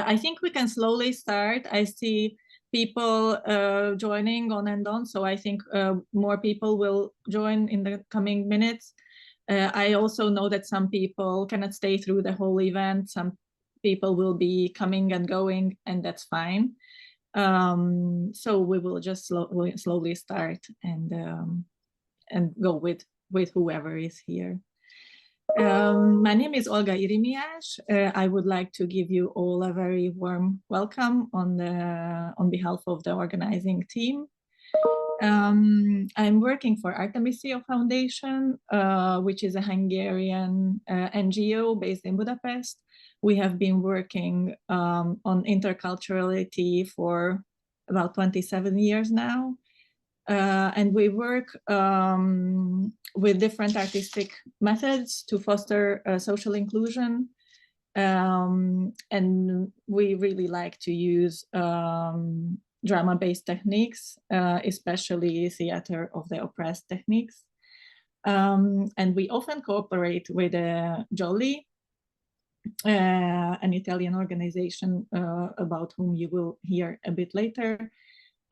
I think we can slowly start. I see people joining on and on, so I think more people will join in the coming minutes. I also know that some people cannot stay through the whole event. Some people will be coming and going, and that's fine. So we will just slowly start and go with whoever is here. My name is Olga Irimiás. I would like to give you all a very warm welcome on behalf of the organizing team. I'm working for Artemisia Foundation, which is a Hungarian NGO based in Budapest. We have been working on interculturality for about 27 years now. And we work with different artistic methods to foster social inclusion. And we really like to use drama-based techniques, especially theater of the oppressed techniques. And we often cooperate with Jolly, an Italian organization about whom you will hear a bit later,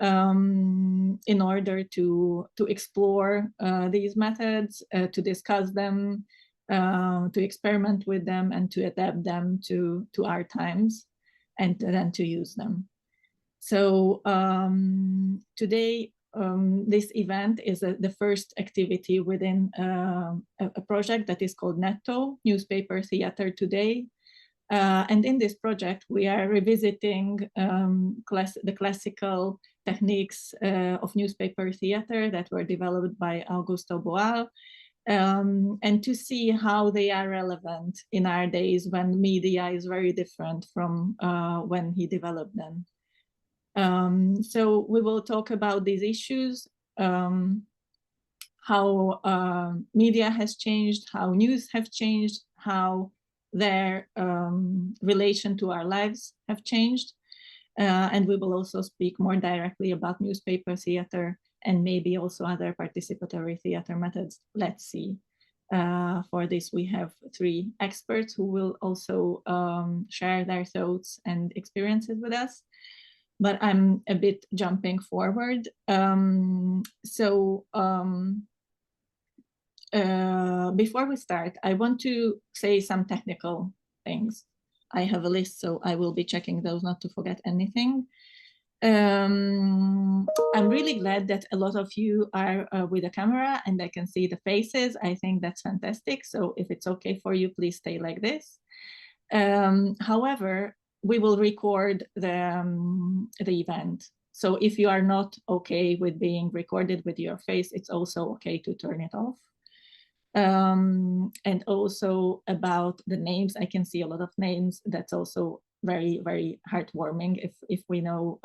in order to explore these methods, to discuss them, to experiment with them, and to adapt them to our times, and then to use them. So today, this event is the first activity within a project that is called NETTO-Newspaper Theater Today. And in this project, we are revisiting the classical techniques of newspaper theater that were developed by Augusto Boal, and to see how they are relevant in our days when media is very different from when he developed them. So we will talk about these issues, how media has changed, how news have changed, how their relation to our lives have changed. And we will also speak more directly about newspaper theater and maybe also other participatory theater methods. Let's see. For this, we have 3 experts who will also share their thoughts and experiences with us. But I'm a bit jumping forward. Before we start, I want to say some technical things. I have a list, so I will be checking those not to forget anything. I'm really glad that a lot of you are with a camera and I can see the faces. I think that's fantastic. So if it's okay for you, please stay like this. However, we will record the event. So if you are not okay with being recorded with your face, it's also okay to turn it off. And also about the names, I can see a lot of names. That's also very, very heartwarming if we know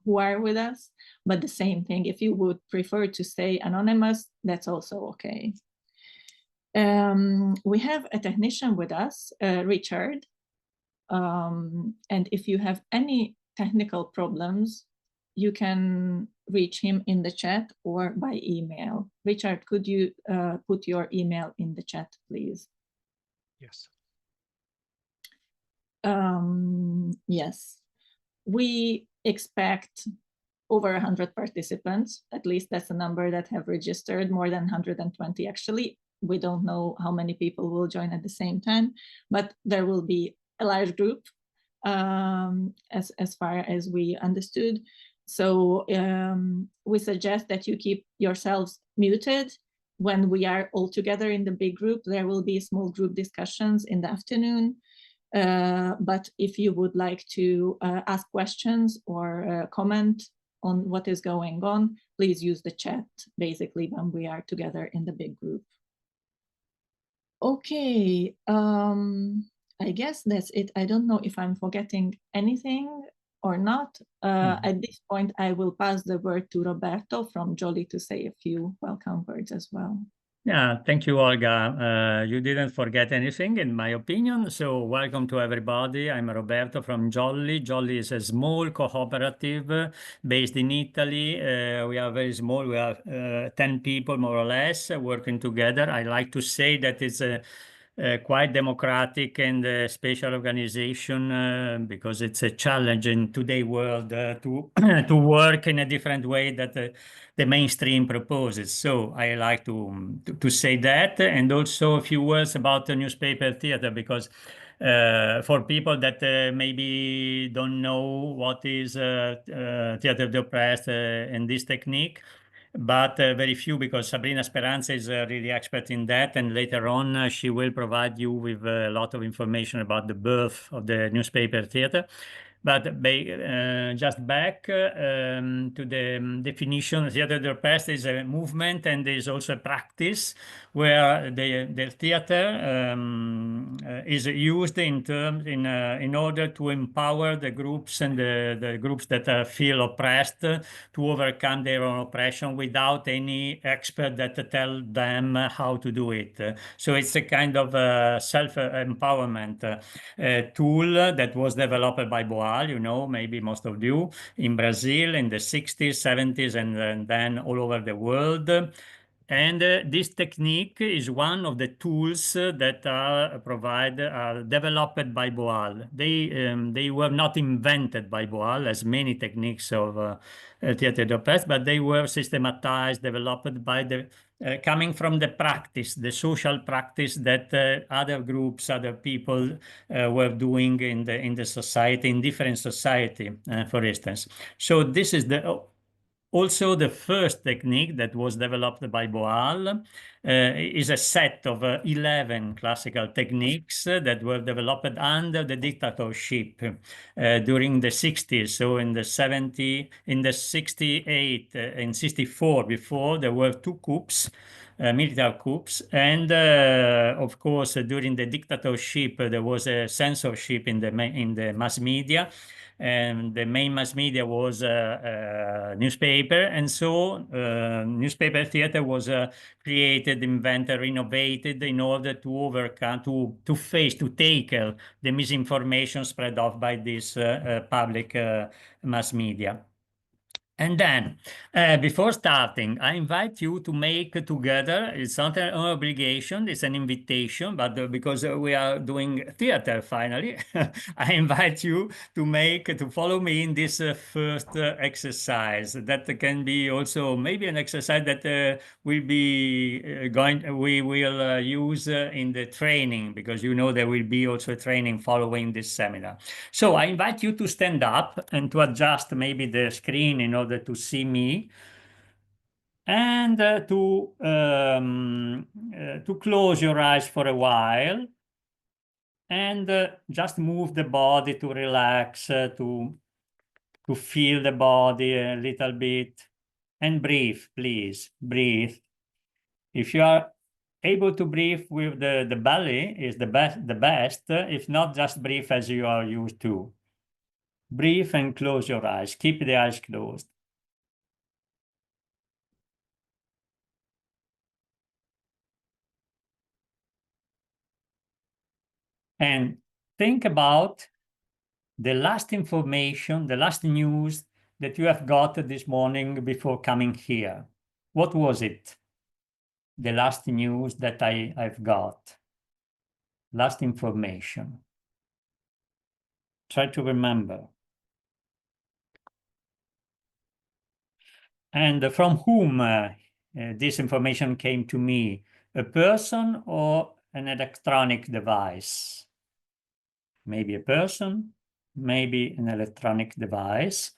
who are with us. But the same thing, if you would prefer to stay anonymous, that's also okay. We have a technician with us, Richard. And if you have any technical problems, you can reach him in the chat or by email. Richard, could you put your email in the chat, please? Yes. Yes. We expect over 100 participants. At least that's the number that have registered, more than 120 actually. We don't know how many people will join at the same time, but there will be a large group as far as we understood. So we suggest that you keep yourselves muted when we are all together in the big group. There will be small group discussions in the afternoon. But if you would like to ask questions or comment on what is going on, please use the chat basically when we are together in the big group. Okay, I guess that's it. I don't know if I'm forgetting anything or not. At this point, I will pass the word to Roberto from Jolly to say a few welcome words as well. Yeah, thank you, Olga. You didn't forget anything, in my opinion. So welcome to everybody. I'm Roberto from Jolly. Jolly is a small cooperative based in Italy. We are very small. We are 10 people, more or less, working together. I like to say that it's quite democratic and special organization because it's a challenge in today's world to to work in a different way that the mainstream proposes. So I like to say that, and also a few words about the newspaper theater, because for people that maybe don't know what is theater of the oppressed and this technique, but very few, because Sabrina Speranza is really expert in that, and later on she will provide you with a lot of information about the birth of the newspaper theater. But just back to the definition, theater of the oppressed is a movement and is also a practice where the theater is used in order to empower the groups and the groups that feel oppressed to overcome their own oppression without any expert that tell them how to do it. So it's a kind of self-empowerment tool that was developed by Boal, you know, maybe most of you, in Brazil in the 60s, 70s, and then all over the world. And this technique is one of the tools that are developed by Boal. They were not invented by Boal, as many techniques of theater of the oppressed, but they were systematized, developed by the coming from the practice, the social practice that other groups, other people were doing in the society, in different society, for instance. So this is also the first technique that was developed by Boal. Is a set of 11 classical techniques that were developed under the dictatorship during the 60s. So in the 68 and 64, before, there were two coups, military coups, and of course during the dictatorship there was a censorship in the mass media, and the main mass media was newspaper, and so newspaper theater was created, invented, renovated in order to overcome, to face, to tackle the misinformation spread off by this public mass media. And then, before starting, I invite you to make together, it's not an obligation, it's an invitation, but because we are doing theater finally, I invite you to follow me in this first exercise. That can be also maybe an exercise that we will use in the training, because you know there will be also a training following this seminar. So I invite you to stand up and to adjust maybe the screen in order to see me, and to close your eyes for a while, and just move the body to relax, to feel the body a little bit, and breathe, please, breathe. If you are able to breathe with the belly, is the best. If not, just breathe as you are used to. Breathe and close your eyes. Keep the eyes closed. And think about the last information, the last news that you have got this morning before coming here. What was it? The last news that I've got. Last information. Try to remember. And from whom this information came to me? A person or an electronic device? Maybe a person, maybe an electronic device.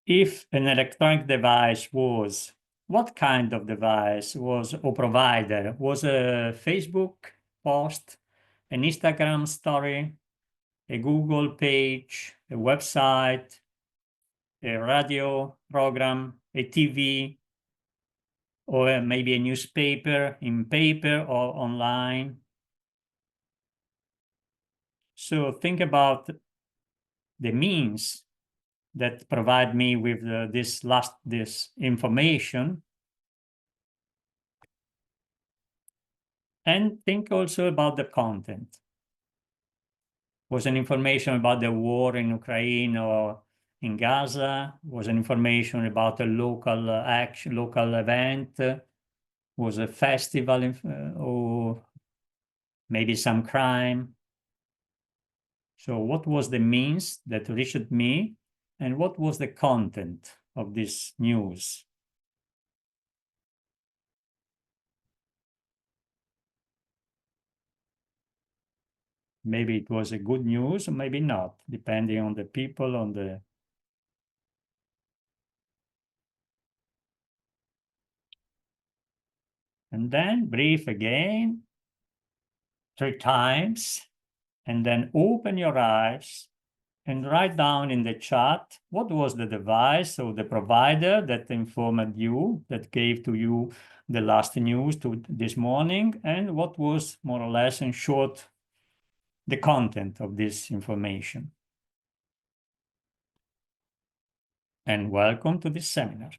If an electronic device was, what kind of device was, or provider? Was a Facebook post, an Instagram story, a Google page, a website, a radio program, a TV, or maybe a newspaper in paper or online? So think about the means that provide me with this information, and think also about the content. Was an information about the war in Ukraine or in Gaza? Was an information about a local action, local event? Was a festival, or maybe some crime. So what was the means that reached me, and what was the content of this news? Maybe it was a good news, or maybe not, depending on the people, on the... And then breathe again 3 times, and then open your eyes and write down in the chat what was the device or the provider that informed you, that gave to you the last news to this morning, and what was more or less in short the content of this information. And welcome to this seminar.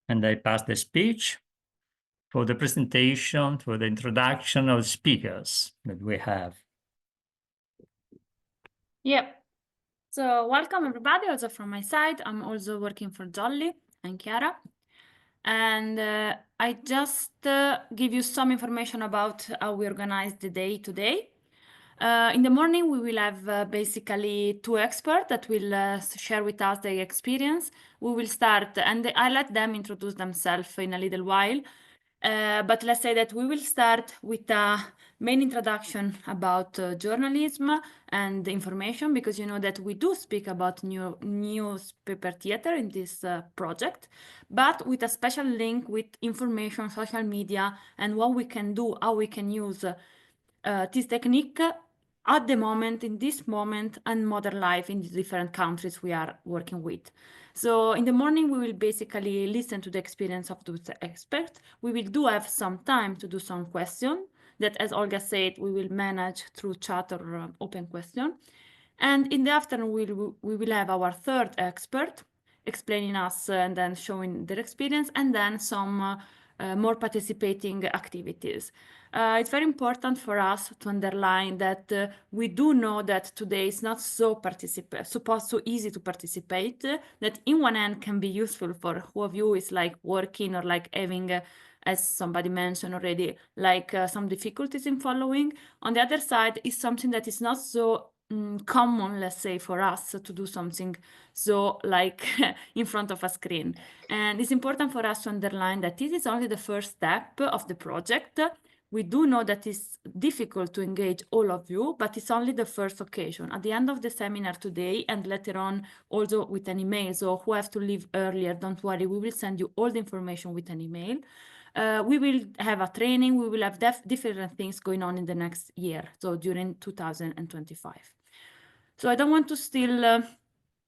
And I pass the speech for the presentation, for the introduction of speakers that we have. Yep. So welcome everybody, also from my side. I'm also working for Jolly and Chiara. And I just give you some information about how we organize the day today. In the morning, we will have basically 2 experts that will share with us their experience. We will start, and I let them introduce themselves in a little while. But let's say that we will start with a main introduction about journalism and information, because you know that we do speak about newspaper theater in this project, but with a special link with information, social media, and what we can do, how we can use this technique at the moment, in this moment, and modern life in the different countries we are working with. So in the morning, we will basically listen to the experience of those experts. We will have some time to do some questions that, as Olga said, we will manage through chat or open question. And in the afternoon, we will have our 3rd expert explaining us and then showing their experience, and then some more participating activities. It's very important for us to underline that we do know that today is not so easy to participate, that in one hand can be useful for who of you is like working or like having, as somebody mentioned already, like some difficulties in following. On the other side, is something that is not so common, let's say, for us to do something so like in front of a screen. And it's important for us to underline that this is only the first step of the project. We do know that it's difficult to engage all of you, but it's only the first occasion. At the end of the seminar today, and later on also with an email, so who have to leave earlier, don't worry, we will send you all the information with an email. We will have a training, we will have different things going on in the next year, so during 2025. So I don't want to steal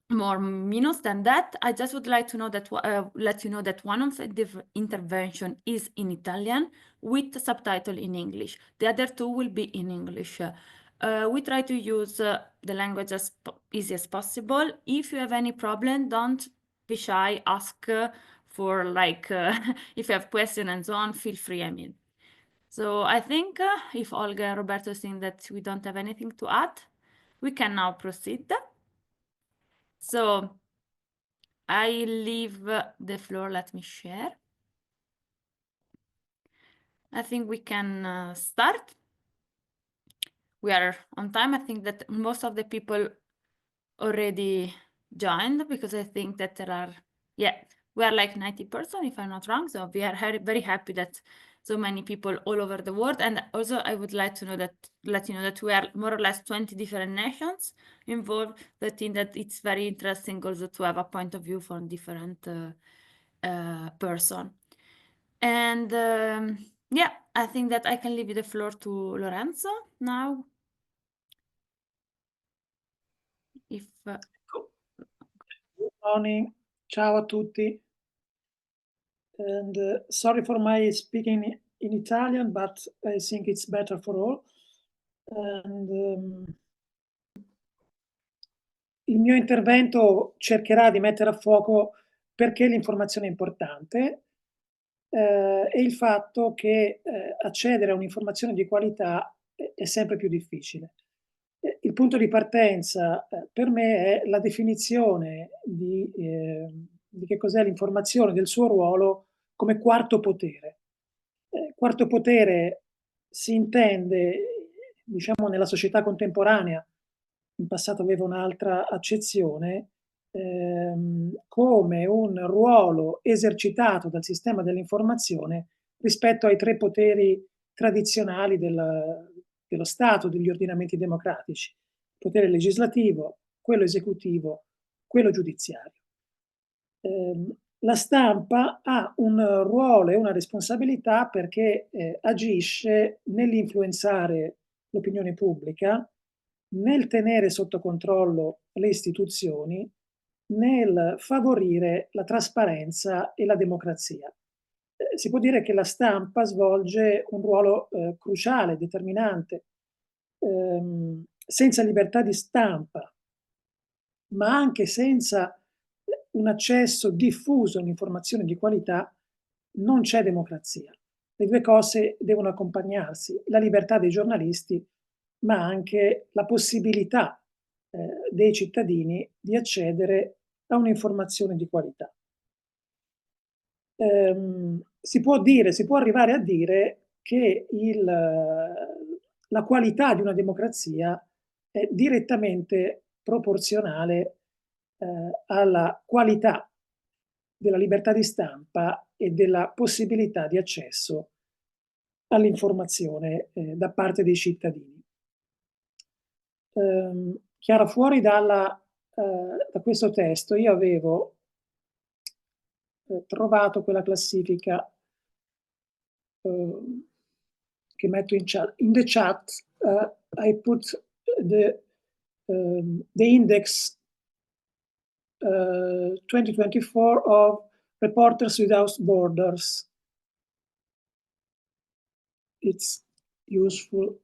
more minutes than that. I just would like to know that let you know that one of the intervention is in Italian with subtitle in English. The other 2 will be in English. We try to use the language as easy as possible. If you have any problem, don't be shy. Ask for like if you have questions and so on. Feel free. I mean. So I think if Olga and Roberto think that we don't have anything to add, we can now proceed. So I leave the floor. Let me share. I think we can start. We are on time. I think that most of the people already joined, because I think that there are, we are like 90%, if I'm not wrong. So we are very happy that so many people all over the world. And also I would like to know that, let you know that we are more or less 20 different nations involved. I think that it's very interesting also to have a point of view from different person. And I think that I can leave the floor to Lorenzo now. If Good morning, ciao a tutti, and sorry for my speaking in Italian, but I think it's better for all. And il mio intervento cercherà di mettere a fuoco perché l'informazione è importante è il fatto che accedere a un'informazione di qualità è sempre più difficile. Il punto di partenza per me è la definizione di che cos'è l'informazione, del suo ruolo come quarto potere. Quarto potere si intende, diciamo, nella società contemporanea, in passato aveva un'altra accezione, come un ruolo esercitato dal sistema dell'informazione rispetto ai tre poteri tradizionali dello Stato, degli ordinamenti democratici: il potere legislativo, quello esecutivo, quello giudiziario. La stampa ha un ruolo e una responsabilità perché agisce nell'influenzare l'opinione pubblica, nel tenere sotto controllo le istituzioni, nel favorire la trasparenza e la democrazia. Si può dire che la stampa svolge un ruolo cruciale, determinante. Senza libertà di stampa, ma anche senza un accesso diffuso a un'informazione di qualità, non c'è democrazia. Le due cose devono accompagnarsi: la libertà dei giornalisti, ma anche la possibilità dei cittadini di accedere a un'informazione di qualità. Si può arrivare a dire che la qualità di una democrazia è direttamente proporzionale alla qualità della libertà di stampa e della possibilità di accesso all'informazione da parte dei cittadini. Chiara, fuori da questo testo io avevo trovato quella classifica che metto in chat. In the chat I put the index 2024 of Reporters Without Borders. It's useful.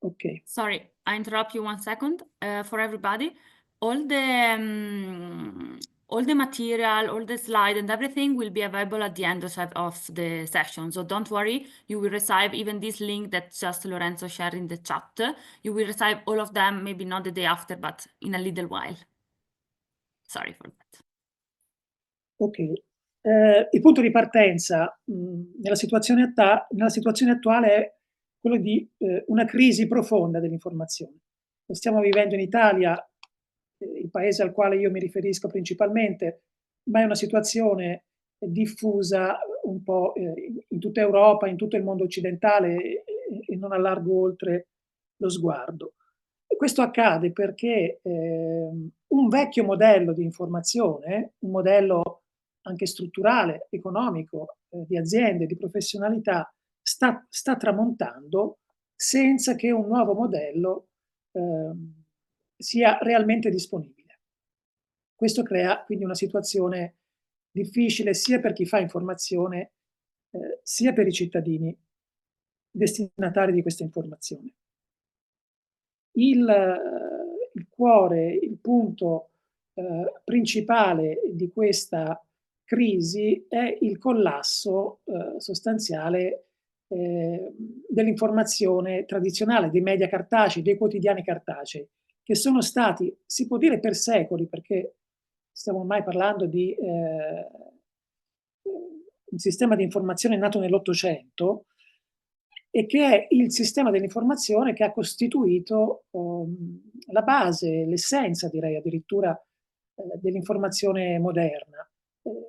Okay. Sorry, I interrupt you 1 second. For everybody, all the material, all the slide and everything will be available at the end of the session. So don't worry, you will receive even this link that just Lorenzo shared in the chat. You will receive all of them, maybe not the day after, but in a little while. Sorry for that. Ok. Il punto di partenza nella situazione attuale è quello di una crisi profonda dell'informazione. Lo stiamo vivendo in Italia, il paese al quale io mi riferisco principalmente, ma è una situazione diffusa un po' in tutta Europa, in tutto il mondo occidentale e non allargo oltre lo sguardo. E questo accade perché un vecchio modello di informazione, un modello anche strutturale, economico, di aziende, di professionalità, sta tramontando senza che un nuovo modello sia realmente disponibile. Questo crea quindi una situazione difficile sia per chi fa informazione, sia per i cittadini destinatari di questa informazione. Il cuore, il punto principale di questa crisi è il collasso sostanziale dell'informazione tradizionale, dei media cartacei, dei quotidiani cartacei, che sono stati, si può dire per secoli, perché stiamo ormai parlando di un sistema di informazione nato nell'Ottocento e che è il sistema dell'informazione che ha costituito la base, l'essenza, direi addirittura, dell'informazione moderna.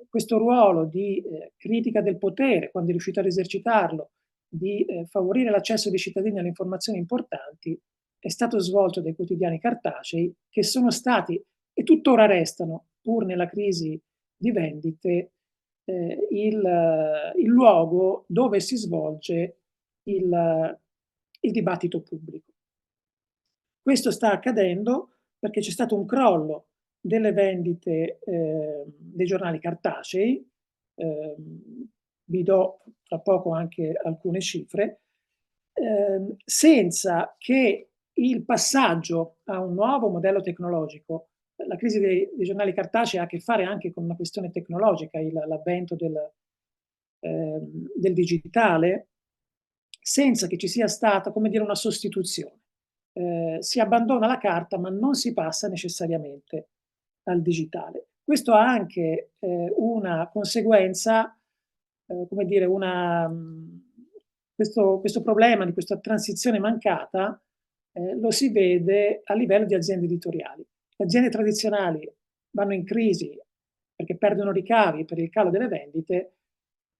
Questo ruolo di critica del potere, quando è riuscito ad esercitarlo, di favorire l'accesso dei cittadini alle informazioni importanti, è stato svolto dai quotidiani cartacei, che sono stati e tuttora restano, pur nella crisi di vendite, il luogo dove si svolge il dibattito pubblico. Questo sta accadendo perché c'è stato un crollo delle vendite dei giornali cartacei, vi do tra poco anche alcune cifre, senza che il passaggio a un nuovo modello tecnologico, la crisi dei giornali cartacei ha a che fare anche con una questione tecnologica, l'avvento del digitale, senza che ci sia stata, come dire, una sostituzione. Si abbandona la carta, ma non si passa necessariamente al digitale. Questo ha anche una conseguenza, come dire, questo problema di questa transizione mancata lo si vede a livello di aziende editoriali. Le aziende tradizionali vanno in crisi perché perdono ricavi per il calo delle vendite,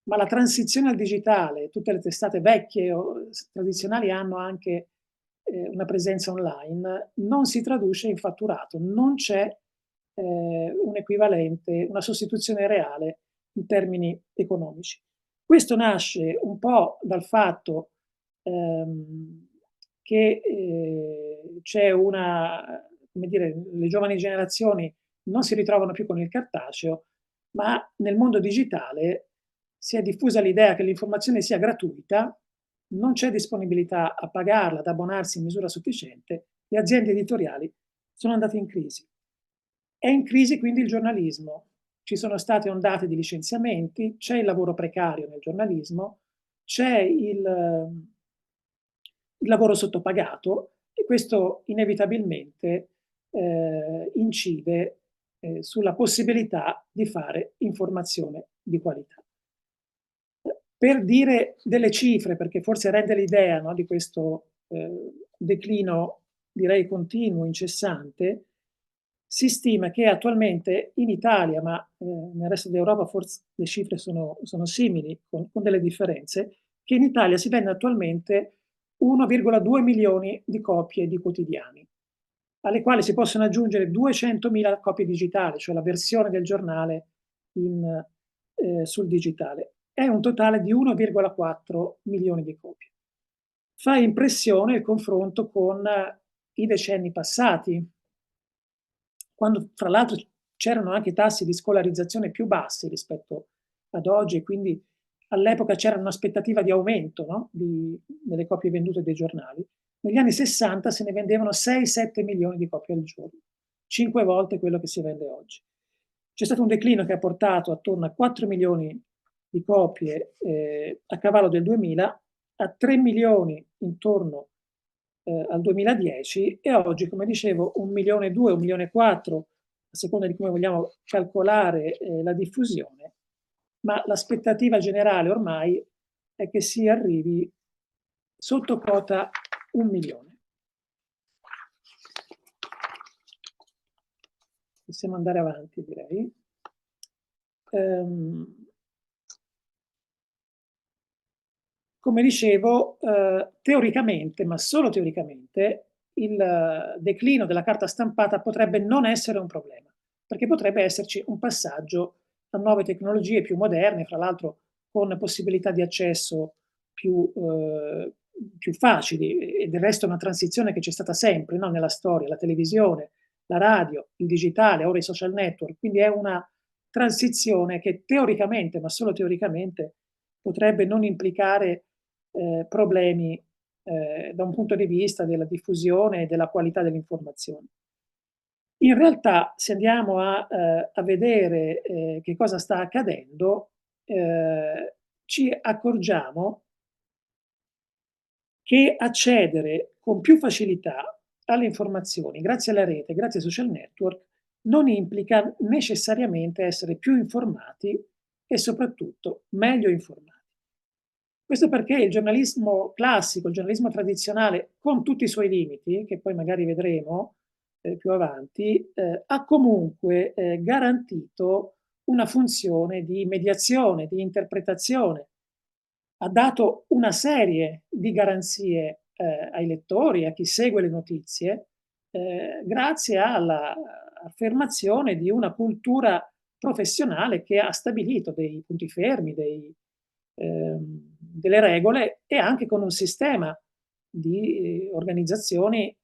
ma la transizione al digitale, tutte le testate vecchie o tradizionali hanno anche una presenza online, non si traduce in fatturato, non c'è un equivalente, una sostituzione reale in termini economici. Questo nasce un po' dal fatto che c'è come dire, le giovani generazioni non si ritrovano più con il cartaceo, ma nel mondo digitale si è diffusa l'idea che l'informazione sia gratuita, non c'è disponibilità a pagarla, ad abbonarsi in misura sufficiente, le aziende editoriali sono andate in crisi. È in crisi quindi il giornalismo. Ci sono state ondate di licenziamenti, c'è il lavoro precario nel giornalismo, c'è il lavoro sottopagato e questo inevitabilmente incide sulla possibilità di fare informazione di qualità. Per dire delle cifre, perché forse rende l'idea, no, di questo declino, direi continuo, incessante, si stima che attualmente in Italia, ma nel resto d'Europa forse le cifre sono simili, con delle differenze, che in Italia si vende attualmente 1,2 milioni di copie di quotidiani, alle quali si possono aggiungere 200.000 copie digitali, cioè la versione del giornale sul digitale. È un totale di 1,4 milioni di copie. Fa impressione il confronto con i decenni passati, quando fra l'altro c'erano anche tassi di scolarizzazione più bassi rispetto ad oggi, e quindi all'epoca c'era un'aspettativa di aumento, no, delle copie vendute dei giornali. Negli anni 60 se ne vendevano 6-7 milioni di copie al giorno, 5 volte quello che si vende oggi. C'è stato un declino che ha portato attorno a 4 milioni di copie a cavallo del 2000, a 3 milioni intorno al 2010 e oggi, come dicevo, 1,2 milioni, 1,4 milioni, a seconda di come vogliamo calcolare la diffusione, ma l'aspettativa generale ormai è che si arrivi sotto quota 1 milione. Possiamo andare avanti, direi. Come dicevo, teoricamente, ma solo teoricamente, il declino della carta stampata potrebbe non essere un problema, perché potrebbe esserci un passaggio a nuove tecnologie più moderne, fra l'altro con possibilità di accesso più facili, e del resto è una transizione che c'è stata sempre, no, nella storia, la televisione, la radio, il digitale, ora i social network, quindi è una transizione che teoricamente, ma solo teoricamente, potrebbe non implicare problemi da un punto di vista della diffusione e della qualità dell'informazione. In realtà, se andiamo a vedere che cosa sta accadendo, ci accorgiamo che accedere con più facilità alle informazioni grazie alla rete, grazie ai social network, non implica necessariamente essere più informati e soprattutto meglio informati. Questo perché il giornalismo classico, il giornalismo tradizionale, con tutti i suoi limiti, che poi magari vedremo più avanti, ha comunque garantito una funzione di mediazione, di interpretazione, ha dato una serie di garanzie ai lettori, a chi segue le notizie, grazie all'affermazione di una cultura professionale che ha stabilito dei punti fermi, delle regole e anche con un sistema di organizzazioni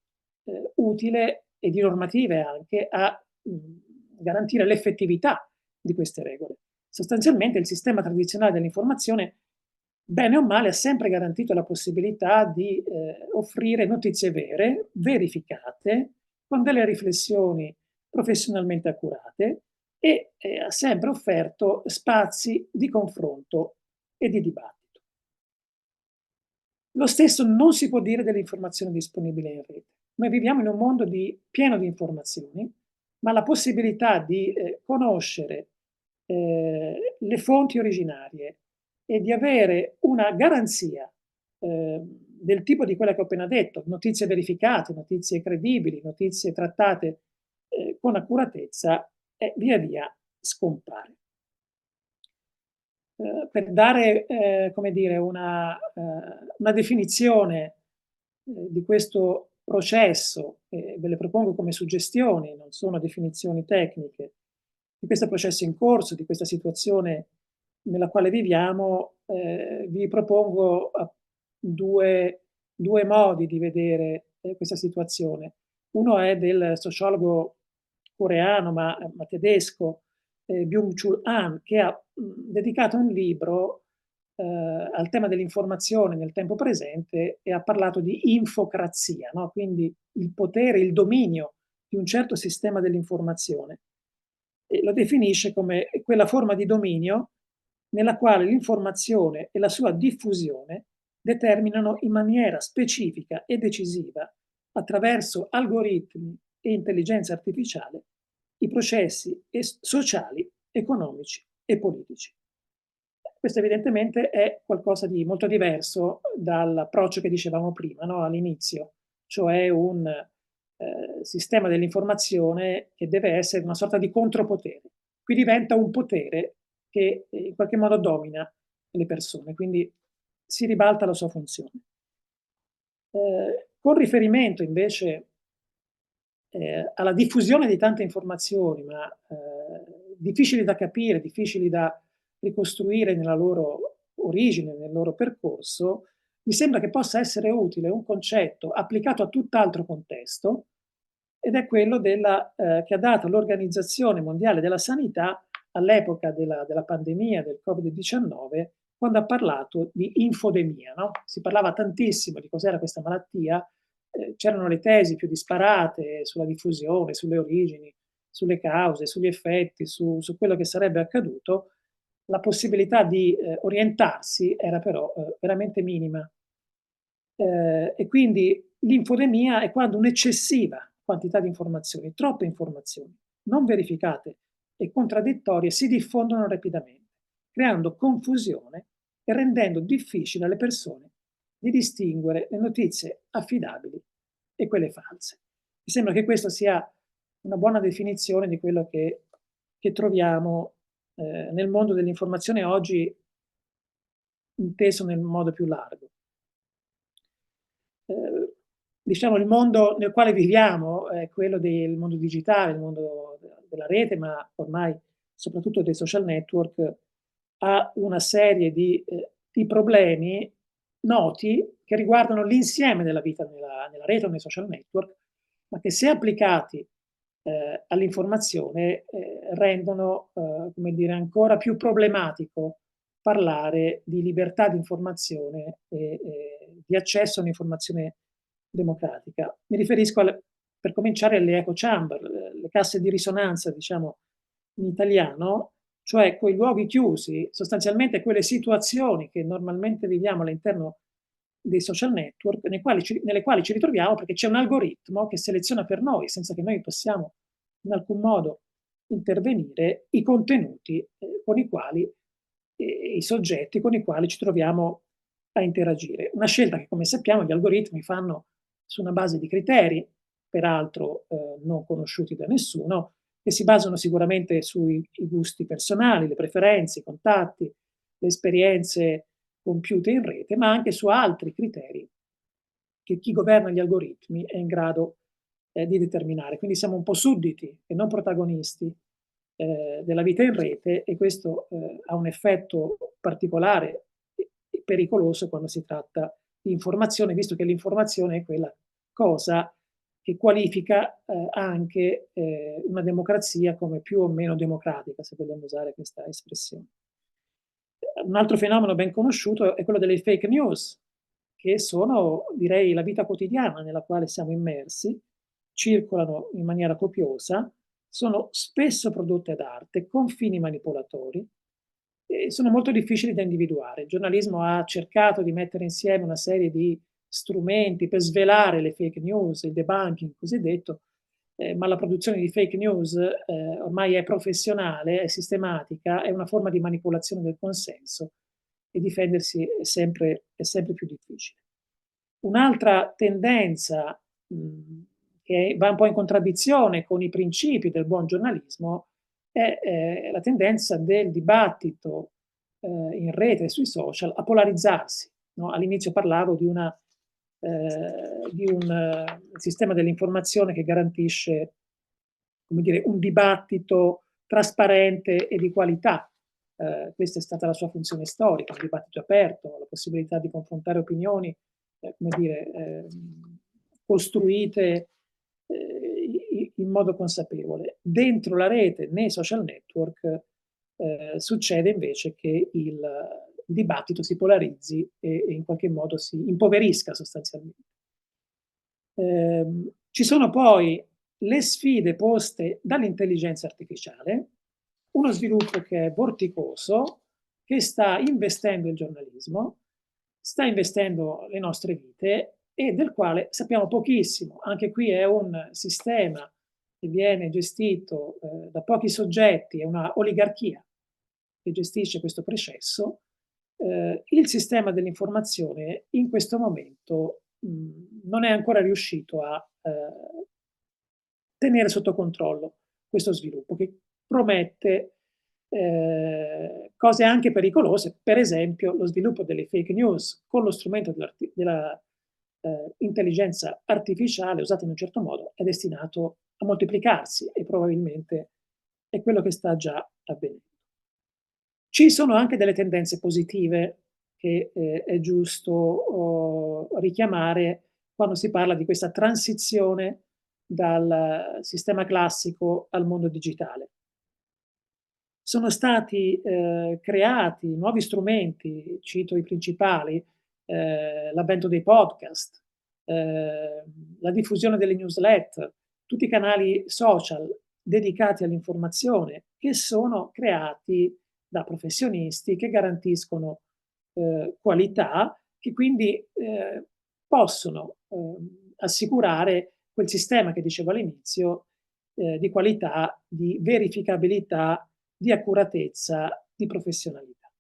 utile e di normative anche a garantire l'effettività di queste regole. Sostanzialmente il sistema tradizionale dell'informazione bene o male ha sempre garantito la possibilità di offrire notizie vere, verificate, con delle riflessioni professionalmente accurate e ha sempre offerto spazi di confronto e di dibattito. Lo stesso non si può dire dell'informazione disponibile in rete. Noi viviamo in un mondo pieno di informazioni, ma la possibilità di conoscere le fonti originarie e di avere una garanzia del tipo di quella che ho appena detto, notizie verificate, notizie credibili, notizie trattate con accuratezza, via via scompare. Per dare, come dire, una definizione di questo processo, ve le propongo come suggestioni, non sono definizioni tecniche, di questo processo in corso, di questa situazione nella quale viviamo, vi propongo due modi di vedere questa situazione. Uno è del sociologo coreano, ma tedesco, Byung-Chul Han, che ha dedicato un libro al tema dell'informazione nel tempo presente e ha parlato di infocrazia, no? Quindi il potere, il dominio di un certo sistema dell'informazione. E lo definisce come quella forma di dominio nella quale l'informazione e la sua diffusione determinano in maniera specifica e decisiva, attraverso algoritmi e intelligenza artificiale, i processi sociali, economici e politici. Questo evidentemente è qualcosa di molto diverso dall'approccio che dicevamo prima, no? All'inizio, cioè un sistema dell'informazione che deve essere una sorta di contropotere. Qui diventa un potere che in qualche modo domina le persone, quindi si ribalta la sua funzione. Con riferimento invece alla diffusione di tante informazioni, ma difficili da capire, difficili da ricostruire nella loro origine, nel loro percorso, mi sembra che possa essere utile un concetto applicato a tutt'altro contesto, ed è quello che ha dato l'Organizzazione Mondiale della Sanità all'epoca della pandemia del Covid-19, quando ha parlato di infodemia, no? Si parlava tantissimo di cos'era questa malattia, c'erano le tesi più disparate sulla diffusione, sulle origini, sulle cause, sugli effetti, su quello che sarebbe accaduto. La possibilità di orientarsi era però veramente minima. E quindi l'infodemia è quando un'eccessiva quantità di informazioni, troppe informazioni, non verificate e contraddittorie si diffondono rapidamente, creando confusione e rendendo difficile alle persone di distinguere le notizie affidabili e quelle false. Mi sembra che questa sia una buona definizione di quello che troviamo nel mondo dell'informazione oggi, inteso nel modo più largo. Diciamo il mondo nel quale viviamo è quello del mondo digitale, il mondo della rete, ma ormai soprattutto dei social network, ha una serie di problemi noti che riguardano l'insieme della vita nella rete o nei social network, ma che se applicati all'informazione rendono, come dire, ancora più problematico parlare di libertà di informazione e di accesso all'informazione democratica. Mi riferisco, per cominciare, alle echo chamber, le casse di risonanza, diciamo in italiano, cioè quei luoghi chiusi, sostanzialmente quelle situazioni che normalmente viviamo all'interno dei social network, nelle quali ci ritroviamo perché c'è un algoritmo che seleziona per noi, senza che noi possiamo in alcun modo intervenire, i contenuti con i quali i soggetti con i quali ci troviamo a interagire. Una scelta che, come sappiamo, gli algoritmi fanno su una base di criteri, peraltro non conosciuti da nessuno, che si basano sicuramente sui gusti personali, le preferenze, i contatti, le esperienze compiute in rete, ma anche su altri criteri che chi governa gli algoritmi è in grado di determinare. Quindi siamo un po' sudditi e non protagonisti della vita in rete, e questo ha un effetto particolare e pericoloso quando si tratta di informazione, visto che l'informazione è quella cosa che qualifica anche una democrazia come più o meno democratica, se vogliamo usare questa espressione. Un altro fenomeno ben conosciuto è quello delle fake news, che sono, direi, la vita quotidiana nella quale siamo immersi, circolano in maniera copiosa, sono spesso prodotte ad arte, con fini manipolatori, e sono molto difficili da individuare. Il giornalismo ha cercato di mettere insieme una serie di strumenti per svelare le fake news, il debunking cosiddetto, ma la produzione di fake news ormai è professionale, è sistematica, è una forma di manipolazione del consenso e difendersi è sempre più difficile. Un'altra tendenza che va un po' in contraddizione con i principi del buon giornalismo è la tendenza del dibattito in rete e sui social a polarizzarsi. No? All'inizio parlavo di un sistema dell'informazione che garantisce, come dire, un dibattito trasparente e di qualità. Questa è stata la sua funzione storica, un dibattito aperto, la possibilità di confrontare opinioni, come dire, costruite in modo consapevole. Dentro la rete, nei social network, succede invece che il dibattito si polarizzi e in qualche modo si impoverisca sostanzialmente. Ci sono poi le sfide poste dall'intelligenza artificiale, uno sviluppo che è vorticoso, che sta investendo il giornalismo, sta investendo le nostre vite e del quale sappiamo pochissimo. Anche qui è un sistema che viene gestito da pochi soggetti, è una oligarchia che gestisce questo processo. Il sistema dell'informazione in questo momento non è ancora riuscito a tenere sotto controllo questo sviluppo, che promette cose anche pericolose, per esempio lo sviluppo delle fake news con lo strumento della intelligenza artificiale usata in un certo modo è destinato a moltiplicarsi e probabilmente è quello che sta già avvenendo. Ci sono anche delle tendenze positive che è giusto richiamare quando si parla di questa transizione dal sistema classico al mondo digitale. Sono stati creati nuovi strumenti, cito i principali, l'avvento dei podcast, la diffusione delle newsletter, tutti i canali social dedicati all'informazione che sono creati da professionisti che garantiscono qualità, che quindi possono assicurare quel sistema che dicevo all'inizio di qualità, di verificabilità, di accuratezza, di professionalità.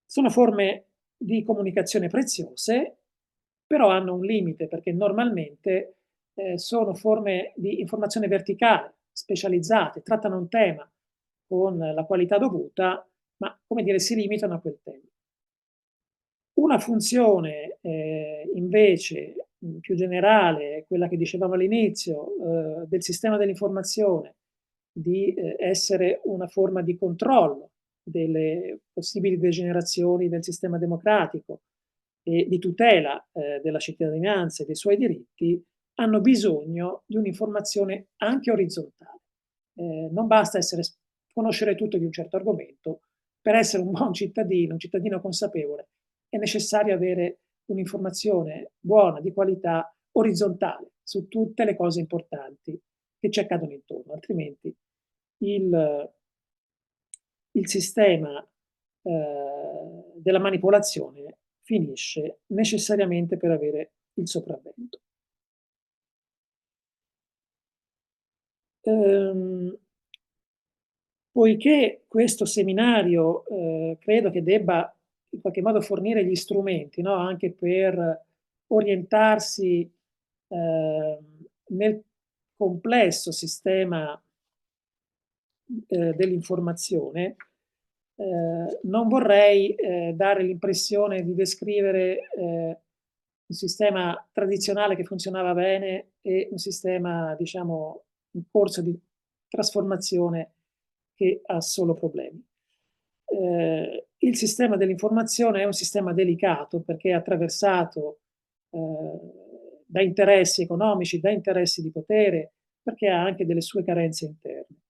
Sono forme di comunicazione preziose, però hanno un limite perché normalmente sono forme di informazione verticale, specializzate, trattano un tema con la qualità dovuta, ma come dire si limitano a quel tema. Una funzione invece più generale, quella che dicevamo all'inizio, del sistema dell'informazione, di essere una forma di controllo delle possibili degenerazioni del sistema democratico e di tutela della cittadinanza e dei suoi diritti, hanno bisogno di un'informazione anche orizzontale. Non basta conoscere tutto di un certo argomento. Per essere un buon cittadino, un cittadino consapevole, è necessario avere un'informazione buona, di qualità, orizzontale, su tutte le cose importanti che ci accadono intorno, altrimenti il sistema della manipolazione finisce necessariamente per avere il sopravvento. Poiché questo seminario credo che debba in qualche modo fornire gli strumenti, no? Anche per orientarsi nel complesso sistema dell'informazione, non vorrei dare l'impressione di descrivere un sistema tradizionale che funzionava bene e un sistema, diciamo, in corso di trasformazione che ha solo problemi. Il sistema dell'informazione è un sistema delicato perché è attraversato da interessi economici, da interessi di potere, perché ha anche delle sue carenze interne.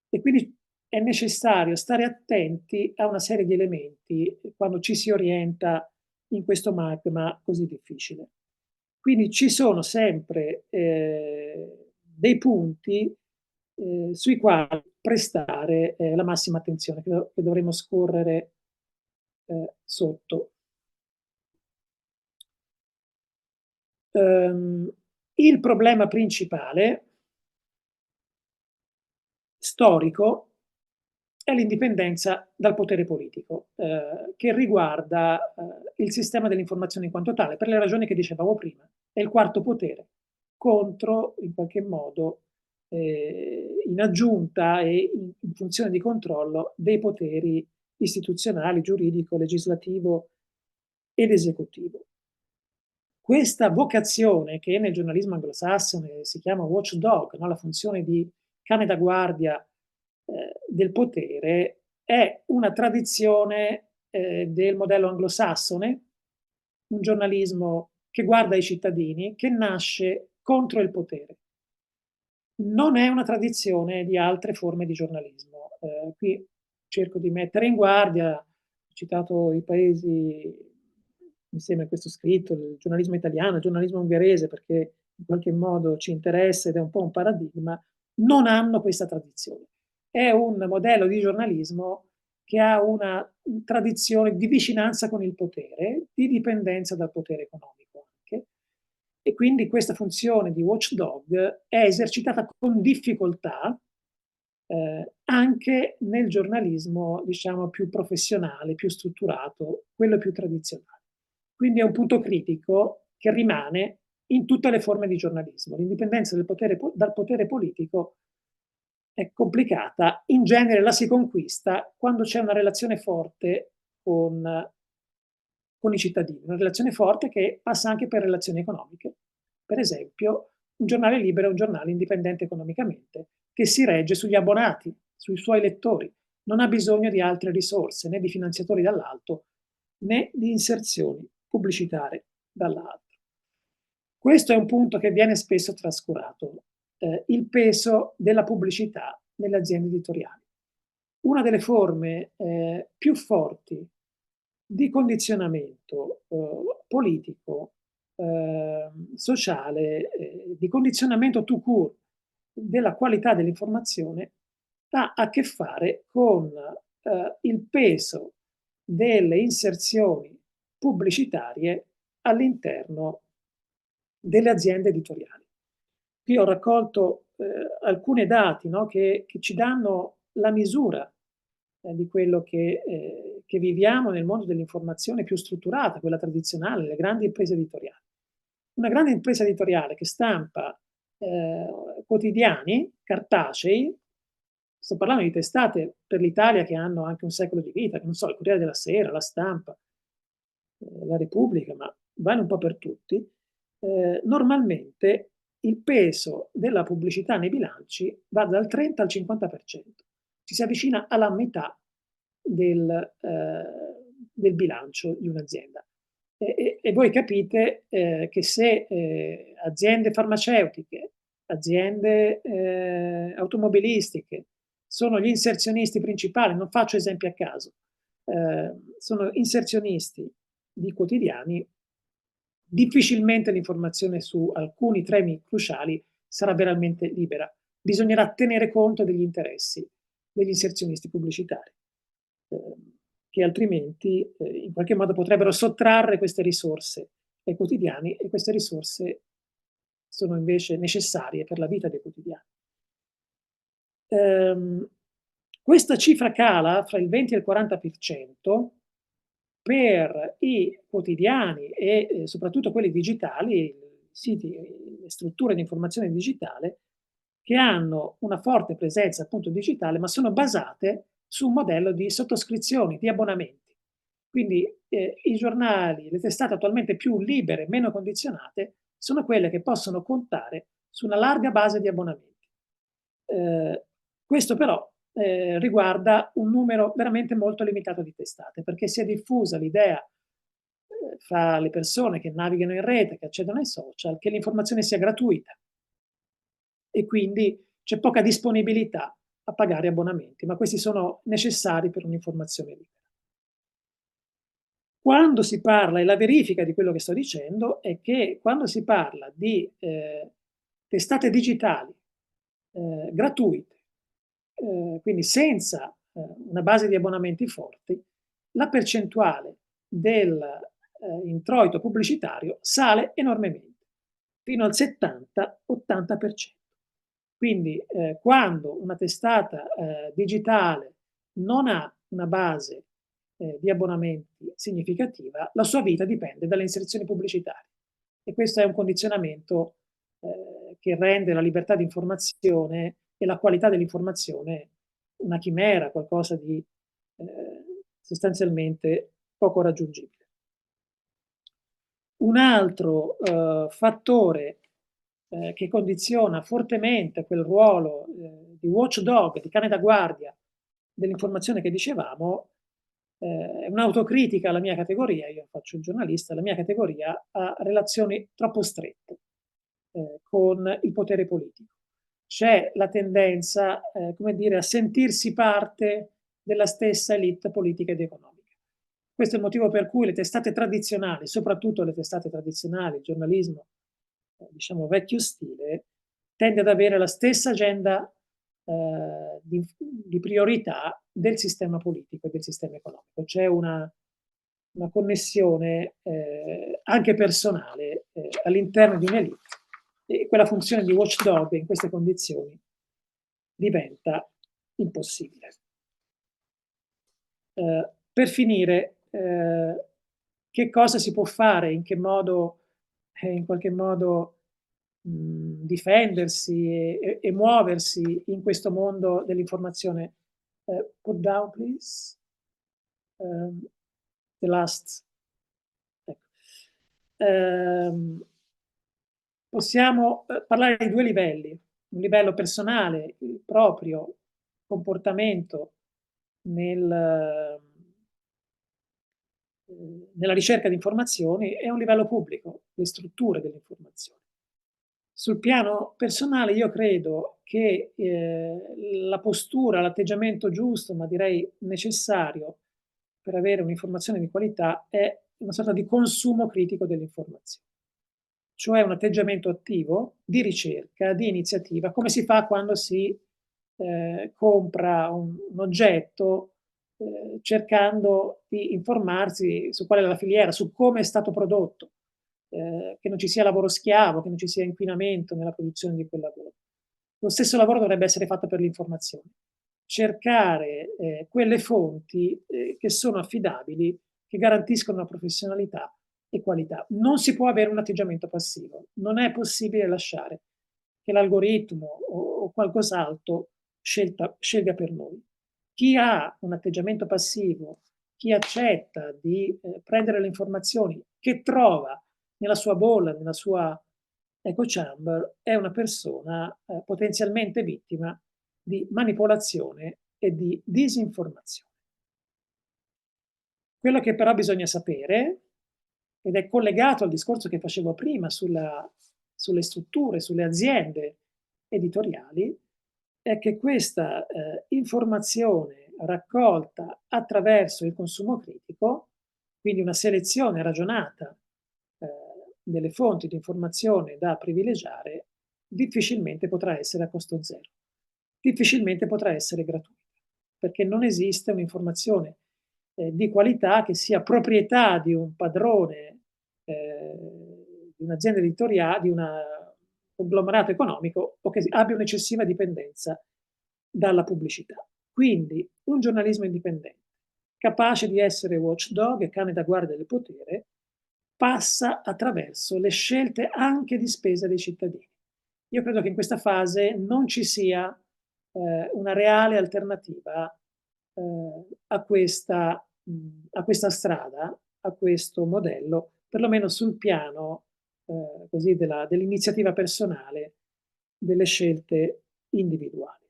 E quindi è necessario stare attenti a una serie di elementi quando ci si orienta in questo magma così difficile. Quindi ci sono sempre dei punti sui quali prestare la massima attenzione, che dovremo scorrere sotto. Il problema principale storico è l'indipendenza dal potere politico, che riguarda il sistema dell'informazione in quanto tale, per le ragioni che dicevamo prima. È il quarto potere contro, in qualche modo, in aggiunta e in funzione di controllo dei poteri istituzionali, giuridico, legislativo ed esecutivo. Questa vocazione, che nel giornalismo anglosassone si chiama watchdog, no? La funzione di cane da guardia del potere, è una tradizione del modello anglosassone, un giornalismo che guarda i cittadini, che nasce contro il potere. Non è una tradizione di altre forme di giornalismo. Qui cerco di mettere in guardia, ho citato i paesi insieme a questo scritto, il giornalismo italiano, il giornalismo ungherese, perché in qualche modo ci interessa ed è un po' un paradigma, non hanno questa tradizione. È un modello di giornalismo che ha una tradizione di vicinanza con il potere, di dipendenza dal potere economico anche, e quindi questa funzione di watchdog è esercitata con difficoltà anche nel giornalismo, diciamo, più professionale, più strutturato, quello più tradizionale. Quindi è un punto critico che rimane in tutte le forme di giornalismo. L'indipendenza dal potere politico è complicata, in genere la si conquista quando c'è una relazione forte con i cittadini, una relazione forte che passa anche per relazioni economiche. Per esempio, un giornale libero è un giornale indipendente economicamente, che si regge sugli abbonati, sui suoi lettori, non ha bisogno di altre risorse, né di finanziatori dall'alto, né di inserzioni pubblicitarie dall'altro. Questo è un punto che viene spesso trascurato, il peso della pubblicità nelle aziende editoriali. Una delle forme più forti di condizionamento politico, sociale, di condizionamento tout court della qualità dell'informazione ha a che fare con il peso delle inserzioni pubblicitarie all'interno delle aziende editoriali. Qui ho raccolto alcuni dati, no, che ci danno la misura di quello che viviamo nel mondo dell'informazione più strutturata, quella tradizionale, le grandi imprese editoriali. Una grande impresa editoriale che stampa quotidiani cartacei, sto parlando di testate per l'Italia che hanno anche un secolo di vita, non so, il Corriere della Sera, la Stampa, la Repubblica, ma vale un po' per tutti, normalmente il peso della pubblicità nei bilanci va dal 30 al 50%, ci si avvicina alla metà del bilancio di un'azienda. E voi capite che se aziende farmaceutiche, aziende automobilistiche sono gli inserzionisti principali, non faccio esempi a caso, sono inserzionisti di quotidiani, difficilmente l'informazione su alcuni temi cruciali sarà veramente libera. Bisognerà tenere conto degli interessi degli inserzionisti pubblicitari, che altrimenti in qualche modo potrebbero sottrarre queste risorse ai quotidiani, e queste risorse sono invece necessarie per la vita dei quotidiani. Questa cifra cala fra il 20 e il 40% per i quotidiani e soprattutto quelli digitali, i siti, le strutture di informazione digitale, che hanno una forte presenza appunto digitale, ma sono basate su un modello di sottoscrizioni, di abbonamenti. Quindi i giornali, le testate attualmente più libere, meno condizionate, sono quelle che possono contare su una larga base di abbonamenti. Questo però riguarda un numero veramente molto limitato di testate, perché si è diffusa l'idea fra le persone che navigano in rete, che accedono ai social, che l'informazione sia gratuita, e quindi c'è poca disponibilità a pagare abbonamenti, ma questi sono necessari per un'informazione libera. Quando si parla, e la verifica di quello che sto dicendo, è che quando si parla di testate digitali gratuite, quindi senza una base di abbonamenti forti, la percentuale dell'introito pubblicitario sale enormemente, fino al 70-80%. Quindi quando una testata digitale non ha una base di abbonamenti significativa, la sua vita dipende dalle inserzioni pubblicitarie. E questo è un condizionamento che rende la libertà di informazione e la qualità dell'informazione una chimera, qualcosa di sostanzialmente poco raggiungibile. Un altro fattore che condiziona fortemente quel ruolo di watchdog, di cane da guardia dell'informazione che dicevamo, è un'autocritica alla mia categoria, io faccio il giornalista, la mia categoria ha relazioni troppo strette con il potere politico. C'è la tendenza, come dire, a sentirsi parte della stessa elite politica ed economica. Questo è il motivo per cui le testate tradizionali, soprattutto le testate tradizionali, il giornalismo, diciamo vecchio stile, tende ad avere la stessa agenda di priorità del sistema politico e del sistema economico. C'è una connessione anche personale all'interno di un'elite e quella funzione di watchdog in queste condizioni diventa impossibile. Per finire, che cosa si può fare, in che modo, in qualche modo, difendersi e muoversi in questo mondo dell'informazione? Put down, please. The last. Ecco. Possiamo parlare di due livelli. Un livello personale, il proprio comportamento nella ricerca di informazioni, e un livello pubblico, le strutture dell'informazione. Sul piano personale io credo che la postura, l'atteggiamento giusto, ma direi necessario per avere un'informazione di qualità, è una sorta di consumo critico dell'informazione. Cioè un atteggiamento attivo di ricerca, di iniziativa, come si fa quando si compra un oggetto cercando di informarsi su qual è la filiera, su come è stato prodotto, che non ci sia lavoro schiavo, che non ci sia inquinamento nella produzione di quel lavoro. Lo stesso lavoro dovrebbe essere fatto per l'informazione. Cercare quelle fonti che sono affidabili, che garantiscono una professionalità e qualità. Non si può avere un atteggiamento passivo, non è possibile lasciare che l'algoritmo o qualcos'altro scelga per noi. Chi ha un atteggiamento passivo, chi accetta di prendere le informazioni che trova nella sua bolla, nella sua echo chamber, è una persona potenzialmente vittima di manipolazione e di disinformazione. Quello che però bisogna sapere, ed è collegato al discorso che facevo prima sulle strutture, sulle aziende editoriali, è che questa informazione raccolta attraverso il consumo critico, quindi una selezione ragionata delle fonti di informazione da privilegiare, difficilmente potrà essere a costo zero, difficilmente potrà essere gratuita, perché non esiste un'informazione di qualità che sia proprietà di un padrone, di un'azienda editoriale, di un conglomerato economico, o che abbia un'eccessiva dipendenza dalla pubblicità. Quindi un giornalismo indipendente, capace di essere watchdog e cane da guardia del potere, passa attraverso le scelte anche di spesa dei cittadini. Io credo che in questa fase non ci sia una reale alternativa a questa strada, a questo modello, perlomeno sul piano così dell'iniziativa personale, delle scelte individuali.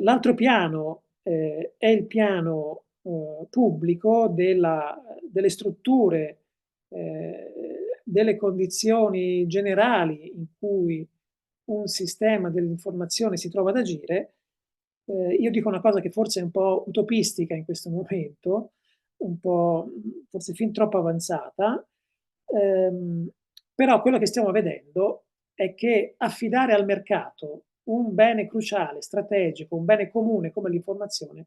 L'altro piano è il piano pubblico delle strutture, delle condizioni generali in cui un sistema dell'informazione si trova ad agire, io dico una cosa che forse è un po' utopistica in questo momento, un po' forse fin troppo avanzata, però quello che stiamo vedendo è che affidare al mercato un bene cruciale, strategico, un bene comune come l'informazione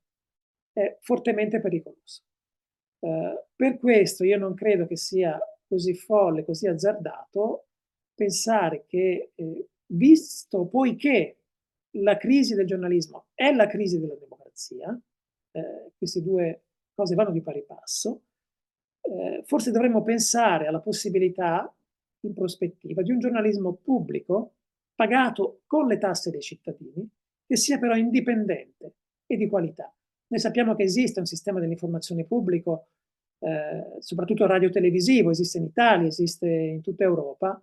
è fortemente pericoloso. Per questo io non credo che sia così folle, così azzardato pensare che, poiché la crisi del giornalismo è la crisi della democrazia, queste due cose vanno di pari passo, forse dovremmo pensare alla possibilità, in prospettiva, di un giornalismo pubblico, pagato con le tasse dei cittadini, che sia però indipendente e di qualità. Noi sappiamo che esiste un sistema dell'informazione pubblico, soprattutto radio-televisivo, esiste in Italia, esiste in tutta Europa,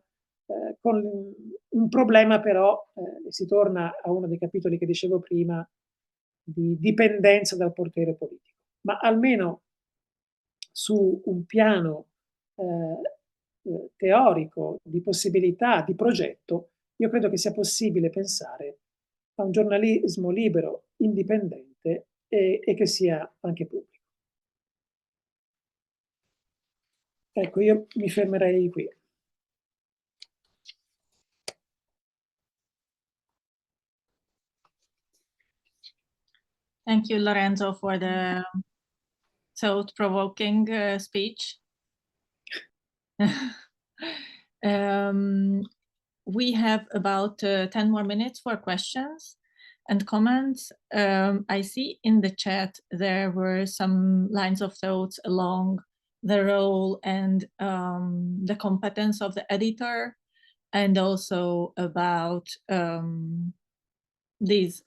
con un problema però, si torna a uno dei capitoli che dicevo prima, di dipendenza dal potere politico. Ma almeno su un piano teorico, di possibilità, di progetto, io credo che sia possibile pensare a un giornalismo libero, indipendente e che sia anche pubblico. Ecco, io mi fermerei qui. Thank you, Lorenzo, for the thought-provoking speech. We have about 10 more minutes for questions and comments. I see in the chat there were some lines of thoughts along the role and the competence of the editor, and also about these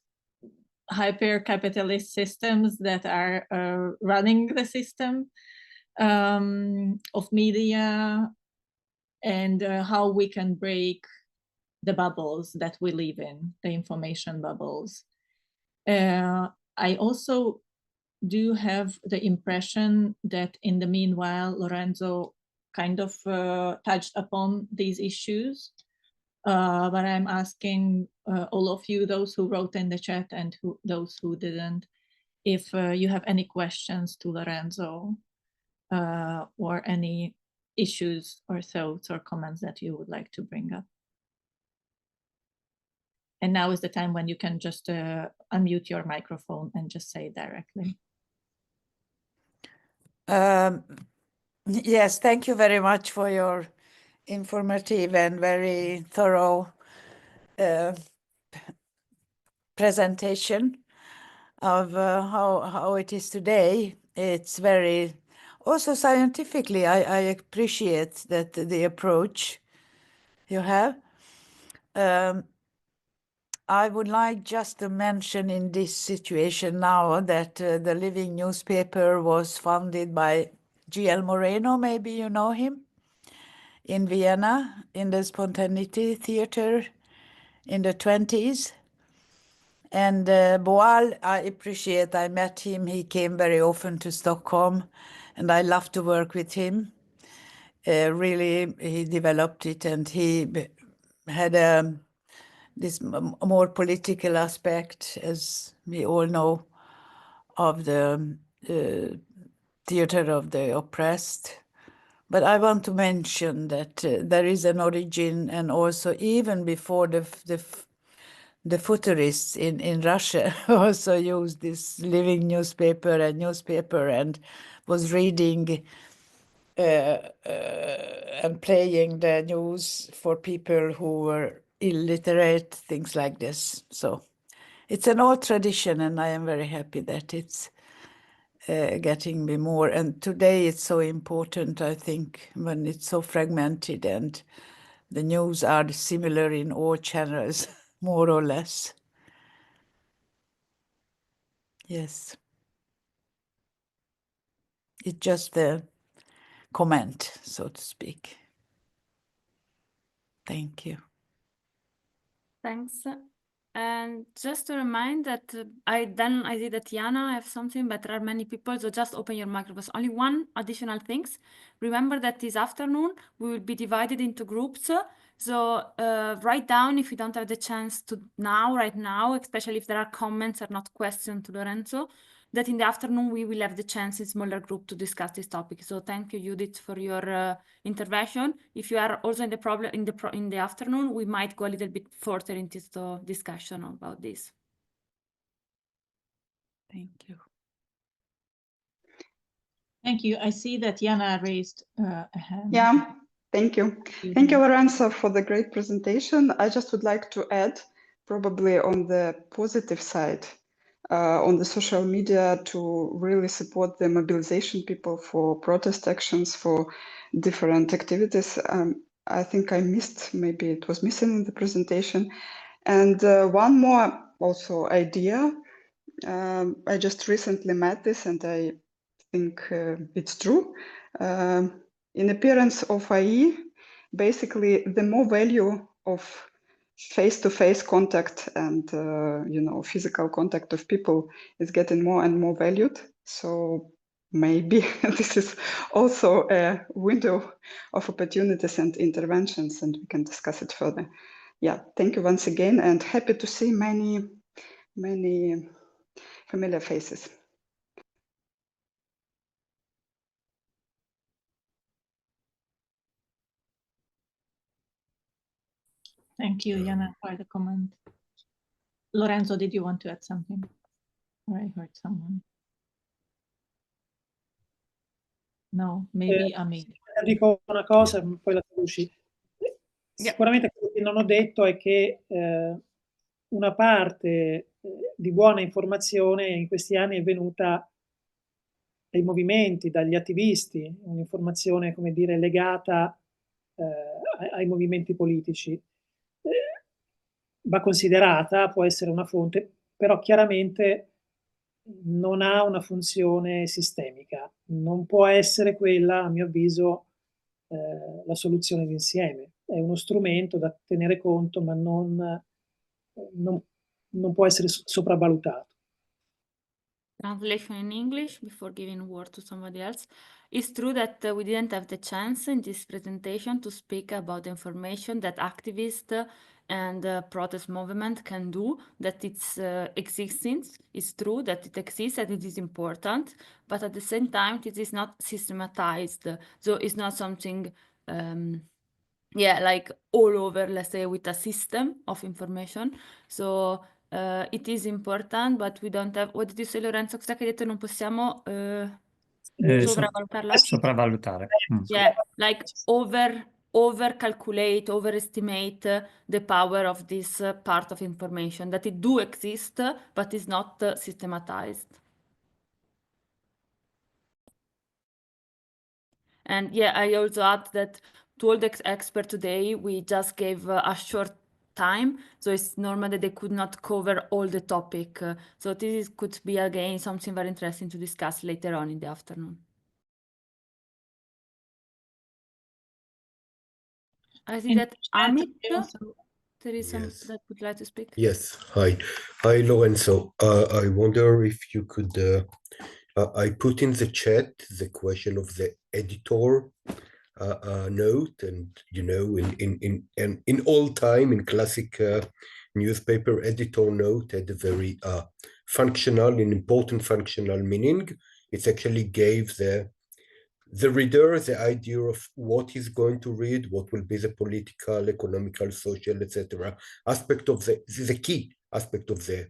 hyper-capitalist systems that are running the system of media, and how we can break the bubbles that we live in, the information bubbles. I also do have the impression that in the meanwhile, Lorenzo kind of touched upon these issues, but I'm asking all of you, those who wrote in the chat and those who didn't, if you have any questions to Lorenzo or any issues or thoughts or comments that you would like to bring up. And now is the time when you can just unmute your microphone and just say it directly. Yes, thank you very much for your informative and very thorough presentation of how it is today. It's very, also scientifically, I appreciate that the approach you have. I would like just to mention in this situation now that the Living newspaper was founded by G.L. Moreno, maybe you know him, in Vienna, in the Spontaneity Theater in the 20s. And Boal, I appreciate, I met him, he came very often to Stockholm, and I love to work with him. Really, he developed it, and he had this more political aspect, as we all know, of the theater of the oppressed. But I want to mention that there is an origin, and also even before the futurists in Russia also used this Living newspaper and was reading and playing the news for people who were illiterate, things like this. So it's an old tradition, and I am very happy that it's getting me more. And today it's so important, I think, when it's so fragmented and the news are similar in all channels, more or less. Yes. It's just a comment, so to speak. Thank you. Thanks. And just to remind that I see that Yana have something, but there are many people, so just open your microphones. Only one additional thing. Remember that this afternoon we will be divided into groups. So write down if you don't have the chance to right now, especially if there are comments or not questions to Lorenzo, that in the afternoon we will have the chance in smaller group to discuss this topic. So thank you, Judith, for your intervention. If you are also in the afternoon, we might go a little bit further into the discussion about this. Thank you. Thank you. I see that Jana raised a hand. Yeah, thank you. Thank you, Lorenzo, for the great presentation. I just would like to add, probably on the positive side, on the social media, to really support the mobilization people for protest actions, for different activities. I think I missed, maybe it was missing in the presentation. And one more also idea. I just recently met this, and I think it's true. In appearance of IE, basically, the more value of face-to-face contact and physical contact of people is getting more and more valued. So maybe this is also a window of opportunities and interventions, and we can discuss it further. Yeah, thank you once again, and happy to see many familiar faces. Thank you, Jana, for the comment. Lorenzo, did you want to add something? Or I heard someone. No, maybe Ami. Dico una cosa, poi la traduci. Sicuramente quello che non ho detto è che una parte di buona informazione in questi anni è venuta dai movimenti, dagli attivisti, un'informazione, come dire, legata ai movimenti politici. Va considerata, può essere una fonte, però chiaramente non ha una funzione sistemica. Non può essere quella, a mio avviso, la soluzione d'insieme. È uno strumento da tenere conto, ma non può essere sopravvalutato. Translation in English before giving word to somebody else. It's true that we didn't have the chance in this presentation to speak about the information that activists and protest movement can do, that it's existing. It's true that it exists and it is important, but at the same time it is not systematized. So it's not something like all over, let's say, with a system of information. So it is important, but we don't have. What did you say, Lorenzo? Cosa che hai detto? Non possiamo sopravvalutarla? Sopravvalutare. Yeah, like over calculate, overestimate the power of this part of information, that it do exist, but is not systematized. And yeah, I also add that to all the experts today, we just gave a short time, so it's normal that they could not cover all the topic. So this could be again something very interesting to discuss later on in the afternoon. I see that Amit, there is some that would like to speak. Yes, hi Lorenzo. I wonder if you could, I put in the chat the question of the editor note, and in old time, in classic newspaper, editor note had a very functional and important functional meaning. It actually gave the reader the idea of what he's going to read, what will be the political, economical, social, etc. aspect of the key aspect of the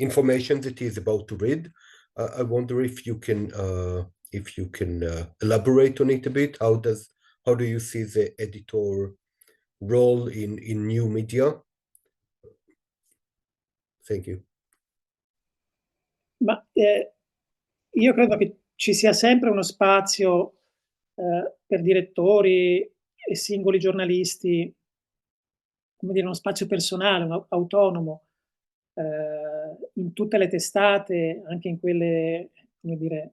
information that he is about to read. I wonder if you can elaborate on it a bit. How do you see the editor role in new media? Thank you. Ma io credo che ci sia sempre uno spazio per direttori e singoli giornalisti, come dire, uno spazio personale, autonomo, in tutte le testate, anche in quelle, come dire,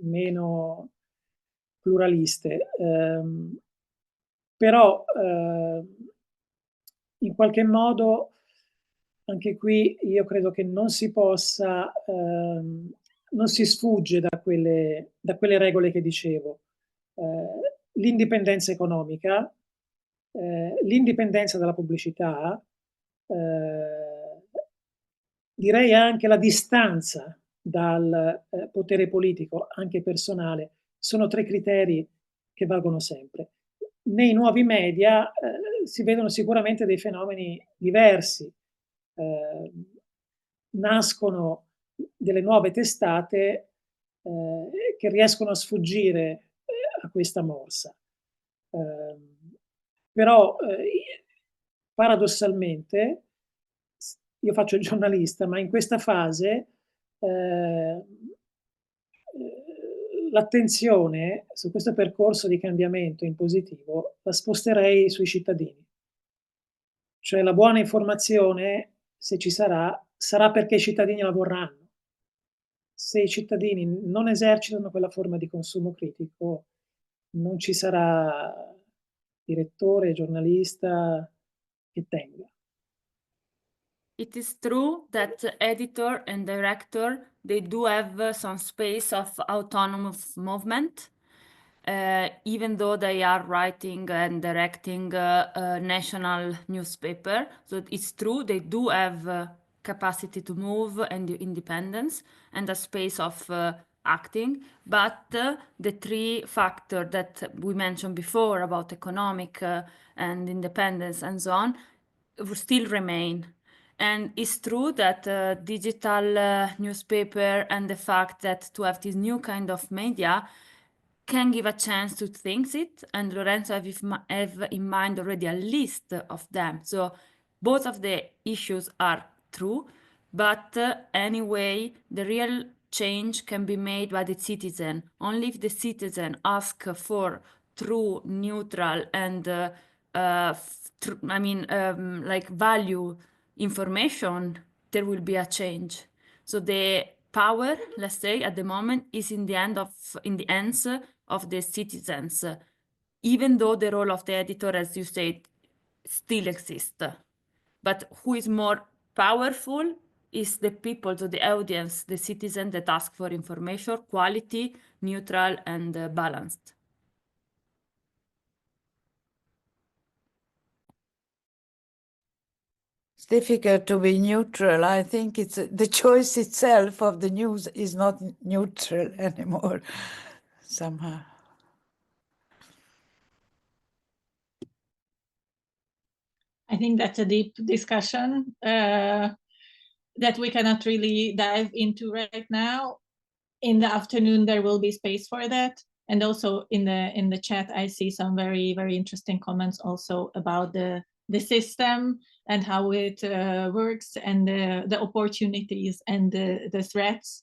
meno pluraliste. Però in qualche modo anche qui io credo che non si possa, non si sfugge da quelle regole che dicevo. L'indipendenza economica, l'indipendenza dalla pubblicità, direi anche la distanza dal potere politico, anche personale, sono 3 criteri che valgono sempre. Nei nuovi media si vedono sicuramente dei fenomeni diversi. Nascono delle nuove testate che riescono a sfuggire a questa morsa. Però paradossalmente io faccio il giornalista, ma in questa fase l'attenzione su questo percorso di cambiamento in positivo la sposterei sui cittadini. Cioè la buona informazione, se ci sarà, sarà perché i cittadini la vorranno. Se i cittadini non esercitano quella forma di consumo critico, non ci sarà direttore, giornalista che tenga. It is true that editor and director, they do have some space of autonomous movement, even though they are writing and directing a national newspaper. So it's true, they do have capacity to move and independence and a space of acting, but the 3 factors that we mentioned before about economic and independence and so on still remain. And it's true that digital newspaper and the fact that to have this new kind of media can give a chance to think it, and Lorenzo have in mind already a list of them. So both of the issues are true, but anyway, the real change can be made by the citizen. Only if the citizen asks for true, neutral, and like value information, there will be a change. So the power, let's say, at the moment is in the hands of the citizens, even though the role of the editor, as you said, still exists. But who is more powerful is the people, so the audience, the citizen that ask for information, quality, neutral, and balanced. It's difficult to be neutral. I think it's the choice itself of the news is not neutral anymore, somehow. I think that's a deep discussion that we cannot really dive into right now. In the afternoon, there will be space for that. And also in the chat, I see some very, very interesting comments also about the system and how it works and the opportunities and the threats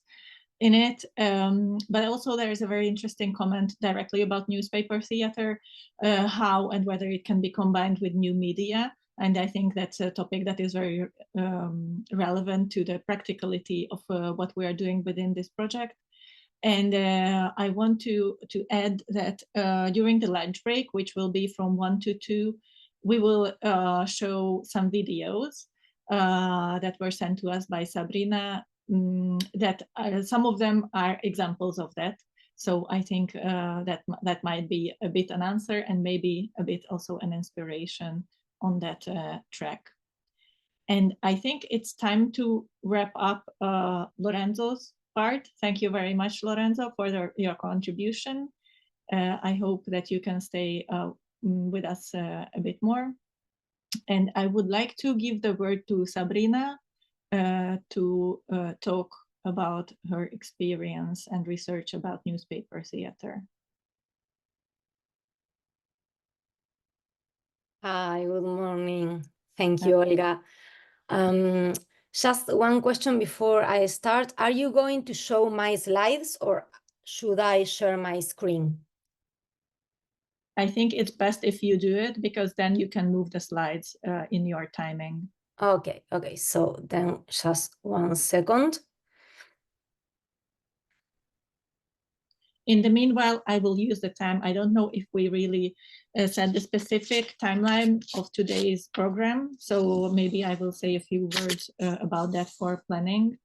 in it. But also there is a very interesting comment directly about newspaper theater, how and whether it can be combined with new media. And I think that's a topic that is very relevant to the practicality of what we are doing within this project. And I want to add that during the lunch break, which will be from 1 to 2, we will show some videos that were sent to us by Sabrina, that some of them are examples of that. So I think that might be a bit an answer and maybe a bit also an inspiration on that track. And I think it's time to wrap up Lorenzo's part. Thank you very much, Lorenzo, for your contribution. I hope that you can stay with us a bit more. And I would like to give the word to Sabrina to talk about her experience and research about newspaper theater. Hi, good morning. Thank you, Olga. Just one question before I start. Are you going to show my slides or should I share my screen? I think it's best if you do it because then you can move the slides in your timing. Okay, so then just 1 second. In the meanwhile, I will use the time. I don't know if we really set the specific timeline of today's program, so maybe I will say a few words about that for planning.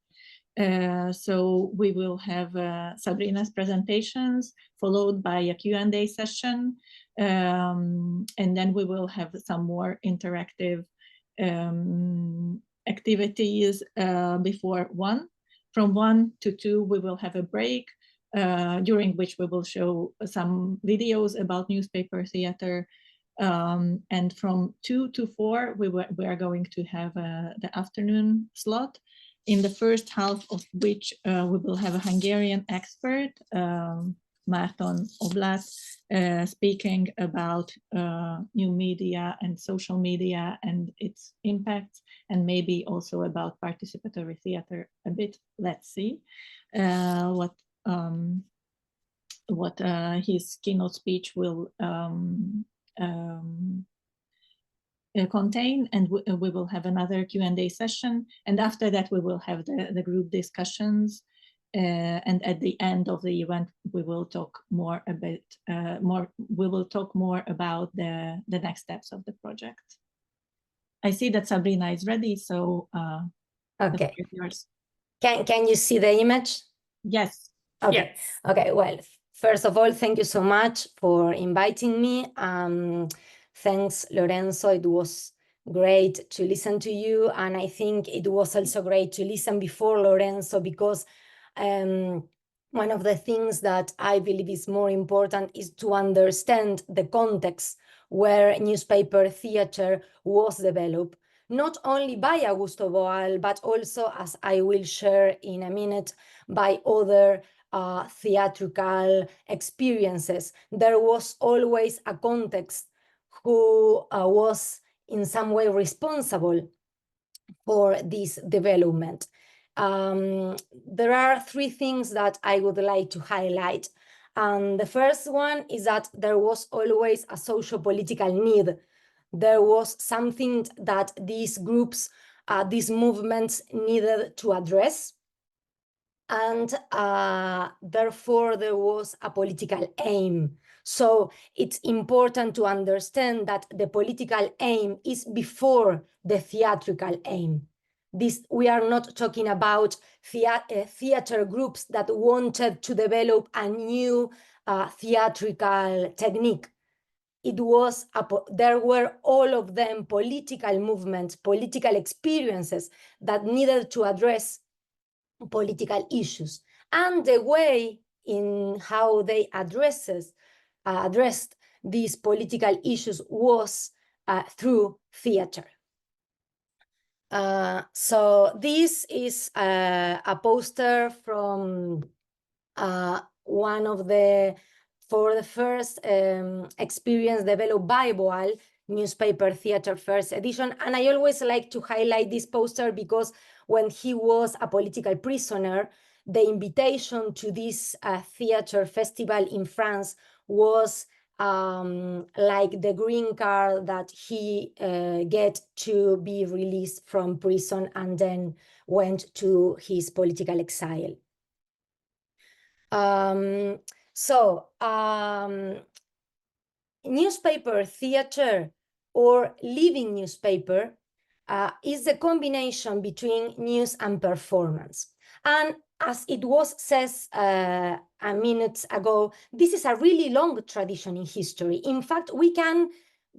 So we will have Sabrina's presentations followed by a Q&A session. And then we will have some more interactive activities before 1. From 1 to 2, we will have a break during which we will show some videos about newspaper theater. And from 2 to 4, we are going to have the afternoon slot, in the first half of which we will have a Hungarian expert, Márton Oblat, speaking about new media and social media and its impacts, and maybe also about participatory theater a bit. Let's see what his keynote speech will contain, and we will have another Q&A session, and after that we will have the group discussions, and at the end of the event we will talk more about the next steps of the project. I see that Sabrina is ready, so okay, the floor is yours. Can you see the image? Yes. Okay. Yes. Okay, well, first of all, thank you so much for inviting me. Thanks, Lorenzo. It was great to listen to you. And I think it was also great to listen before Lorenzo, because one of the things that I believe is more important is to understand the context where newspaper theater was developed, not only by Augusto Boal, but also, as I will share in a minute, by other theatrical experiences. There was always a context who was in some way responsible for this development. There are 3 things that I would like to highlight. The first one is that there was always a socio-political need. There was something that these groups, these movements needed to address. And therefore, there was a political aim. So it's important to understand that the political aim is before the theatrical aim. We are not talking about theater groups that wanted to develop a new theatrical technique. There were all of them political movements, political experiences that needed to address political issues, and the way in how they addressed these political issues was through theater. So this is a poster from one of the first experience developed by Boal, newspaper theater first edition. And I always like to highlight this poster because when he was a political prisoner, the invitation to this theater festival in France was like the green card that he get to be released from prison and then went to his political exile. Newspaper theater or living newspaper is the combination between news and performance. And as it was said a minute ago, this is a really long tradition in history. In fact, we can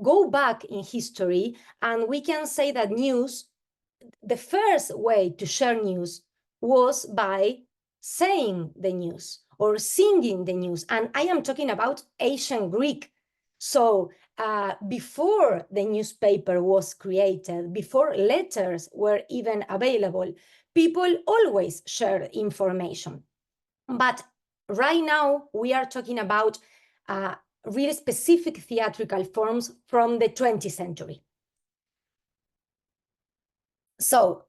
go back in history and we can say that news, the first way to share news was by saying the news or singing the news. And I am talking about ancient Greek. So before the newspaper was created, before letters were even available, people always shared information. But right now, we are talking about really specific theatrical forms from the 20th century. So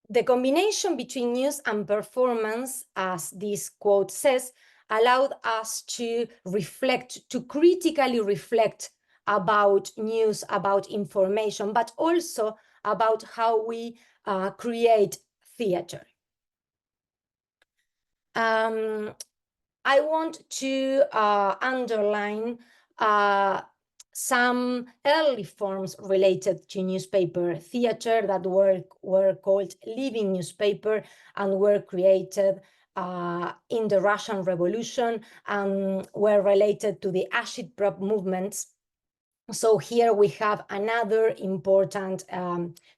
the combination between news and performance, as this quote says, allowed us to reflect, to critically reflect about news, about information, but also about how we create theater. I want to underline some early forms related to newspaper theater that were called living newspaper and were created in the Russian Revolution and were related to the agitprop movements. So here we have another important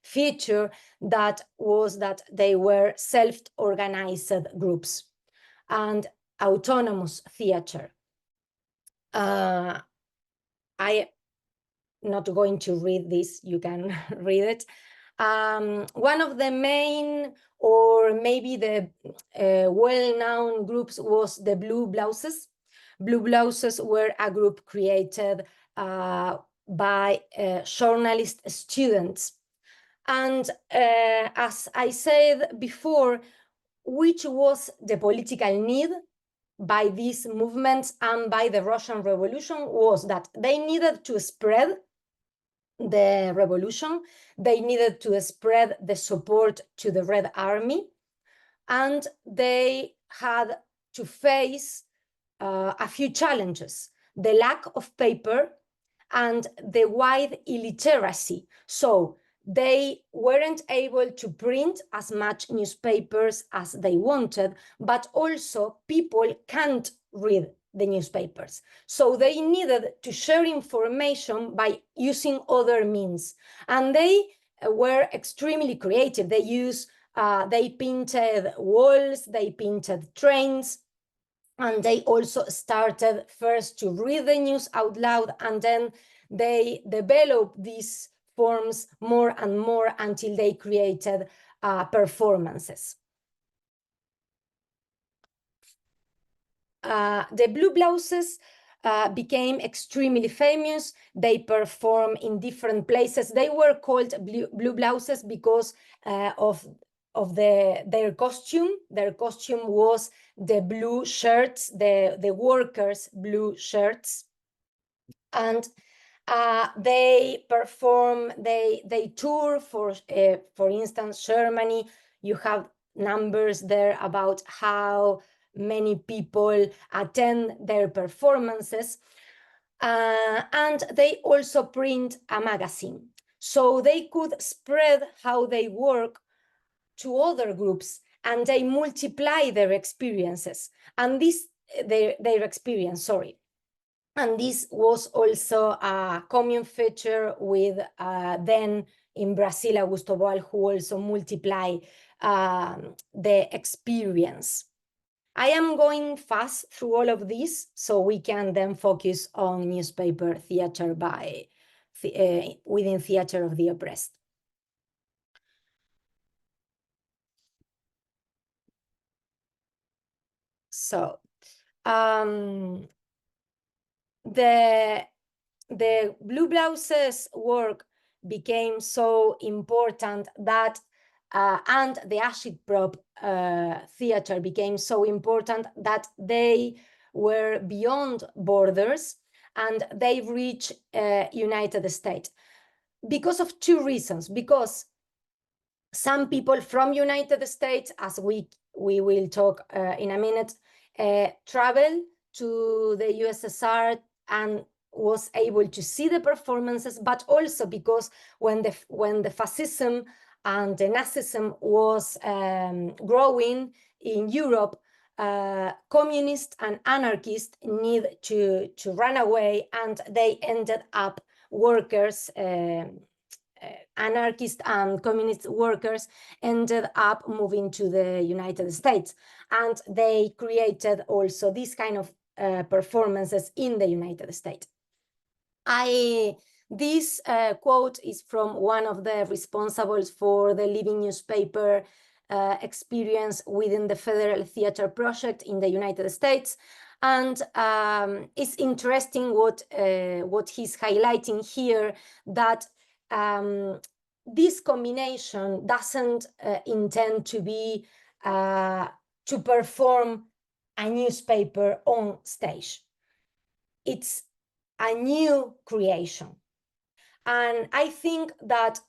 feature that was that they were self-organized groups and autonomous theater. I'm not going to read this, you can read it. One of the main, or maybe the well-known groups, was the Blue Blouses. Blue Blouses were a group created by journalist students. And as I said before, which was the political need by these movements and by the Russian Revolution was that they needed to spread the revolution, they needed to spread the support to the Red Army, and they had to face a few challenges: the lack of paper and the wide illiteracy. So they weren't able to print as much newspapers as they wanted, but also people can't read the newspapers. So they needed to share information by using other means. And they were extremely creative. They painted walls, they painted trains, and they also started first to read the news out loud, and then they developed these forms more and more until they created performances. The Blue Blouses became extremely famous. They perform in different places. They were called Blue Blouses because of their costume. Their costume was the blue shirts, the workers' blue shirts. And they perform, they tour for instance, Germany. You have numbers there about how many people attend their performances. And they also print a magazine. So they could spread how they work to other groups, and they multiply their experiences. And their experience, sorry. And this was also a common feature with then in Brazil, Augusto Boal, who also multiply the experience. I am going fast through all of this, so we can then focus on newspaper theater within theater of the oppressed. So the Blue Blouses work became so important that and the agitprop theater became so important that they were beyond borders, and they reached United States because of two reasons. Because some people from United States, as we will talk in a minute, traveled to the USSR and was able to see the performances, but also because when the fascism and the Nazism was growing in Europe, communists and anarchists need to run away, and they ended up workers, anarchist and communist workers ended up moving to the United States, and they created also this kind of performances in the United States. This quote is from one of the responsibles for the living newspaper experience within the Federal Theater Project in the United States. And it's interesting what he's highlighting here, that this combination doesn't intend to be to perform a newspaper on stage. It's a new creation. And I think that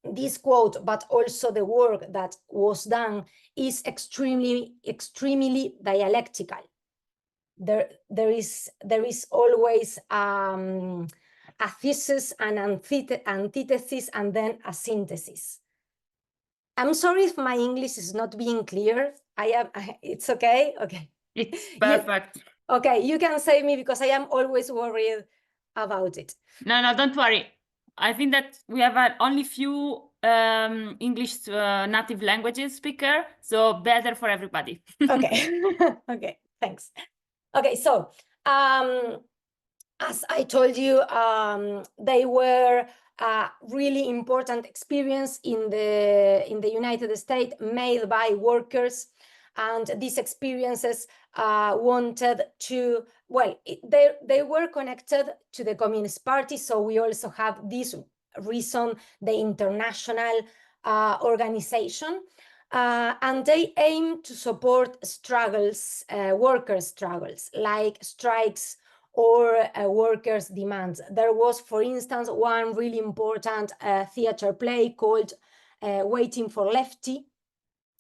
this quote, but also the work that was done, is extremely dialectical. There is always a thesis, an antithesis, and then a synthesis. I'm sorry if my English is not being clear. it's okay? Okay. It's perfect. Okay, you can save me because I am always worried about it. No, don't worry. I think that we have only few English native languages speaker, so better for everybody. Okay. Okay, thanks. Okay, so as I told you, they were a really important experience in the United States made by workers, and these experiences wanted to, well, they were connected to the Communist Party, so we also have this reason, the international organization, and they aim to support struggles, workers' struggles, like strikes or workers' demands. There was, for instance, one really important theater play called Waiting for Lefty,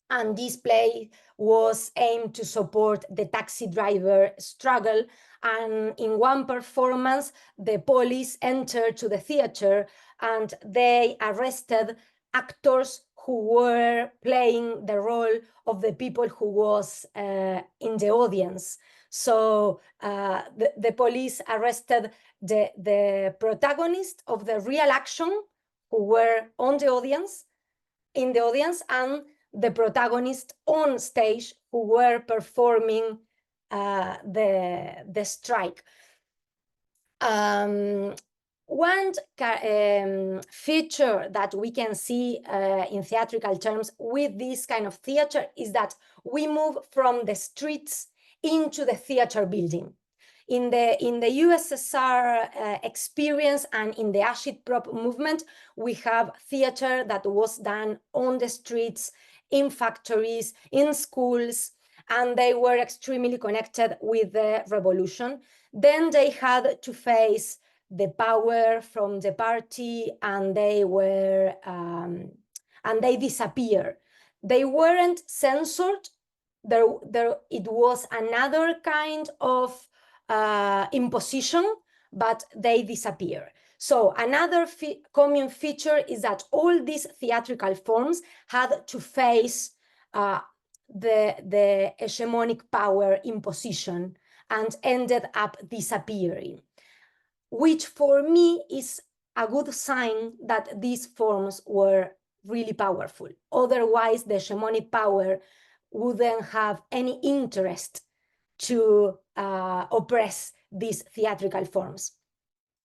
and this play was aimed to support the taxi driver struggle. And in one performance, the police entered to the theater and they arrested actors who were playing the role of the people who was in the audience. So the police arrested the protagonist of the real action who were in the audience, and the protagonist on stage who were performing the strike. One feature that we can see in theatrical terms with this kind of theater is that we move from the streets into the theater building. In the USSR experience and in the agitprop movement, we have theater that was done on the streets, in factories, in schools, and they were extremely connected with the revolution. Then they had to face the power from the party, and they were and they disappeared. They weren't censored. It was another kind of imposition, but they disappear. So another common feature is that all these theatrical forms had to face the hegemonic power imposition and ended up disappearing, which for me is a good sign that these forms were really powerful. Otherwise, the hegemonic power wouldn't have any interest to oppress these theatrical forms.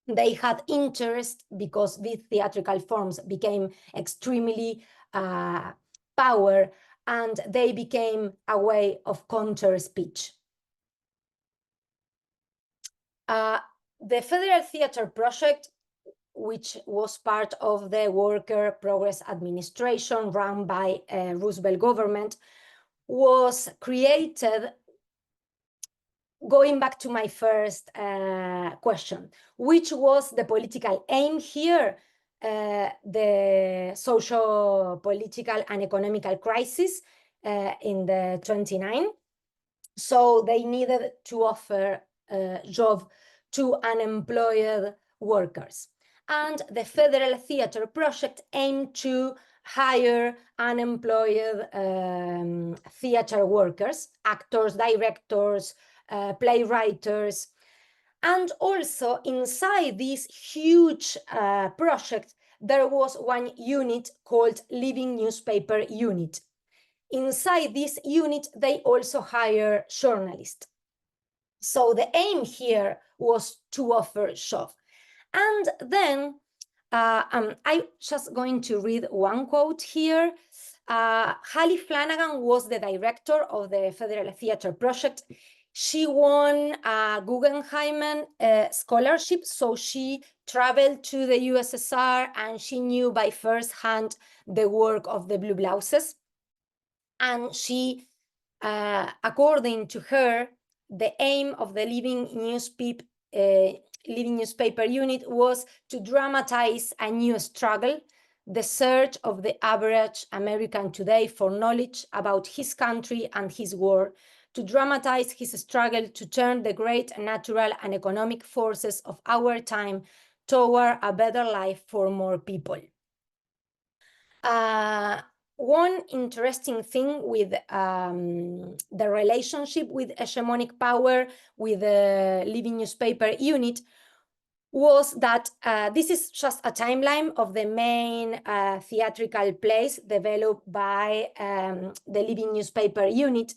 They had interest because these theatrical forms became extremely power, and they became a way of counter speech. The Federal Theater Project, which was part of the Worker Progress Administration run by Roosevelt government, was created. Going back to my first question, which was the political aim here? The social, political, and economical crisis in the 29. So they needed to offer a job to unemployed workers. And the Federal Theater Project aimed to hire unemployed theater workers, actors, directors, playwrights, and also inside this huge project there was one unit called Living Newspaper Unit. Inside this unit they also hire journalists. So the aim here was to offer job. And then I'm just going to read one quote here. Hallie Flanagan was the director of the Federal Theater Project. She won a Guggenheim scholarship, so she traveled to the USSR and she knew by first hand the work of the Blue Blouses. And she, according to her, the aim of the Living Newspaper Unit was to dramatize a new struggle, the search of the average American today for knowledge about his country and his world, to dramatize his struggle to turn the great natural and economic forces of our time toward a better life for more people. one interesting thing with the relationship with hegemonic power with the living newspaper unit was that this is just a timeline of the main theatrical plays developed by the living newspaper unit.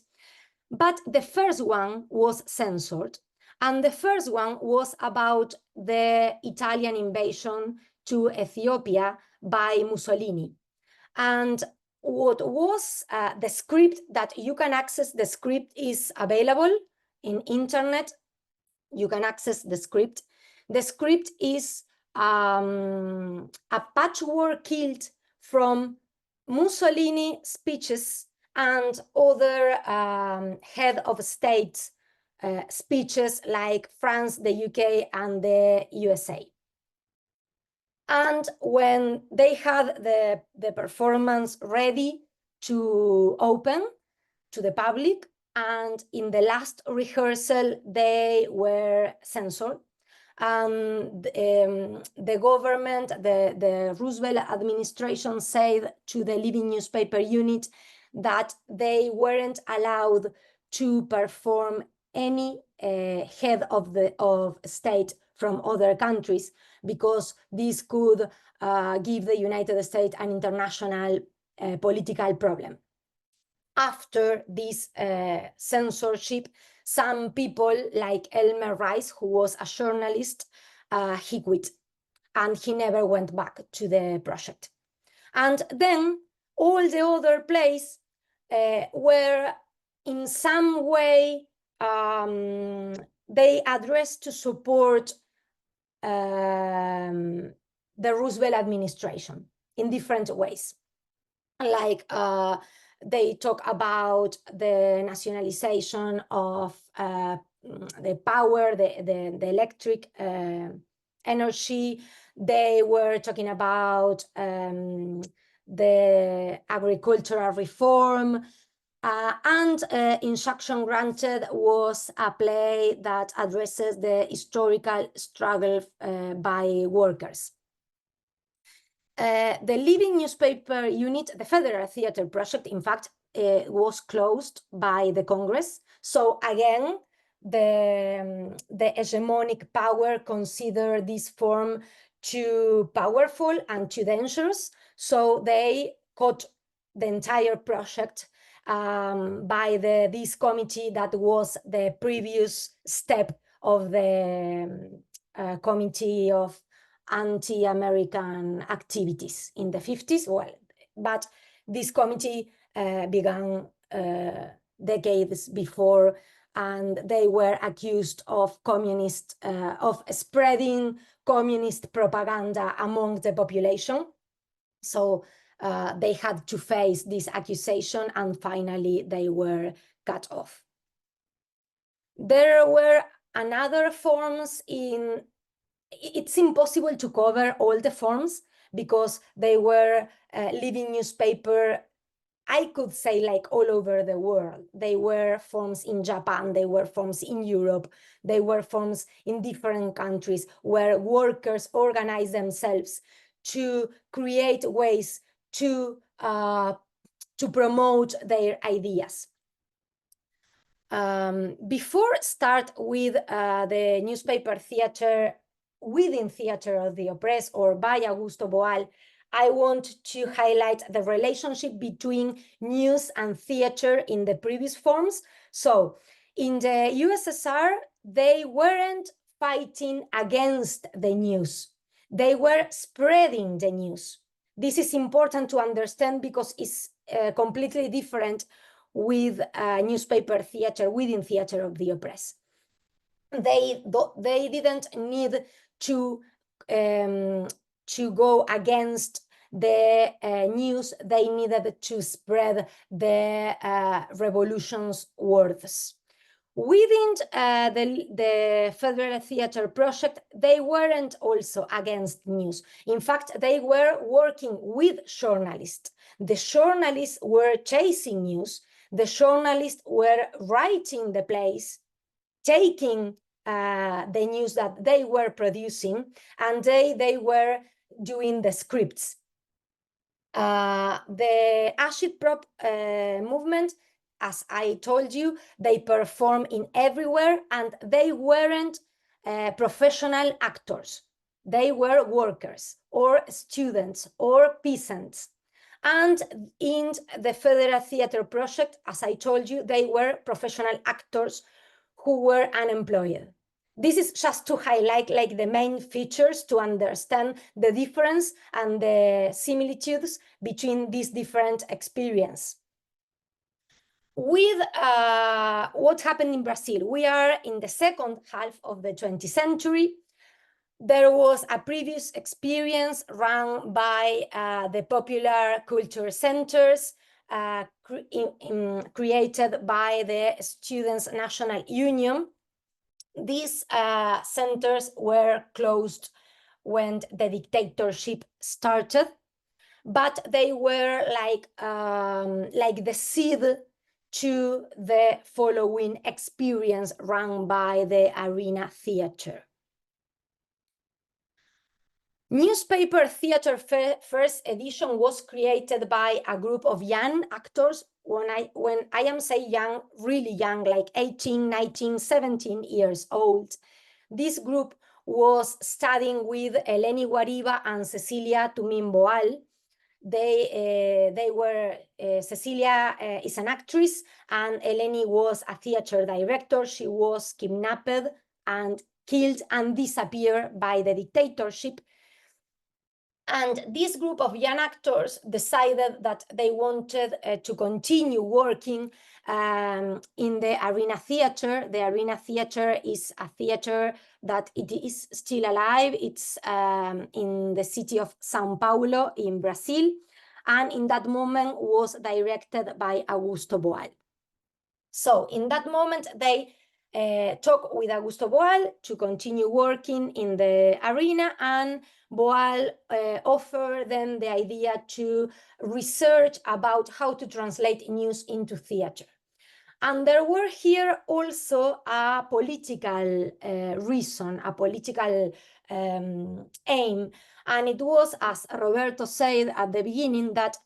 But the first one was censored. And the first one was about the Italian invasion to Ethiopia by Mussolini. And what was the script that you can access, the script is available in internet. You can access the script. The script is a patchwork quilt from Mussolini speeches and other head of states speeches like France, the UK, and the USA. And when they had the performance ready to open to the public, and in the last rehearsal, they were censored. The government, the Roosevelt administration said to the living newspaper unit that they weren't allowed to perform any head of state from other countries, because this could give the United States an international political problem. After this censorship, some people like Elmer Rice, who was a journalist, he quit and he never went back to the project. And then all the other plays were in some way they addressed to support the Roosevelt administration in different ways. Like they talk about the nationalization of the power, the electric energy. They were talking about the agricultural reform. And Injunction Granted was a play that addresses the historical struggle by workers. The living newspaper unit, the Federal Theater Project, in fact, was closed by the Congress. So again, the hegemonic power considered this form too powerful and too dangerous. So they cut the entire project by this committee that was the previous step of the Committee of Anti-American Activities in the 50s. Well, but this committee began decades before, and they were accused of of spreading communist propaganda among the population. So they had to face this accusation, and finally they were cut off. There were another forms in. It's impossible to cover all the forms because they were living newspaper, I could say, like all over the world. They were forms in Japan, they were forms in Europe, they were forms in different countries where workers organize themselves to create ways to promote their ideas. Before start with the newspaper theater within Theater of the Oppressed or by Augusto Boal, I want to highlight the relationship between news and theater in the previous forms. So in the USSR, they weren't fighting against the news. They were spreading the news. This is important to understand because it's completely different with newspaper theater within Theater of the Oppressed. They didn't need to go against the news. They needed to spread the revolution's words. Within the Federal Theater Project, they weren't also against news. In fact, they were working with journalists. The journalists were chasing news. The journalists were writing the plays, taking the news that they were producing, and they were doing the scripts. The agitprop movement, as I told you, they perform in everywhere, and they weren't professional actors. They were workers or students or peasants. And in the Federal Theater Project, as I told you, they were professional actors who were unemployed. This is just to highlight like the main features to understand the difference and the similitudes between these different experiences. With what happened in Brazil, we are in the second half of the 20th century. There was a previous experience run by the popular culture centers created by the Students' National Union. These centers were closed when the dictatorship started, but they were like the seed to the following experience run by the arena theater. Newspaper theater first edition was created by a group of young actors. When I am saying young, really young, like 18, 19, 17 years old. This group was studying with Eleni Guariba and Cecilia Tumimboal. They were, Cecilia is an actress and Eleni was a theater director. She was kidnapped and killed and disappeared by the dictatorship. And this group of young actors decided that they wanted to continue working in the arena theater. The arena theater is a theater that it is still alive. It's in the city of São Paulo in Brazil. And in that moment was directed by Augusto Boal. So in that moment, they talked with Augusto Boal to continue working in the arena, and Boal offered them the idea to research about how to translate news into theater. And there were here also a political reason, a political aim. And it was, as Roberto said at the beginning, that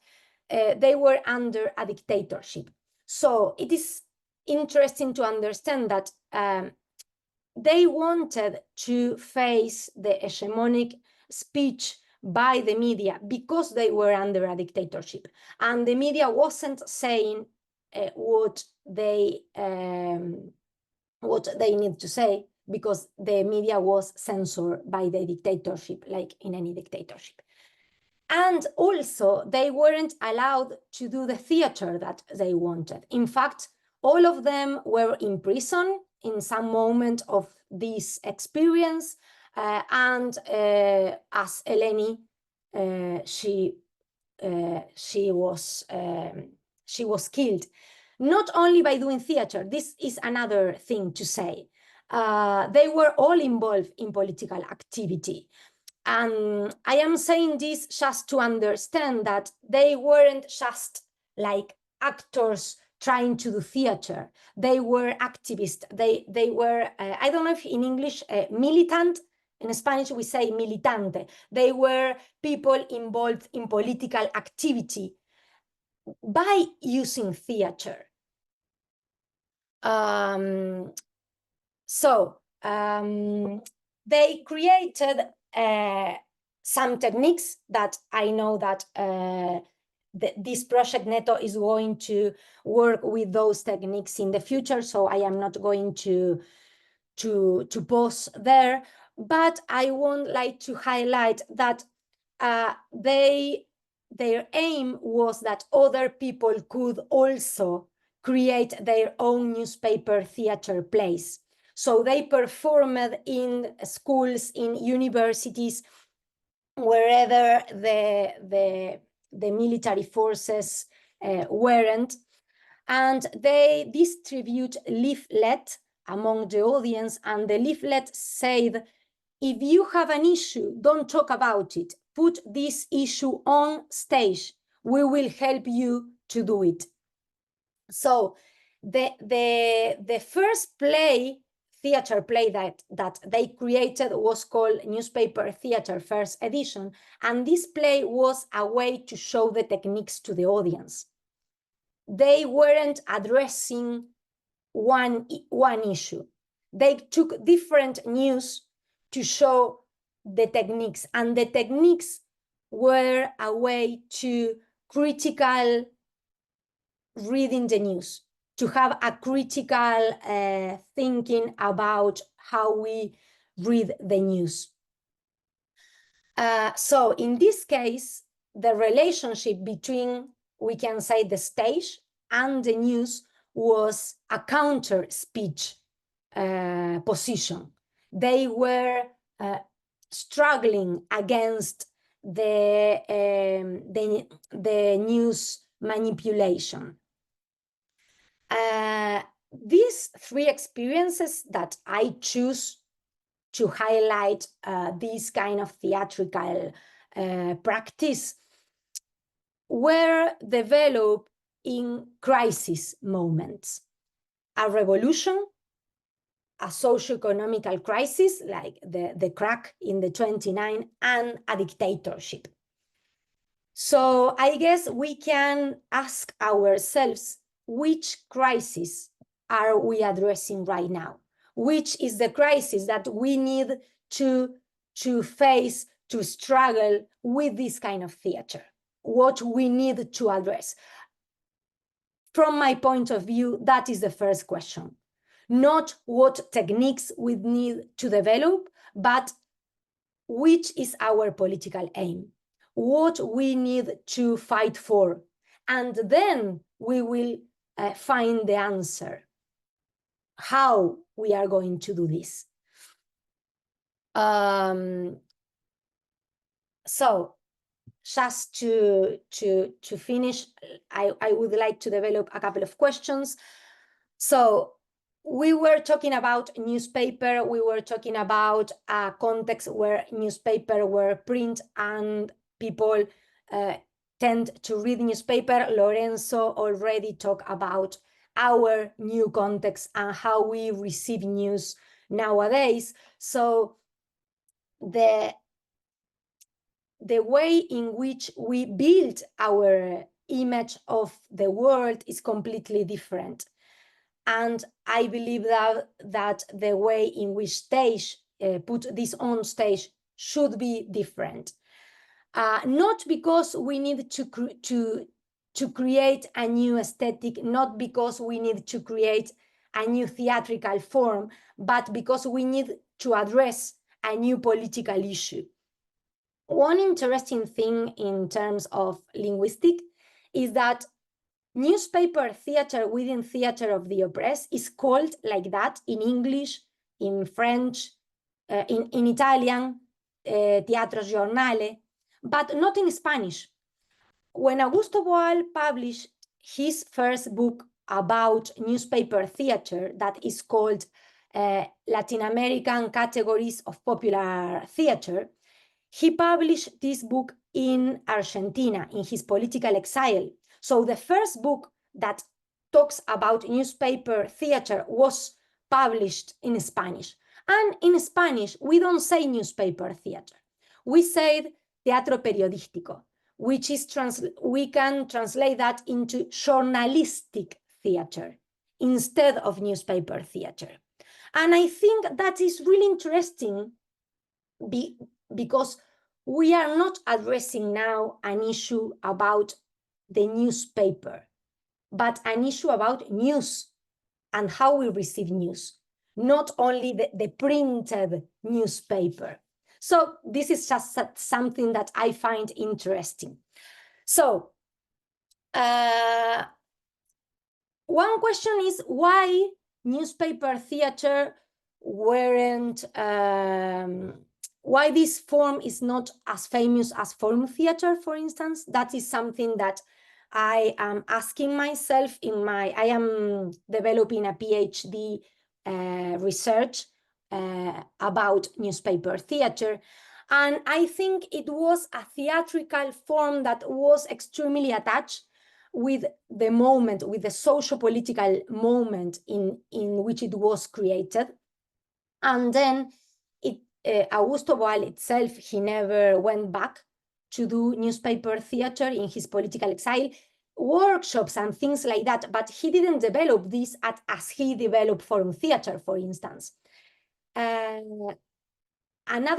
they were under a dictatorship. So it is interesting to understand that they wanted to face the hegemonic speech by the media because they were under a dictatorship, and the media wasn't saying what they need to say, because the media was censored by the dictatorship, like in any dictatorship. And also they weren't allowed to do the theater that they wanted. In fact, all of them were in prison in some moment of this experience, and as Eleni, she was killed, not only by doing theater. This is another thing to say. They were all involved in political activity. And I am saying this just to understand that they weren't just like actors trying to do theater. They were activists. They were, I don't know if in English, militant. In Spanish, we say militante. They were people involved in political activity by using theater. They created some techniques that I know that this project Netto is going to work with those techniques in the future, so I am not going to pause there, but I would like to highlight that their aim was that other people could also create their own newspaper theater plays. So they performed in schools, in universities, wherever the military forces weren't, and they distribute leaflet among the audience, and the leaflet said, if you have an issue, don't talk about it. Put this issue on stage. We will help you to do it. So the first play theater play that they created was called Newspaper Theater First Edition, and this play was a way to show the techniques to the audience. They weren't addressing one issue. They took different news to show the techniques, and the techniques were a way to critical reading the news, to have a critical thinking about how we read the news. So in this case, the relationship between, we can say, the stage and the news was a counter speech position. They were struggling against the news manipulation. These three experiences that I choose to highlight this kind of theatrical practice were developed in crisis moments. A revolution, a socio-economical crisis like the crack in the 29, and a dictatorship. So I guess we can ask ourselves, which crisis are we addressing right now? Which is the crisis that we need to face, to struggle with this kind of theater? What we need to address? From my point of view, that is the first question. Not what techniques we need to develop, but which is our political aim? What we need to fight for? And then we will find the answer, how we are going to do this. So just to finish, I would like to develop a couple of questions. So we were talking about newspaper, we were talking about a context where newspaper were print and people tend to read newspaper. Lorenzo already talked about our new context and how we receive news nowadays. So the way in which we build our image of the world is completely different. And I believe that the way in which stage put this on stage should be different. Not because we need to create a new aesthetic, not because we need to create a new theatrical form, but because we need to address a new political issue. One interesting thing in terms of linguistic is that newspaper theater within theater of the oppressed is called like that in English, in French, in Italian, teatro giornale, but not in Spanish. When Augusto Boal published his first book about newspaper theater, that is called Latin American Categories of Popular Theater, he published this book in Argentina, in his political exile. So the first book that talks about newspaper theater was published in Spanish. And in Spanish, we don't say newspaper theater. We say teatro periodístico, which is, we can translate that into journalistic theater instead of newspaper theater. And I think that is really interesting because we are not addressing now an issue about the newspaper, but an issue about news and how we receive news, not only the printed newspaper. So this is just something that I find interesting. So one question is why newspaper theater weren't, why this form is not as famous as forum theater, for instance. That is something that I am asking myself I am developing a PhD research about newspaper theater. And I think it was a theatrical form that was extremely attached with the moment, with the socio-political moment in which it was created. And then Augusto Boal itself, he never went back to do newspaper theater in his political exile, workshops and things like that, but he didn't develop this as he developed forum theater, for instance. Another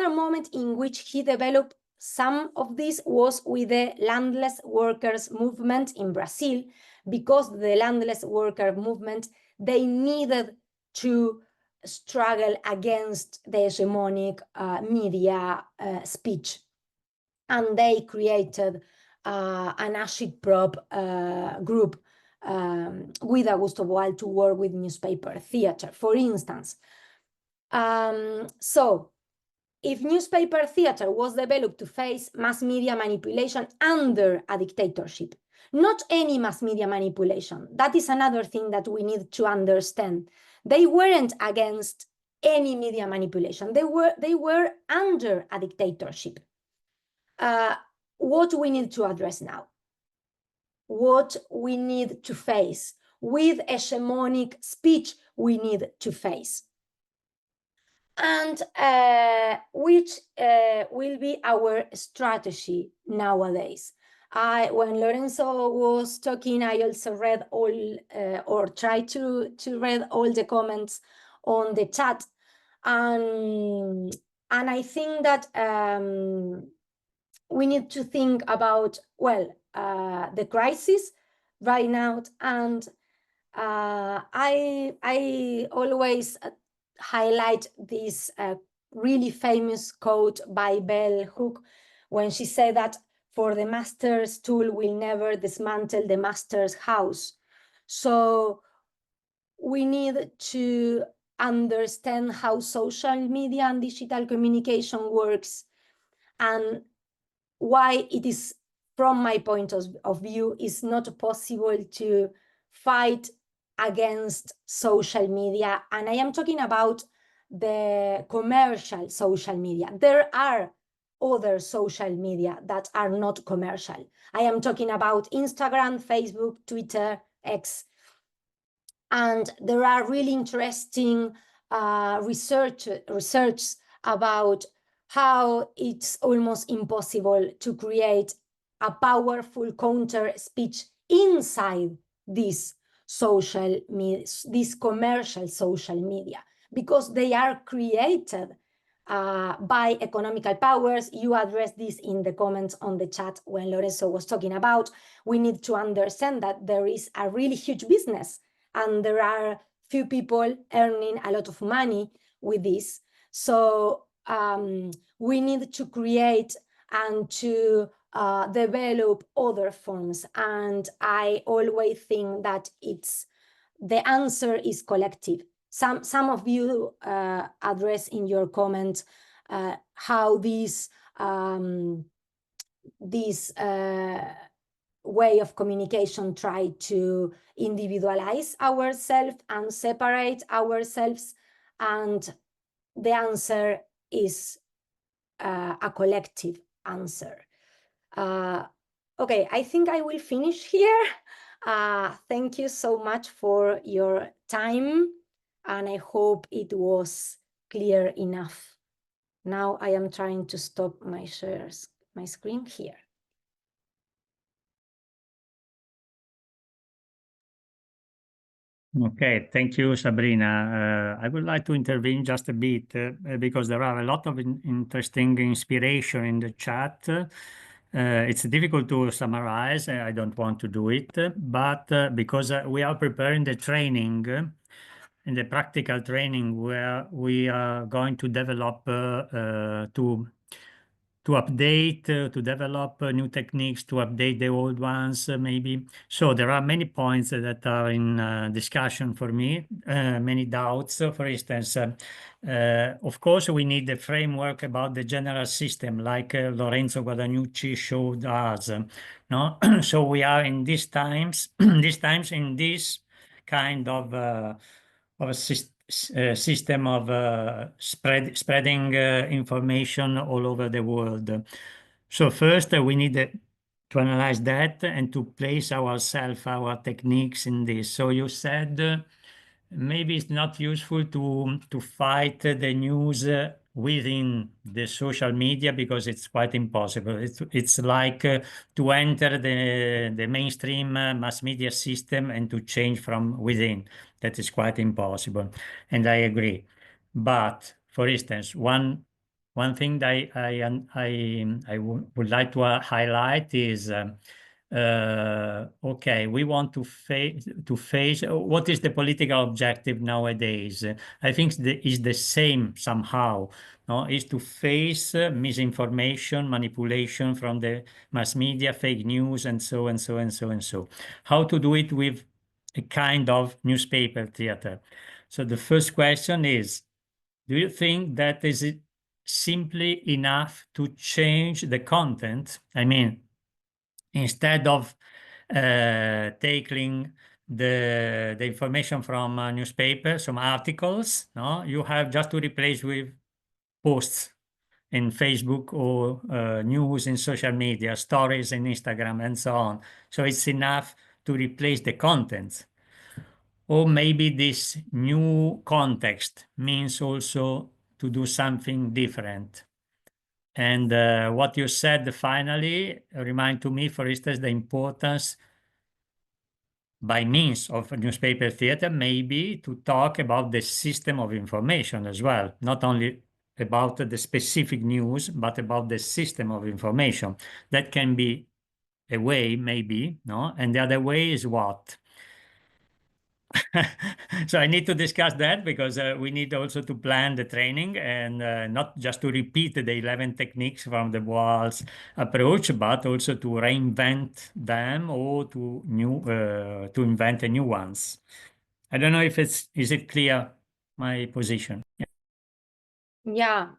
moment in which he developed some of this was with the landless workers movement in Brazil, because the landless worker movement, they needed to struggle against the hegemonic media speech. And they created an agitprop group with Augusto Boal to work with newspaper theater, for instance. So if newspaper theater was developed to face mass media manipulation under a dictatorship, not any mass media manipulation, that is another thing that we need to understand. They weren't against any media manipulation. They were under a dictatorship. What we need to address now, what we need to face with hegemonic speech, we need to face, and which will be our strategy nowadays. When Lorenzo was talking, I also read all or tried to read all the comments on the chat, and I think that we need to think about, well, the crisis right now, and I always highlight this really famous quote by Bell Hook, when she said that for the master's tool will never dismantle the master's house. So we need to understand how social media and digital communication works, and why it is, from my point of view, is not possible to fight against social media. And I am talking about the commercial social media. There are other social media that are not commercial. I am talking about Instagram, Facebook, Twitter, X. And there are really interesting research about how it's almost impossible to create a powerful counter speech inside this social media, this commercial social media, because they are created by economical powers. You addressed this in the comments on the chat when Lorenzo was talking about. We need to understand that there is a really huge business, and there are few people earning a lot of money with this. So we need to create and to develop other forms. And I always think that the answer is collective. Some of you address in your comments how this way of communication try to individualize ourselves and separate ourselves, and the answer is a collective answer. Okay, I think I will finish here. Thank you so much for your time, and I hope it was clear enough. Now I am trying to stop my screen here. Okay, thank you, Sabrina. I would like to intervene just a bit because there are a lot of interesting inspiration in the chat. It's difficult to summarize. I don't want to do it, but because we are preparing the training, in the practical training, where we are going to develop to update, to develop new techniques, to update the old ones, maybe. So there are many points that are in discussion for me, many doubts. For instance, of course, we need a framework about the general system, like Lorenzo Guadagnacci showed us. No? So we are in these times, in this kind of a system of spreading information all over the world. So first we need to analyze that and to place ourselves, our techniques in this. So you said maybe it's not useful to fight the news within the social media, because it's quite impossible. It's like to enter the mainstream mass media system and to change from within. That is quite impossible, and I agree. But for instance, one thing that I would like to highlight is okay, we want to face what is the political objective nowadays. I think is the same somehow. No, is to face misinformation, manipulation from the mass media, fake news, and so and so and so and so. How to do it with a kind of newspaper theater? So the first question is, do you think that is it simply enough to change the content? I mean, instead of taking the information from a newspaper, some articles, no, you have just to replace with posts in Facebook or news in social media, stories in Instagram, and so on. So it's enough to replace the content. Or maybe this new context means also to do something different. And what you said finally remind to me, for instance, the importance by means of a newspaper theater, maybe to talk about the system of information as well, not only about the specific news, but about the system of information. That can be a way, maybe, no? And the other way is what? So I need to discuss that, because we need also to plan the training, and not just to repeat the 11 techniques from the Boal's approach, but also to reinvent them, or to invent new ones. I don't know if is it clear, my position? Yeah,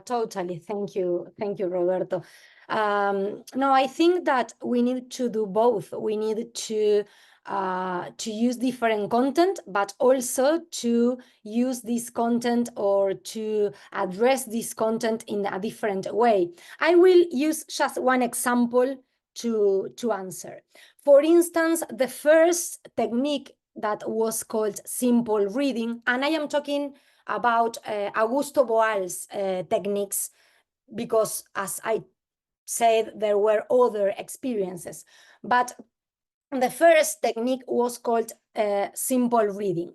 totally. Thank you, Roberto. No, I think that we need to do both. We need to use different content, but also to use this content or to address this content in a different way. I will use just one example to answer. For instance, the first technique that was called simple reading, and I am talking about Augusto Boal's techniques, because as I said, there were other experiences. But the first technique was called simple reading.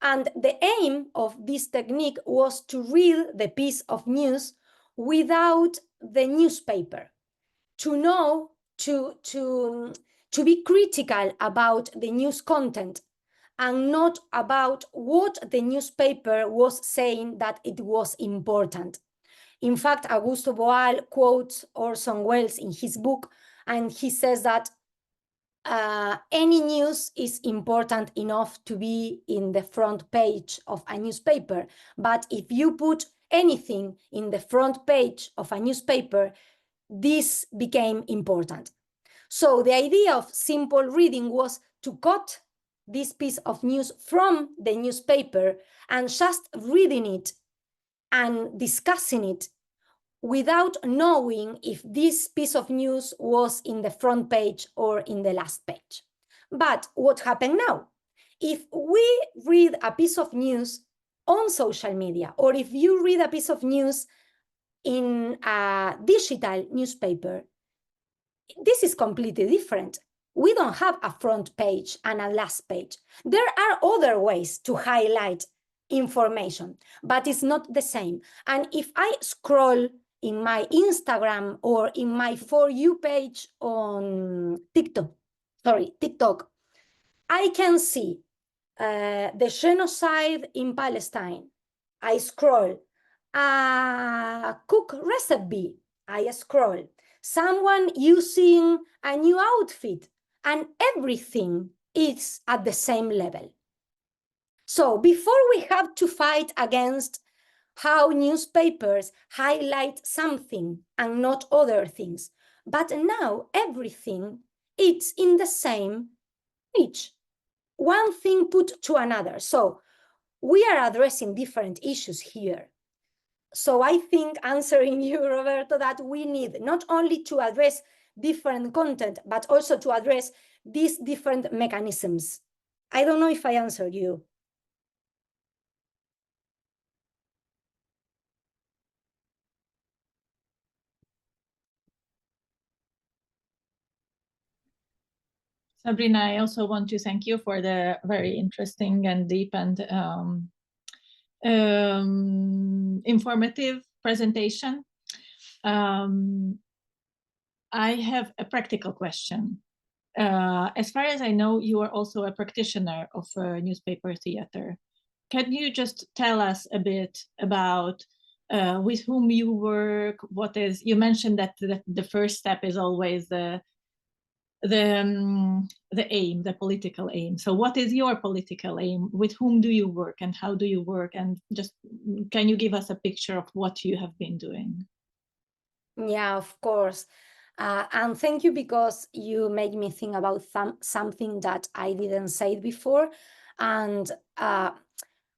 And the aim of this technique was to read the piece of news without the newspaper, to know, to be critical about the news content, and not about what the newspaper was saying that it was important. In fact, Augusto Boal quotes Orson Welles in his book, and he says that any news is important enough to be in the front page of a newspaper, but if you put anything in the front page of a newspaper, this became important. So the idea of simple reading was to cut this piece of news from the newspaper and just reading it and discussing it without knowing if this piece of news was in the front page or in the last page. But what happened now? If we read a piece of news on social media, or if you read a piece of news in a digital newspaper, this is completely different. We don't have a front page and a last page. There are other ways to highlight information, but it's not the same. And if I scroll in my Instagram or in my For You page on TikTok, I can see the genocide in Palestine. I scroll. A cook recipe. I scroll. Someone using a new outfit, and everything is at the same level. So before we have to fight against how newspapers highlight something and not other things, but now everything is in the same page. One thing put to another. So we are addressing different issues here. So I think, answering you, Roberto, that we need not only to address different content, but also to address these different mechanisms. I don't know if I answered you. Sabrina, I also want to thank you for the very interesting and deep and informative presentation. I have a practical question. As far as I know, you are also a practitioner of newspaper theater. Can you just tell us a bit about with whom you work? What is, you mentioned that the first step is always the aim, the political aim. So what is your political aim? With whom do you work and how do you work? And just, can you give us a picture of what you have been doing? Yeah, of course. And thank you, because you made me think about something that I didn't say before. And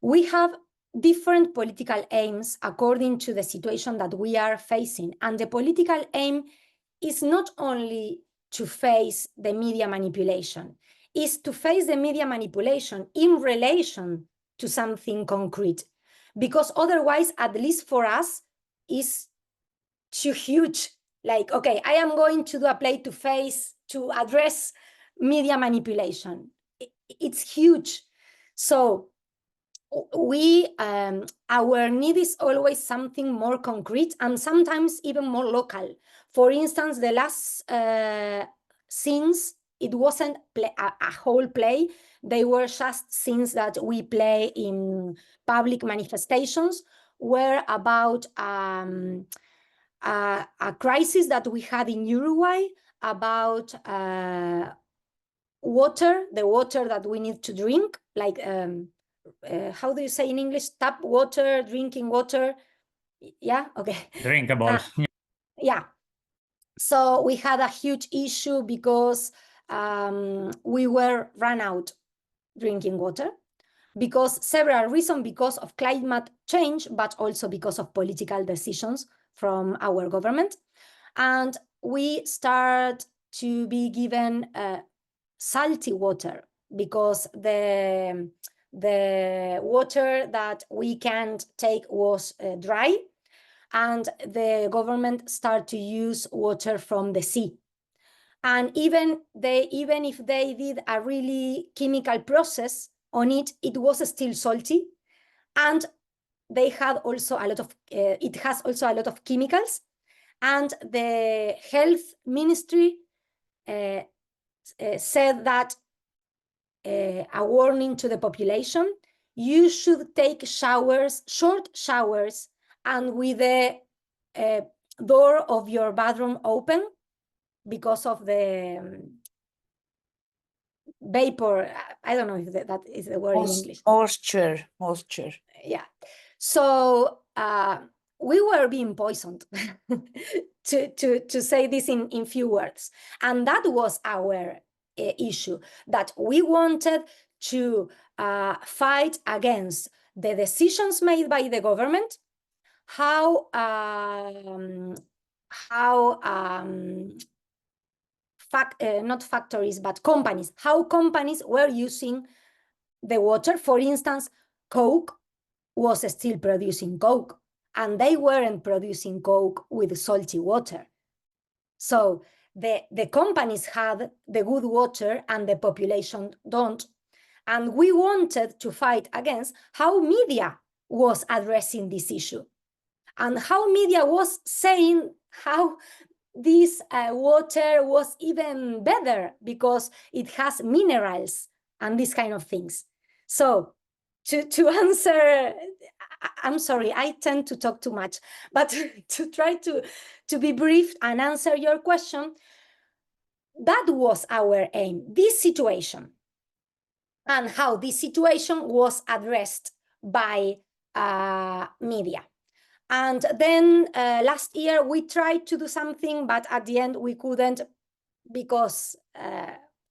we have different political aims according to the situation that we are facing. And the political aim is not only to face the media manipulation, is to face the media manipulation in relation to something concrete. Because otherwise, at least for us, is too huge. Like, okay, I am going to do a play to face, to address media manipulation. It's huge. So we, our need is always something more concrete and sometimes even more local. For instance, the last scenes, it wasn't a whole play. They were just scenes that we play in public manifestations, were about a crisis that we had in Uruguay about water, the water that we need to drink, like, how do you say in English? Tap water, drinking water. Yeah, okay. Drinkable. Yeah. So we had a huge issue because we were run out drinking water, because several reasons, because of climate change, but also because of political decisions from our government. And we start to be given salty water, because the water that we can't take was dry, and the government start to use water from the sea. And even if they did a really chemical process on it, it was still salty. And they had also a lot of, it has also a lot of chemicals. And the health ministry said that a warning to the population: you should take showers, short showers, and with the door of your bathroom open, because of the vapor. I don't know if that is the word in English. Moisture. Yeah. So we were being poisoned, to say this in few words. And that was our issue, that we wanted to fight against the decisions made by the government, not factories, but companies, how companies were using the water. For instance, Coke was still producing Coke, and they weren't producing Coke with salty water. So the companies had the good water and the population don't. And we wanted to fight against how media was addressing this issue, and how media was saying how this water was even better because it has minerals and these kind of things. So to answer, I'm sorry, I tend to talk too much, but to try to be brief and answer your question, that was our aim, this situation, and how this situation was addressed by media. And then last year we tried to do something, but at the end we couldn't, because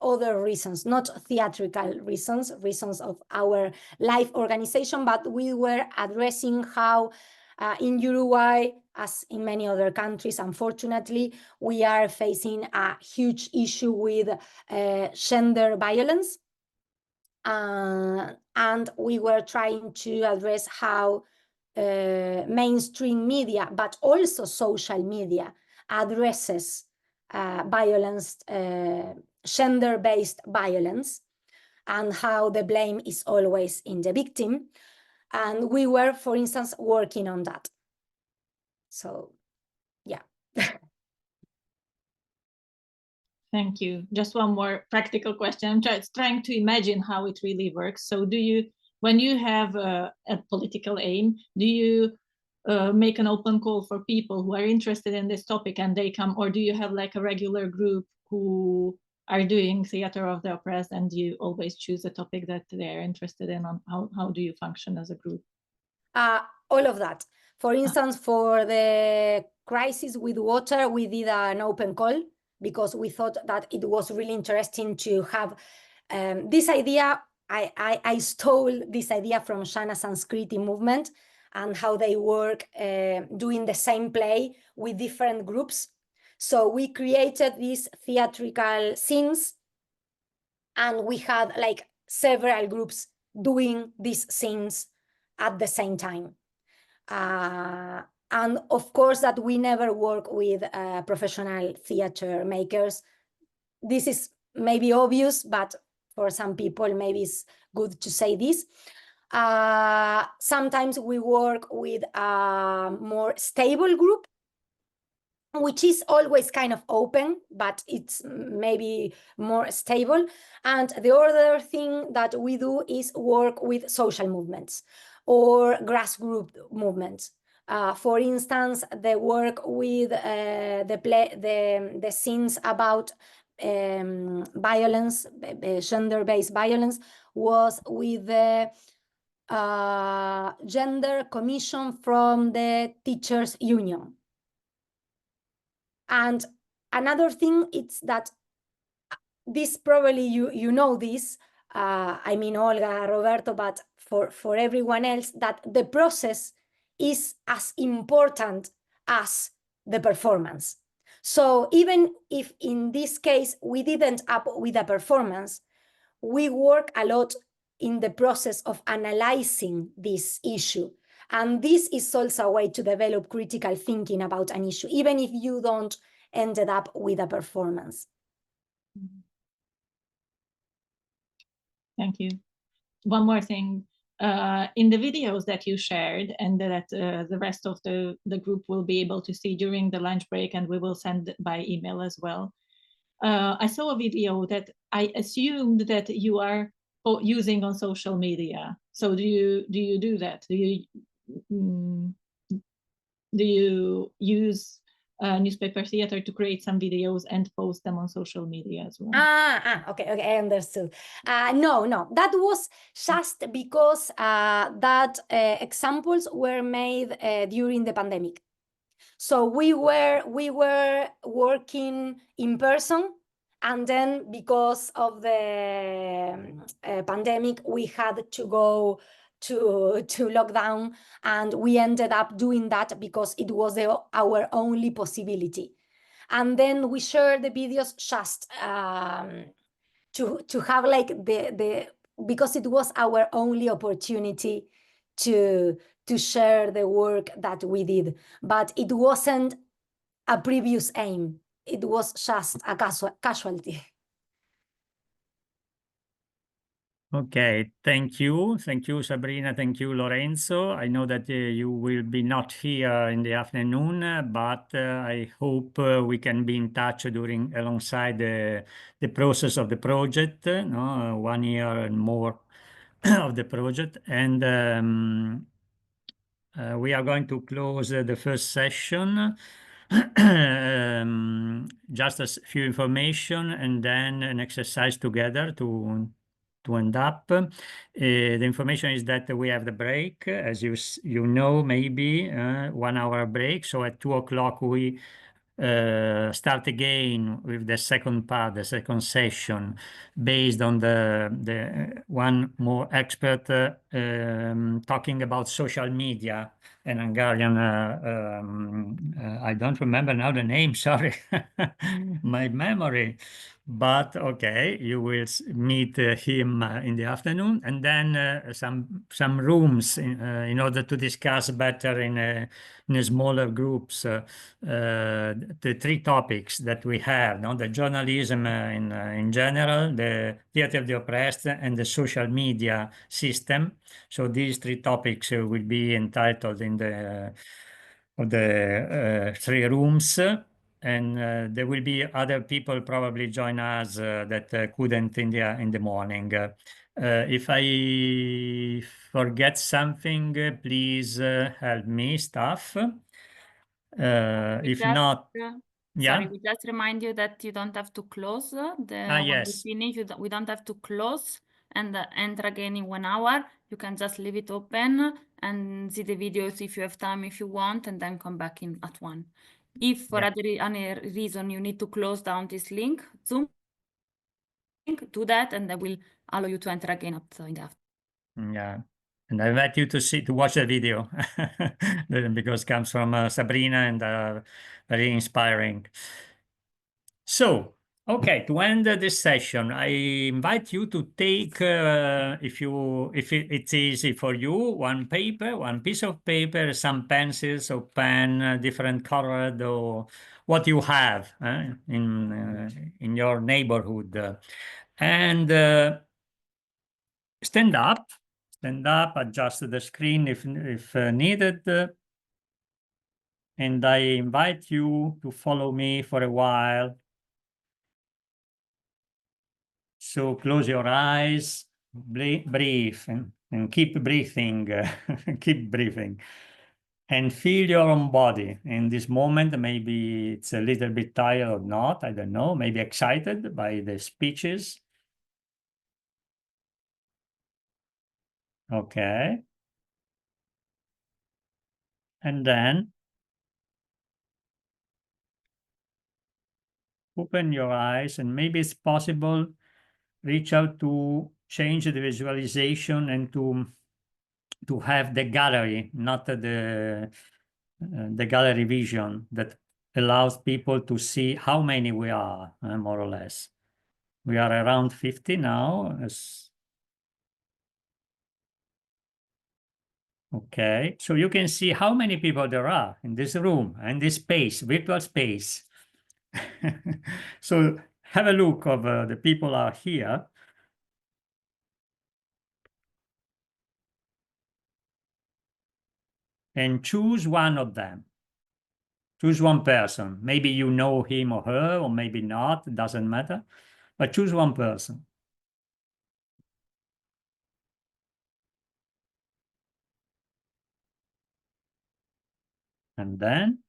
other reasons, not theatrical reasons, reasons of our life organization, but we were addressing how in Uruguay, as in many other countries, unfortunately, we are facing a huge issue with gender violence. And we were trying to address how mainstream media, but also social media, addresses violence gender-based violence and how the blame is always in the victim. And we were, for instance, working on that. So, yeah. Thank you. Just one more practical question. I'm trying to imagine how it really works. So when you have a political aim, do you make an open call for people who are interested in this topic and they come, or do you have like a regular group who are doing theater of the oppressed and you always choose a topic that they're interested in? How do you function as a group? All of that. For instance, for the crisis with water, we did an open call because we thought that it was really interesting to have this idea. I stole this idea from Shana Sanskriti movement and how they work doing the same play with different groups. So we created these theatrical scenes and we had like several groups doing these scenes at the same time. And of course that we never work with professional theater makers. This is maybe obvious, but for some people maybe it's good to say this. Sometimes we work with a more stable group, which is always kind of open, but it's maybe more stable. And the other thing that we do is work with social movements or grassroots movements. For instance, the work with the scenes about violence, gender-based violence, was with the Gender Commission from the Teachers Union. And another thing is that this probably you know this, I mean Olga, Roberto, but for everyone else, that the process is as important as the performance. So even if in this case we didn't up with a performance, we work a lot in the process of analyzing this issue. And this is also a way to develop critical thinking about an issue, even if you don't ended up with a performance. Thank you. One more thing. In the videos that you shared and that the rest of the group will be able to see during the lunch break, and we will send by email as well, I saw a video that I assumed that you are using on social media. So do you do that? Do you use newspaper theater to create some videos and post them on social media as well? Okay, I understood. No, that was just because that examples were made during the pandemic. So we were working in person, and then because of the pandemic, we had to go to lockdown, and we ended up doing that because it was our only possibility. And then we shared the videos just to have like because it was our only opportunity to share the work that we did, but it wasn't a previous aim. It was just a casualty. Okay, thank you, Sabrina, thank you, Lorenzo. I know that you will be not here in the afternoon, but I hope we can be in touch alongside the process of the project, 1 year and more of the project. And we are going to close the first session. Just a few information and then an exercise together to end up. The information is that we have the break, as you know, maybe 1 hour break. So at 2 o'clock we start again with the second part, the second session, based on the one more expert talking about social media in Hungarian. I don't remember now the name, sorry, my memory. But okay, you will meet him in the afternoon, and then some rooms in order to discuss better in a smaller groups the three topics that we have: no? The journalism in general, the theater of the oppressed, and the social media system. So these three topics will be entitled in the three rooms. And there will be other people probably join us that couldn't in the morning. If I forget something, please help me, staff. If not, Sorry, we just remind you that you don't have to close when yes. we finish. We don't have to close and enter again in 1 hour. You can just leave it open and see the videos if you have time, if you want, and then come back in at 1. If for any reason you need to close down this link, Zoom link, do that, and that will allow you to enter again in the afternoon. Yeah, and I invite you to watch the video because it comes from Sabrina and very inspiring. So, okay, to end this session, I invite you to take, if it's easy for you, one piece of paper, some pencils or pen, different colored, or what you have in your neighborhood, and stand up, adjust the screen if needed, and I invite you to follow me for a while. So close your eyes, breathe, and keep breathing, keep breathing, and feel your own body. In this moment, maybe it's a little bit tired or not, I don't know, maybe excited by the speeches. Okay. And then open your eyes, and maybe it's possible reach out to change the visualization and to have the gallery, not the gallery vision that allows people to see how many we are, more or less. We are around 50 now. Okay, so you can see how many people there are in this room and this space, virtual space. So have a look of the people are here. And choose one of them. Choose one person. Maybe you know him or her, or maybe not, it doesn't matter. But choose one person. And then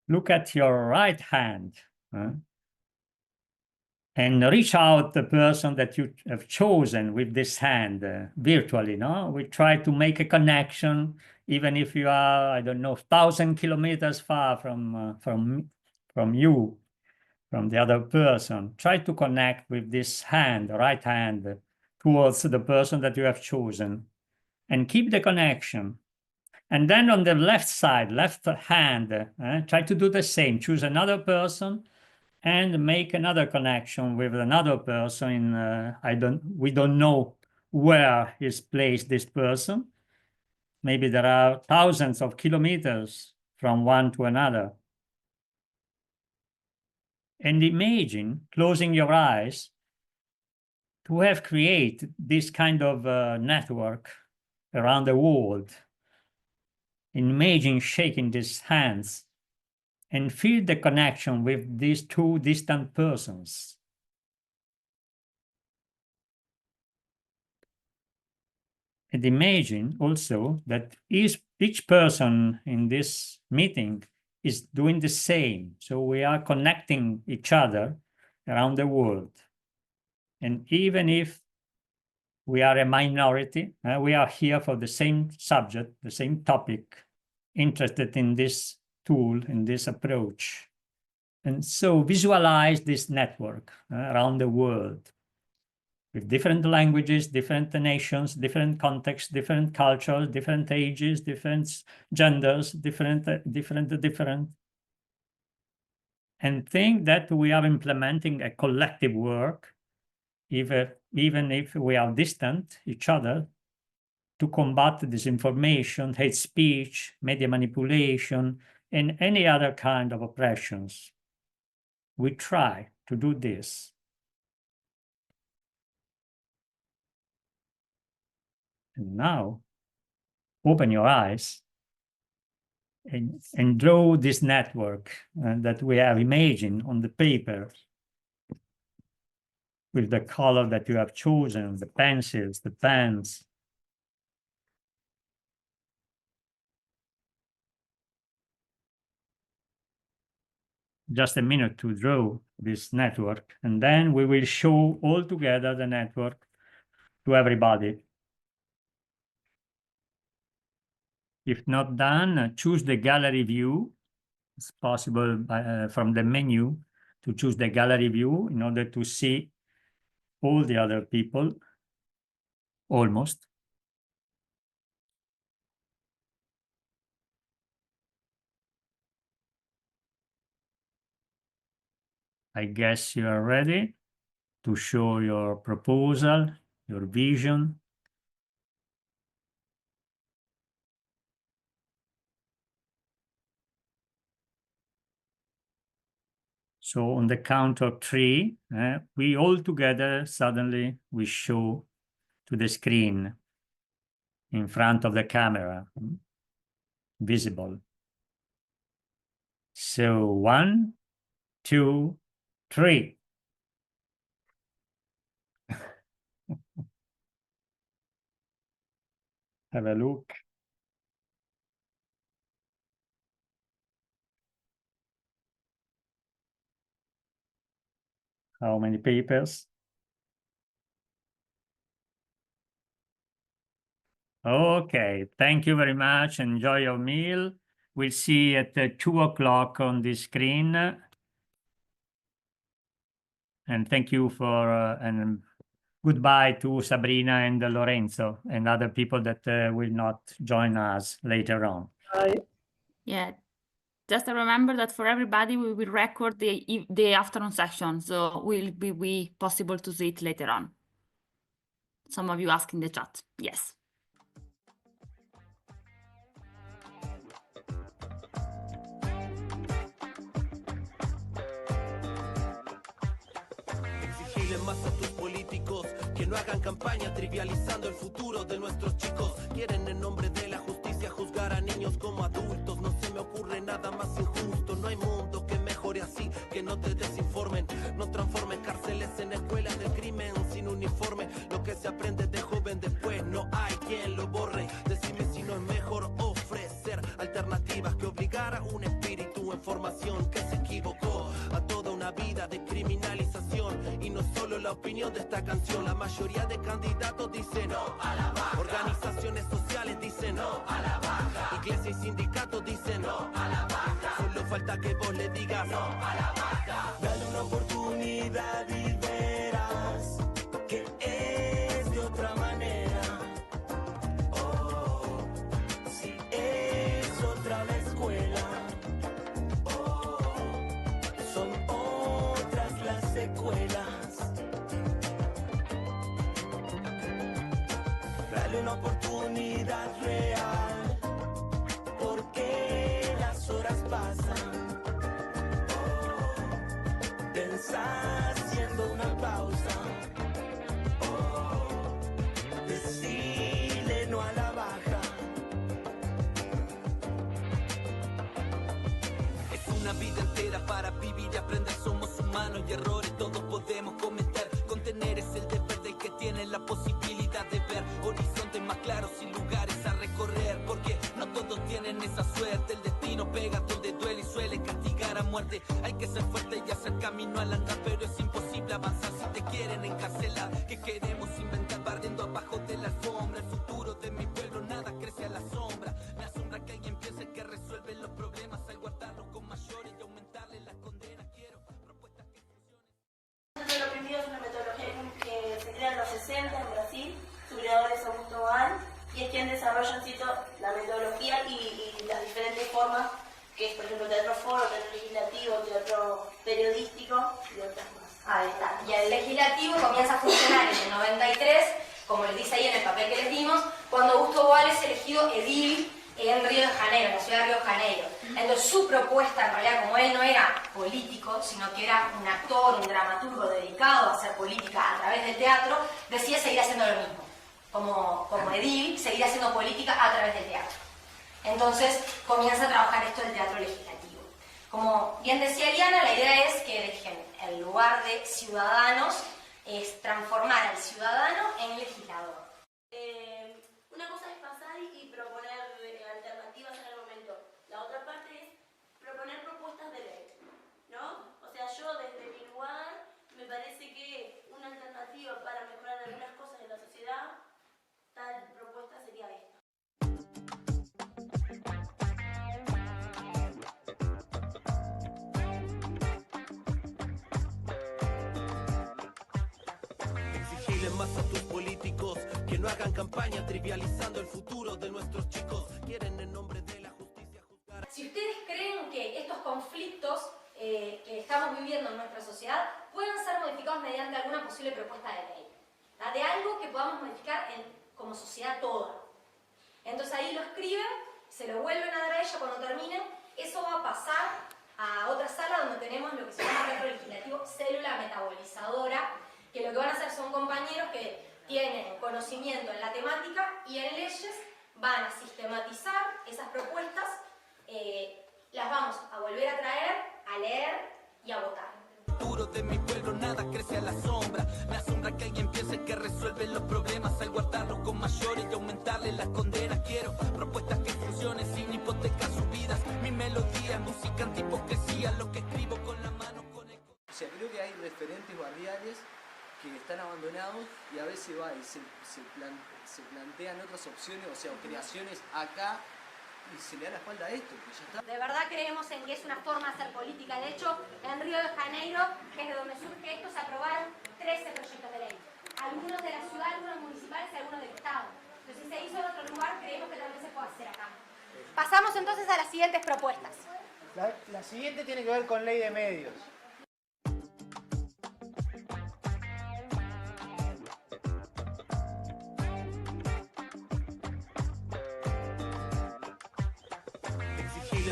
look at your right hand. And reach out the person that you have chosen with this hand virtually. No, we try to make a connection, even if you are, I don't know, 1,000 kilometers far from you, from the other person. Try to connect with this hand, right hand, towards the person that you have chosen, and keep the connection. And then on the left side, left hand, try to do the same. Choose another person and make another connection with another person we don't know where is placed this person. Maybe there are thousands of kilometers from one to another. And imagine closing your eyes to have created this kind of network around the world. Imagine shaking these hands and feel the connection with these two distant persons. And imagine also that each person in this meeting is doing the same. So we are connecting each other around the world. And even if we are a minority, we are here for the same subject, the same topic, interested in this tool, in this approach. And so visualize this network around the world. with different languages, different nations, different contexts, different cultures, different ages, different genders, different. And think that we are implementing a collective work, even if we are distant each other, to combat disinformation, hate speech, media manipulation, and any other kind of oppressions. We try to do this. And now, open your eyes and draw this network that we have imagined on the paper with the color that you have chosen, the pencils, the pens. Just a minute to draw this network, and then we will show all together the network to everybody. If not done, choose the gallery view. It's possible from the menu to choose the gallery view in order to see all the other people, almost. I guess you are ready to show your proposal, your vision. So on the count of 3, we all together suddenly we show to the screen in front of the camera, visible. So 1, 2, 3. Have a look. How many papers? Okay, thank you very much. Enjoy your meal. We'll see at 2 o'clock on the screen. And thank you for, and goodbye to Sabrina and Lorenzo and other people that will not join us later on. Yeah, just remember that for everybody, we will record the afternoon session, so will be possible to see it later on. Some of you ask in the chat. Yes. Exigirle más a tus políticos que no hagan campaña trivializando el futuro de nuestros chicos. Quieren en nombre de la justicia juzgar a niños como adultos. No se me ocurre nada más injusto. No hay mundo que mejore así, que no te desinformen. No transformen cárceles en escuelas del crimen sin uniforme. Lo que se aprende de joven después no hay quien lo borre. Decime si no es mejor ofrecer alternativas que obligar a un espíritu en formación que se equivocó a toda una vida de criminalización. Y no solo la opinión de esta canción, la mayoría de candidatos dicen no a la baja. Organizaciones sociales dicen no a la baja. Iglesia y sindicatos dicen no a la baja. Solo falta que vos le digas no a la baja. Dale una oportunidad y verás que es de otra manera. Oh, si es otra la escuela. Oh, son otras las secuelas. Dale una oportunidad real, porque las horas pasan. Oh, pensá haciendo una pausa. Oh, decile no a la baja. Es una vida entera para vivir y aprender. Somos humanos y errores todos podemos cometer. Contener es el deber del que tiene la posibilidad de ver horizontes más claros y lugares a recorrer, porque no todos tienen esa suerte. El destino pega donde duele y suele castigar a muerte. Hay que ser fuerte y hacer camino al andar, pero es imposible avanzar si te quieren encarcelar. ¿Qué queremos inventar barriendo abajo de la alfombra? El futuro de mi pueblo nada crece a la sombra. Me asombra que alguien piense que resuelve los problemas al guardarlos con mayores y aumentarle las condenas. Quiero propuestas que funcionen. El oprimido es una metodología que se crea en los y es quien desarrolla en sí la metodología y las diferentes formas, que es, por ejemplo, teatro foro, teatro legislativo, teatro periodístico y otras más. Ahí está. Y el legislativo comienza a funcionar en el 93, como les dice ahí en el papel que les dimos, cuando Augusto Boal es elegido edil en Río de Janeiro, en la ciudad de Río de Janeiro. Entonces su propuesta, en realidad, como él no era político, sino que era un actor, un dramaturgo dedicado a hacer política a través del teatro, decía seguir haciendo lo mismo. Como edil, seguir haciendo política a través del teatro. Entonces comienza a trabajar esto del teatro legislativo. Como bien decía Eliana, la idea es que dejen el lugar de ciudadanos, es transformar al ciudadano en legislador. Una cosa es pasar y proponer alternativas en el momento. La otra parte es proponer propuestas de ley, ¿no? O sea, yo desde mi lugar me parece que una alternativa para mejorar algunas cosas en la sociedad, tal propuesta sería esta. Exigirle más a tus políticos que no hagan campaña trivializando el futuro de nuestros chicos. Quieren en nombre de la justicia juzgar. Si ustedes creen que estos conflictos que estamos viviendo en nuestra sociedad pueden ser modificados mediante alguna posible propuesta de ley, ¿tá? De algo que podamos modificar como sociedad toda. Entonces ahí lo escriben, se lo vuelven a dar a ella cuando terminen, eso va a pasar a otra sala donde tenemos lo que se llama teatro legislativo, célula metabolizadora, que lo que van a hacer son compañeros que tienen conocimiento en la temática y en leyes, van a sistematizar esas propuestas, las vamos a volver a traer, a leer y a votar. Futuro de mi pueblo, nada crece a la sombra. Me asombra que alguien piense que resuelve los problemas al guardarlos con mayores y aumentarle las condenas. Quiero propuestas que funcionen sin hipotecar sus vidas. Mi melodía es música antihipocresía, lo que escribo con la mano con el... O sea, creo que hay referentes barriales que están abandonados y a veces se plantean otras opciones, o sea, creaciones acá, y se le da la espalda a esto, que ya está. De verdad creemos en que es una forma de hacer política. De hecho, en Río de Janeiro, que es de donde surge esto, se aprobaron 13 proyectos de ley. Algunos de la ciudad, algunos municipales y algunos del Estado. Entonces, si se hizo en otro lugar, creemos que también se puede hacer acá. Pasamos entonces a las siguientes propuestas. La siguiente tiene que ver con ley de medios.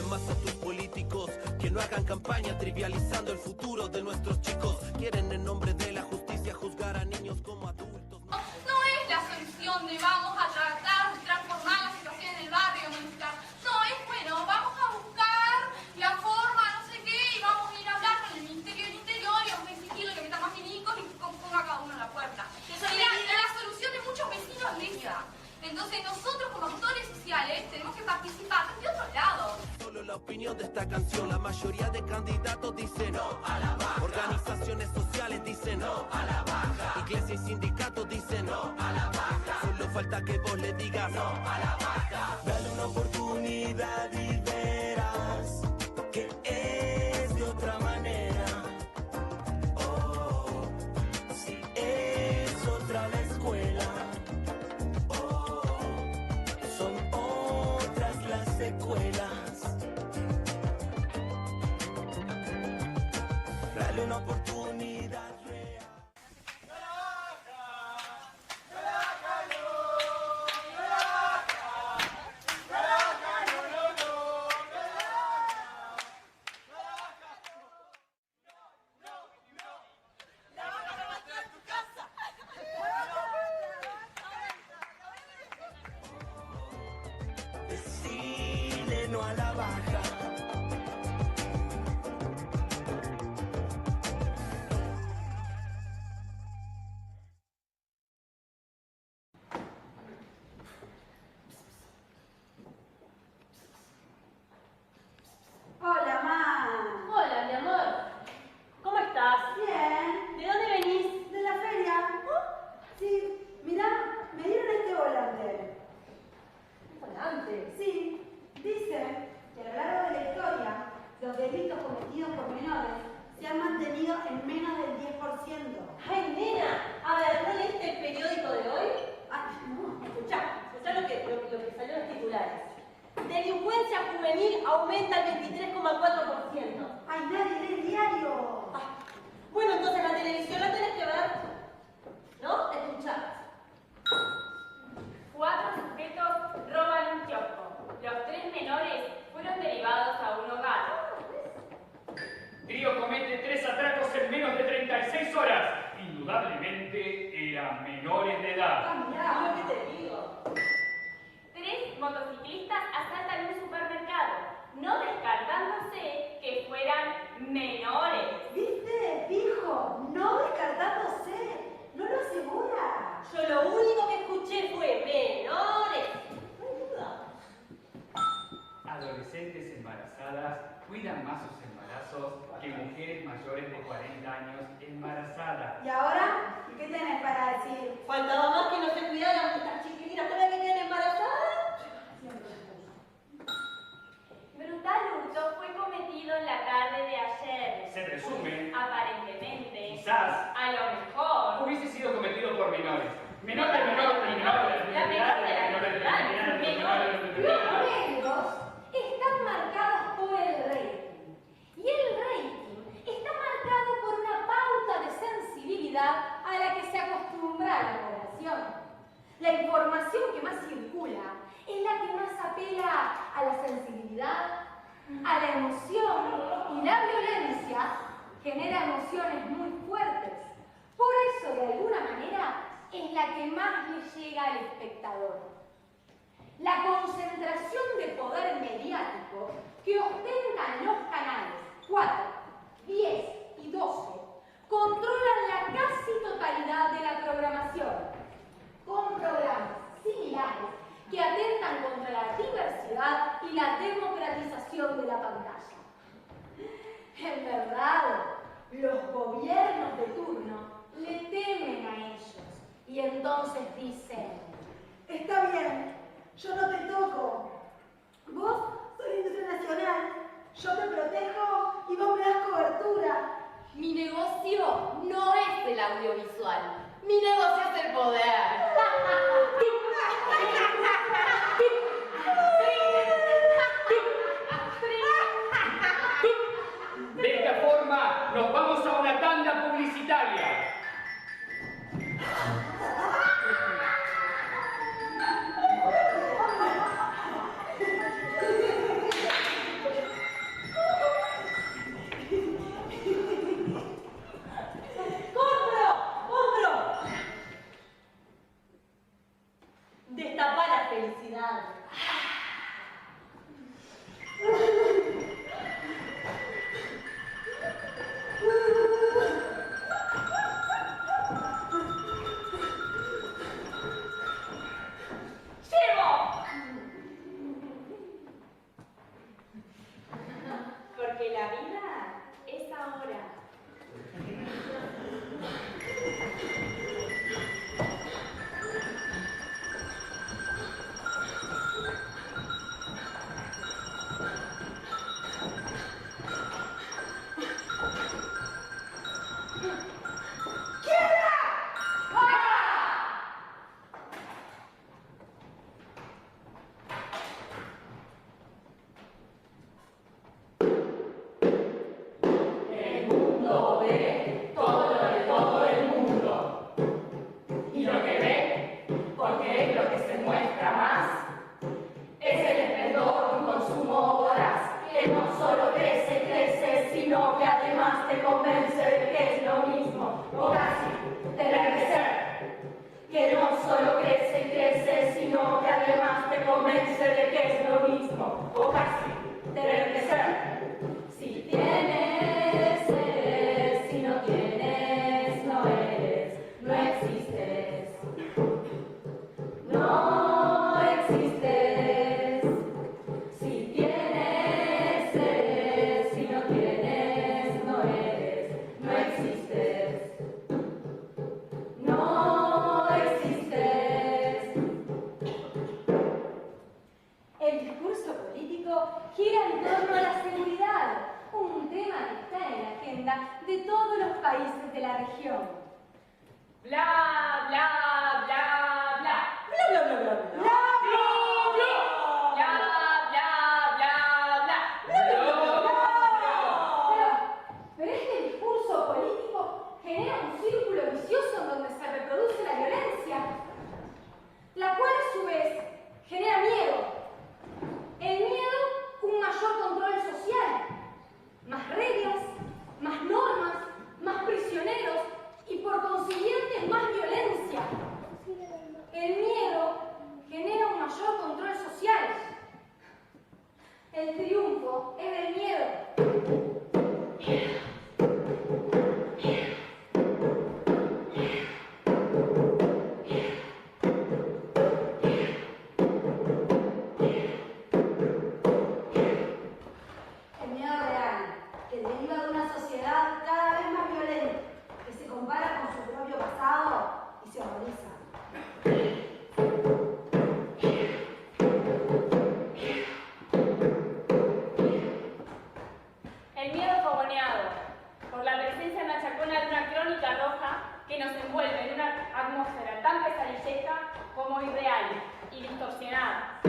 Más a tus políticos que no hagan campaña trivializando el futuro de nuestros chicos. Quieren en nombre de la justicia juzgar a niños como adultos. No es la solución de vamos a tratar de transformar la situación en el barrio, modificar. No, es bueno, vamos a buscar la forma, no sé qué, y vamos a ir a hablar con el Ministerio del Interior y vamos a exigirle que meta más milicos y que ponga cada uno en la puerta. Y la solución de muchos vecinos es esa. Entonces nosotros como actores sociales tenemos que participar de otro lado. Solo la opinión de esta canción, la mayoría de candidatos dicen no a la baja. Organizaciones sociales dicen no a la baja. Iglesias y sindicatos dicen no a la baja. Solo falta que vos le digas no a la baja. Dale una oportunidad y verás que es de otra manera. Oh, si es otra la escuela. Dale una oportunidad real. ¿Y ahora? ¿Qué tenés para decir? Faltaba más que no se cuidaran estas chiquilinas todavía que queden embarazadas. Brutal hurto fue cometido en la tarde de ayer. Se presume, Aparentemente, quizás, a lo mejor, hubiese sido cometido por menores. Los medios están marcados por el rating. Y el rating está marcado por una pauta de sensibilidad a la que se acostumbra la población. La información que más circula es la que más apela a la sensibilidad, a la emoción, y la violencia genera emociones muy fuertes. Por eso, de alguna manera, es la que más le llega al espectador. La concentración de poder mediático que ostentan los canales 4, 10 y 12 controlan la casi totalidad de la programación, con programas similares que atentan contra la diversidad y la democratización de la pantalla. En verdad, los gobiernos de turno le temen a ellos y entonces dicen: Está bien, yo no te toco. Vos sos industria nacional, yo te protejo y vos me das cobertura. Mi negocio no es el audiovisual, mi negocio es el poder. De esta forma, nos vamos a una tanda publicitaria. Destapa la felicidad. Porque la vida es ahora. gira en torno a la seguridad, un tema que está en la agenda de todos los países de la región. Bla, bla, bla, bla. Bla, bla, bla, bla, bla. Pero este discurso político genera un círculo vicioso en donde se reproduce la violencia, la cual a su vez genera miedo. El miedo, un mayor control social, más reglas, más normas, más prisioneros y por consiguiente más violencia. El miedo genera un mayor control social. El triunfo es del miedo. alcohólica roja que nos envuelve en una atmósfera tan pesadillesca como irreal y distorsionada.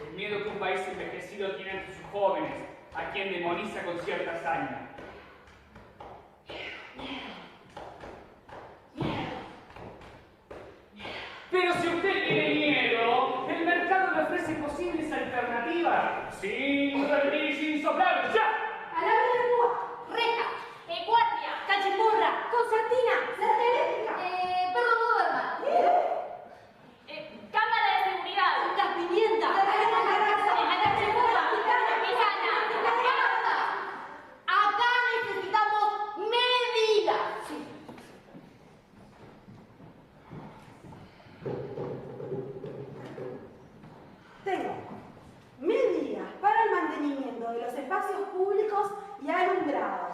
El miedo que un país envejecido tiene ante sus jóvenes, a quien demoniza con cierta hazaña. Pero si usted tiene miedo, el mercado le ofrece posibles alternativas. Sin dormir, sin soplar, ¡ya! Alarma de púa, reja, Guardia, cachimburra, concertina, cerca eléctrica, perro no duerma, cámara de seguridad, gas pimienta, acá necesitamos medidas. Tengo medidas para el mantenimiento de los espacios públicos y alumbrados.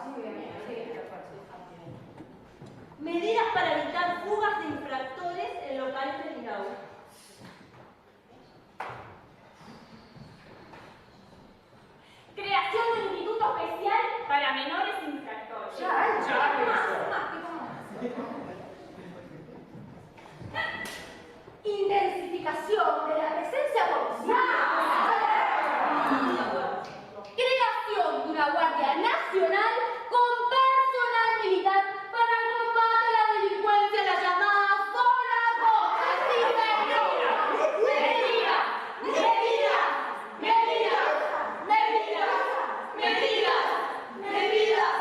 Medidas para evitar fugas de infractores en locales del INAU. creación de un instituto especial para menores infractores. Intensificación de la presencia policial. Creación de una Guardia Nacional con personal militar para combate a la delincuencia, la llamada zona roja. Sí, señor. Medidas, medidas, medidas, medidas, medidas, medidas,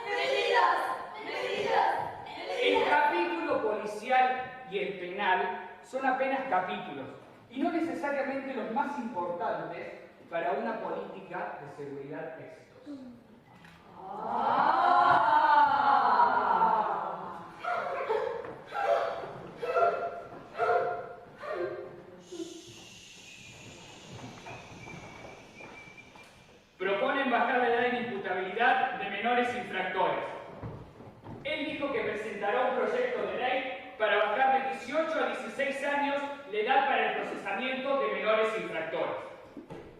medidas, medidas. El capítulo policial y el penal son apenas capítulos y no necesariamente los más importantes para una política de seguridad exitosa. Proponen bajar la edad de imputabilidad de menores infractores. Él dijo que presentará un proyecto de ley para bajar de 18 a 16 años la edad para el procesamiento de menores infractores.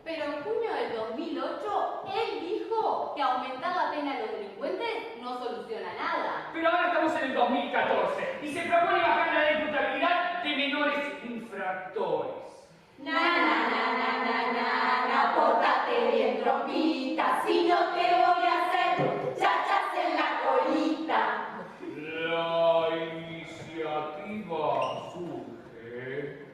Pero en junio del 2008, él dijo que aumentar la pena a los delincuentes no soluciona nada. Pero ahora estamos en el 2014 y se propone bajar la edad de imputabilidad de menores infractores. Pórtate bien, trompita, si no te voy a hacer chachas en la colita. La iniciativa surge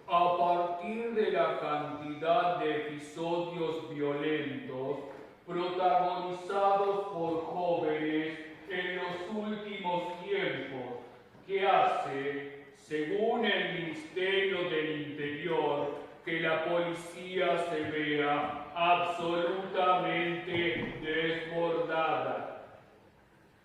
a partir de la cantidad de episodios violentos protagonizados por jóvenes en los últimos tiempos, que hace, según el Ministerio del Interior, que la policía se vea absolutamente desbordada.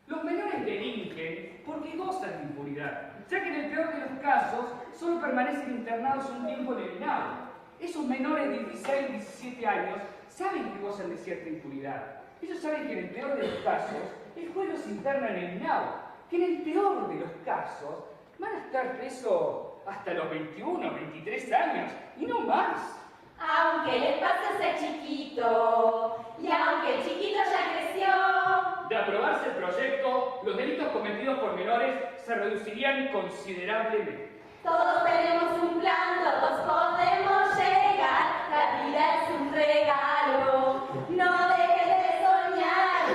Los menores delinquen porque gozan de impunidad, ya que en el peor de los casos solo permanecen internados un tiempo en el INAU. Esos menores de 16 y 17 años saben que gozan de cierta impunidad. Ellos saben que en el peor de los casos el juez los interna en el INAU, que en el peor de los casos van a estar presos hasta los 21, 23 años y no más. Aunque el espacio sea chiquito, y aunque el chiquito ya creció. De aprobarse el proyecto, los delitos cometidos por menores se reducirían considerablemente. Todos tenemos un plan, todos podemos llegar. La vida es un regalo, no dejes de soñar.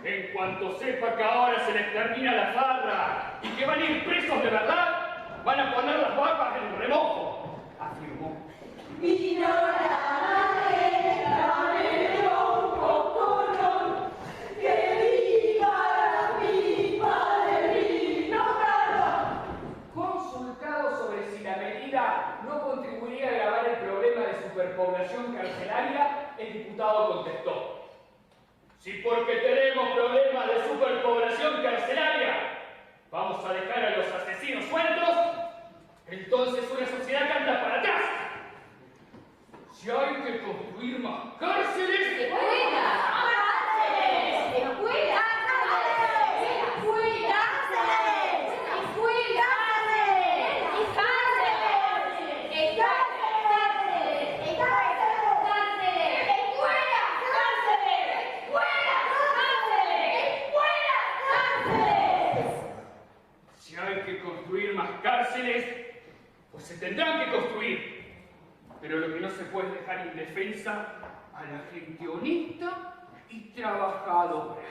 En cuanto sepa que ahora se les termina la farra y que van a ir presos de verdad, van a poner las barbas en remojo, afirmó. Vino la mañana, me dio un cocorón, que viva la pipa de vino blanco. Consultado sobre si la medida no contribuiría a agravar el problema de superpoblación carcelaria, el diputado contestó: si porque tenemos problemas de superpoblación carcelaria vamos a dejar a los asesinos sueltos, entonces una sociedad canta para atrás. Si hay que construir más cárceles, ¡Escuela! ¡Cárceles! ¡Escuela! ¡Cárceles! ¡Escuela! ¡Cárceles! ¡Escuela! ¡Cárceles! ¡Cárceles! ¡Cárceles! ¡Cárceles! ¡Escuela! en defensa a la gente honesta y trabajadora.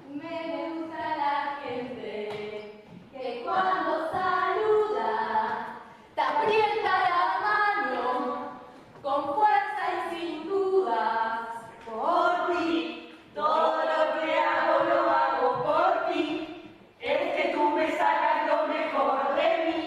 Me gusta la gente que cuando saluda te aprieta la mano con fuerza y sin dudas. Por ti, todo lo que hago lo hago por ti. Es que tú me sacas lo mejor de mí.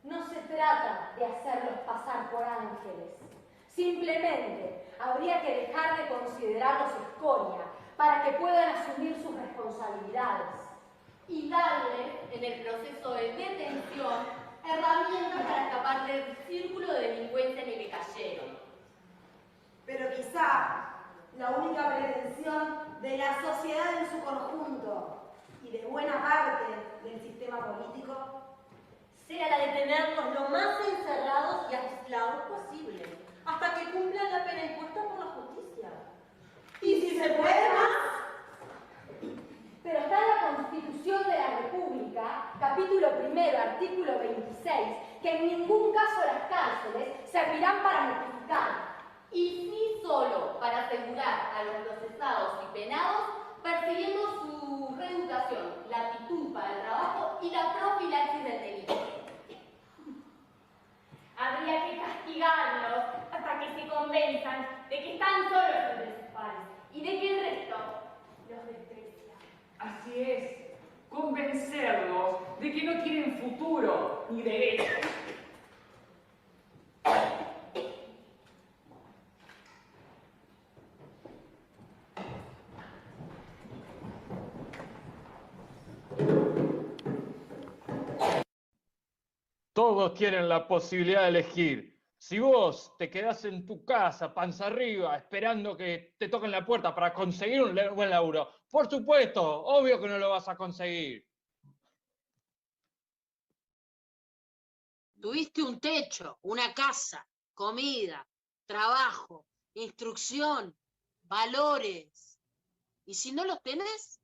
No se trata de hacerlos pasar por ángeles. Simplemente habría que dejar de considerarlos escoria para que puedan asumir sus responsabilidades. Y darle, en el proceso de detención, herramientas para escapar del círculo de delincuencia en el que cayeron. Pero quizá la única pretensión de la sociedad en su conjunto y de buena parte del sistema político sea la de tenerlos lo más encerrados y aislados posible, hasta que cumplan la pena impuesta por la justicia. Y si se puede más. Pero está en la Constitución de la República, capítulo 1, artículo 26, que en ningún caso las cárceles servirán para notificar. Y sí solo para asegurar a los procesados y penados, persiguiendo su reeducación, la actitud para el trabajo y la profilaxis del delito. Habría que castigarlos hasta que se convenzan de que están solos entre sus pares y de que el resto los desprecia. Así es, convencerlos de que no tienen futuro ni derechos. Todos tienen la posibilidad de elegir. Si vos te quedás en tu casa, panza arriba, esperando que te toquen la puerta para conseguir un buen laburo, por supuesto, obvio que no lo vas a conseguir. Tuviste un techo, una casa, comida, trabajo, instrucción, valores. ¿Y si no los tenés?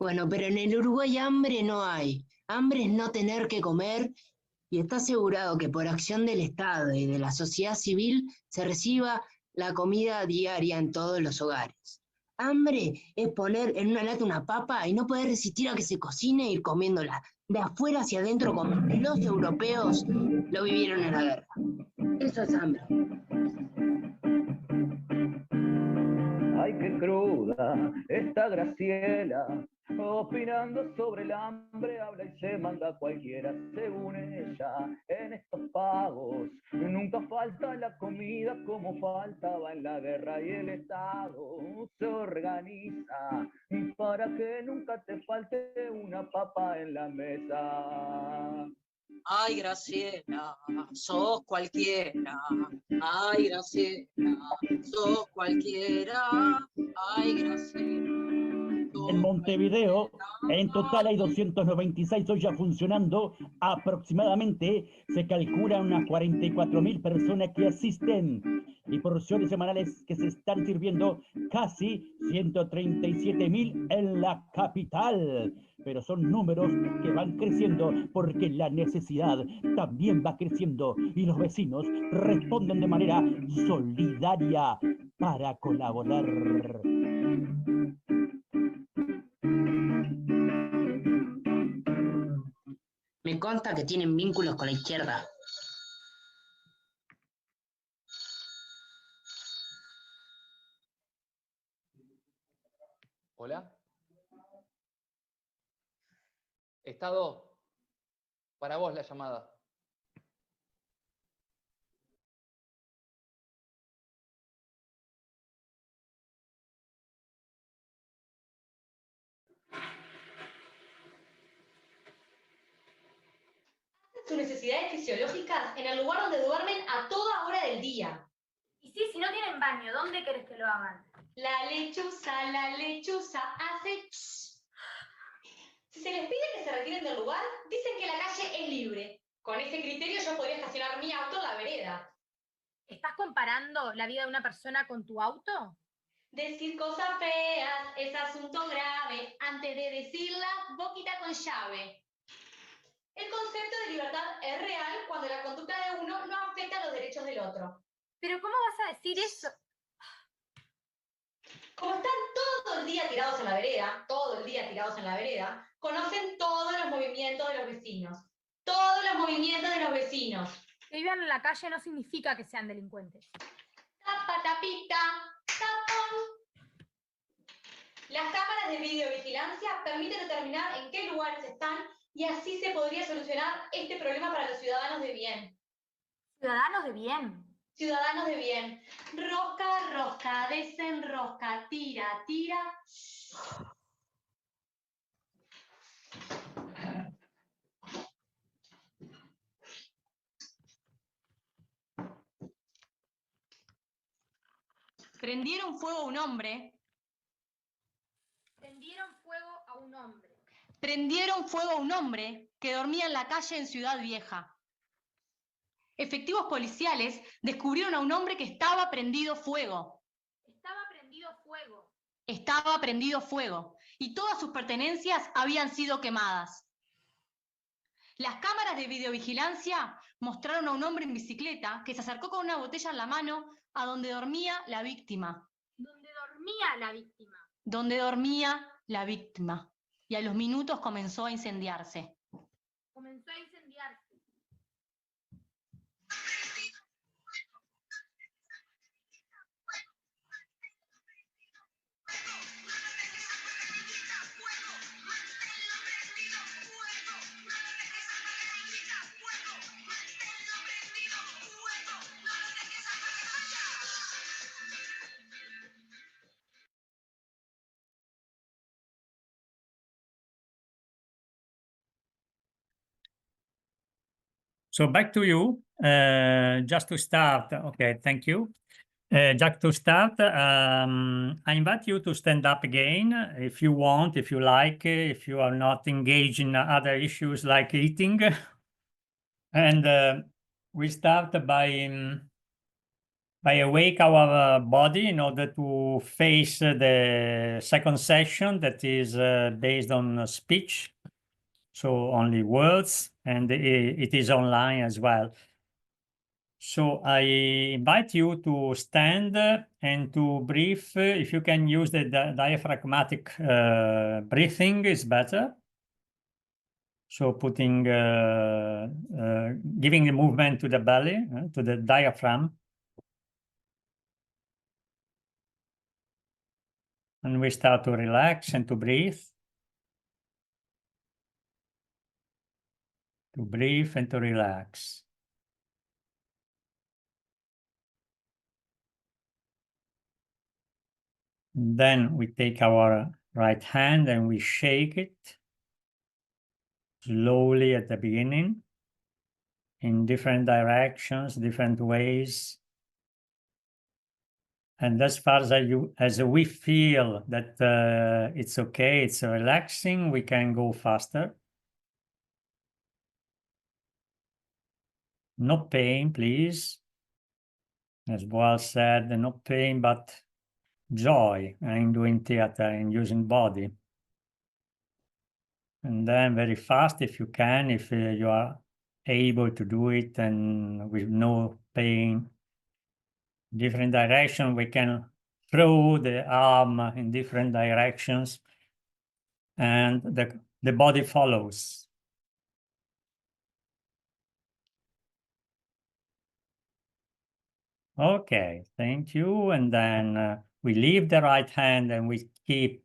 Bueno, pero en el Uruguay hambre no hay. Hambre es no tener que comer y está asegurado que por acción del Estado y de la sociedad civil se reciba la comida diaria en todos los hogares. Hambre es poner en una lata una papa y no poder resistir a que se cocine e ir comiéndola de afuera hacia adentro como los europeos lo vivieron en la guerra. Eso es hambre. Ay, qué cruda está Graciela, opinando sobre el hambre, habla y se manda cualquiera. Según ella, en estos pagos nunca falta la comida como faltaba en la guerra, y el Estado se organiza para que nunca te falte una papa en la mesa. Ay, Graciela, sos cualquiera. Ay, Graciela, sos cualquiera. Ay, Graciela. En Montevideo, en total hay 296 ollas funcionando. Aproximadamente se calcula unas 44.000 personas que asisten y porciones semanales que se están sirviendo casi 137.000 en la capital. Pero son números que van creciendo porque la necesidad también va creciendo y los vecinos responden de manera solidaria para colaborar. Me consta que tienen vínculos con la izquierda. ¿Hola? Estado, para vos la llamada. Sus necesidades fisiológicas en el lugar donde duermen a toda hora del día. Y sí, si no tienen baño, ¿dónde querés que lo hagan? La lechuza hace ch. Si se les pide que se retiren del lugar, dicen que la calle es libre. Con ese criterio yo podría estacionar mi auto en la vereda. ¿Estás comparando la vida de una persona con tu auto? Decir cosas feas es asunto grave. Antes de decirlas, boquita con llave. El concepto de libertad es real cuando la conducta de uno no afecta a los derechos del otro. ¿Pero cómo vas a decir eso? Como están todo el día tirados en la vereda, todo el día tirados en la vereda, conocen todos los movimientos de los vecinos. Todos los movimientos de los vecinos. Que vivan en la calle no significa que sean delincuentes. Tapa, tapita, tapón. Las cámaras de videovigilancia permiten determinar en qué lugares están y así se podría solucionar este problema para los ciudadanos de bien. Ciudadanos de bien. Ciudadanos de bien. Rosca, rosca, desenrosca, tira, tira. Prendieron fuego a un hombre. Prendieron fuego a un hombre. Prendieron fuego a un hombre que dormía en la calle en Ciudad Vieja. Efectivos policiales descubrieron a un hombre que estaba prendido fuego. Estaba prendido fuego. Estaba prendido fuego y todas sus pertenencias habían sido quemadas. Las cámaras de videovigilancia mostraron a un hombre en bicicleta que se acercó con una botella en la mano a donde dormía la víctima. Donde dormía la víctima. Donde dormía la víctima. Y a los minutos comenzó a incendiarse. Comenzó a incendiarse. So back to you. Just to start, okay, thank you. Just to start, I invite you to stand up again if you want, if you like, if you are not engaged in other issues like eating. And we start by awake our body in order to face the second session that is based on speech. So only words, and it is online as well. So I invite you to stand and to breathe. If you can use the diaphragmatic breathing is better. So putting, giving the movement to the belly, to the diaphragm. And we start to relax and to breathe. To breathe and to relax. Then we take our right hand and we shake it slowly at the beginning in different directions, different ways. And as far as we feel that it's okay, it's relaxing, we can go faster. No pain, please. As Boal said, no pain, but joy in doing theater and using body. And then very fast, if you can, if you are able to do it and with no pain, different direction, we can throw the arm in different directions and the body follows. Okay, thank you. And then we leave the right hand and we take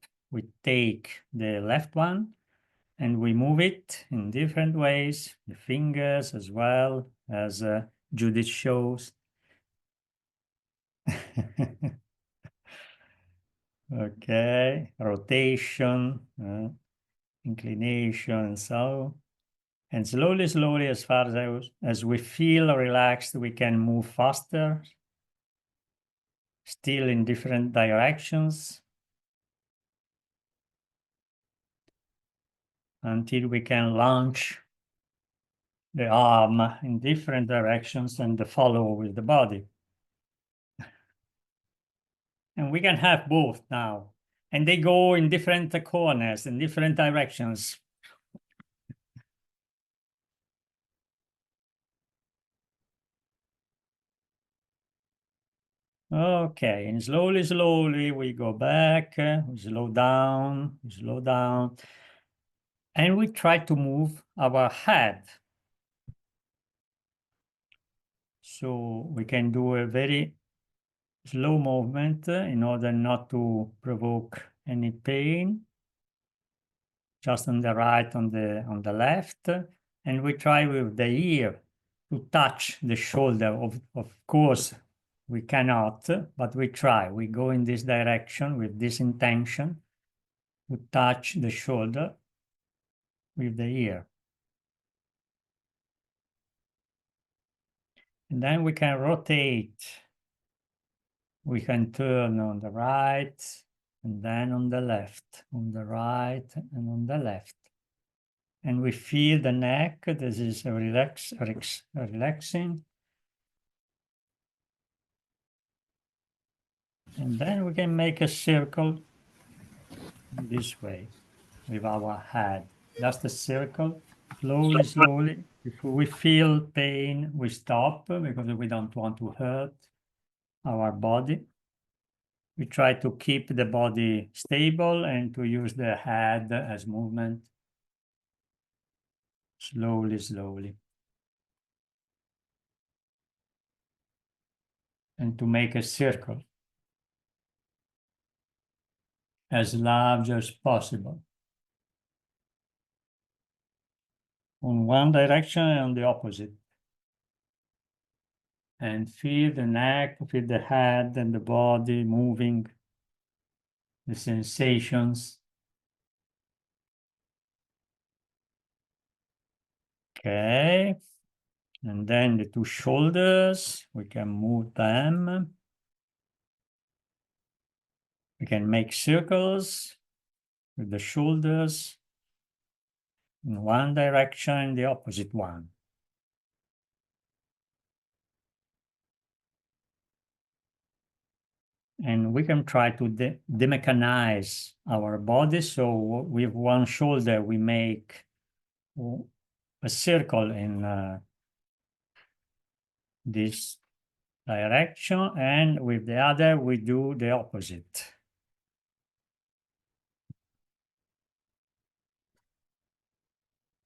the left one and we move it in different ways, the fingers as well, as Judith shows. Okay, rotation, inclination, and so. And slowly, slowly, as far as we feel relaxed, we can move faster, still in different directions, until we can launch the arm in different directions and follow with the body. And we can have both now. And they go in different corners, in different directions. Okay, and slowly, slowly, we go back, we slow down, and we try to move our head. So we can do a very slow movement in order not to provoke any pain. Just on the right, on the left, and we try with the ear to touch the shoulder. Of course, we cannot, but we try. We go in this direction with this intention to touch the shoulder with the ear. And then we can rotate. We can turn on the right and then on the left, on the right and on the left. And we feel the neck. This is relaxing. And then we can make a circle this way with our head. Just a circle, slowly, slowly. If we feel pain, we stop because we don't want to hurt our body. We try to keep the body stable and to use the head as movement. Slowly, slowly. And to make a circle as large as possible. On one direction and on the opposite. And feel the neck, feel the head and the body moving, the sensations. Okay. And then the two shoulders, we can move them. We can make circles with the shoulders in one direction and the opposite one. And we can try to demechanize our body. So with one shoulder, we make a circle in this direction, and with the other, we do the opposite.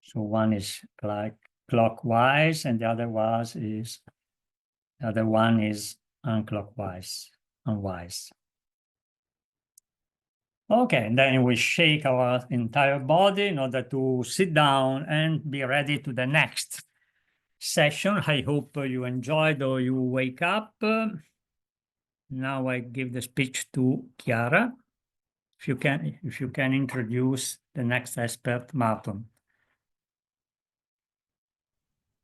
So one is like clockwise, and the other one is unclockwise, unwise. Okay, and then we shake our entire body in order to sit down and be ready to the next session. I hope you enjoyed or you wake up. Now I give the speech to Chiara. If you can introduce the next expert, Martin.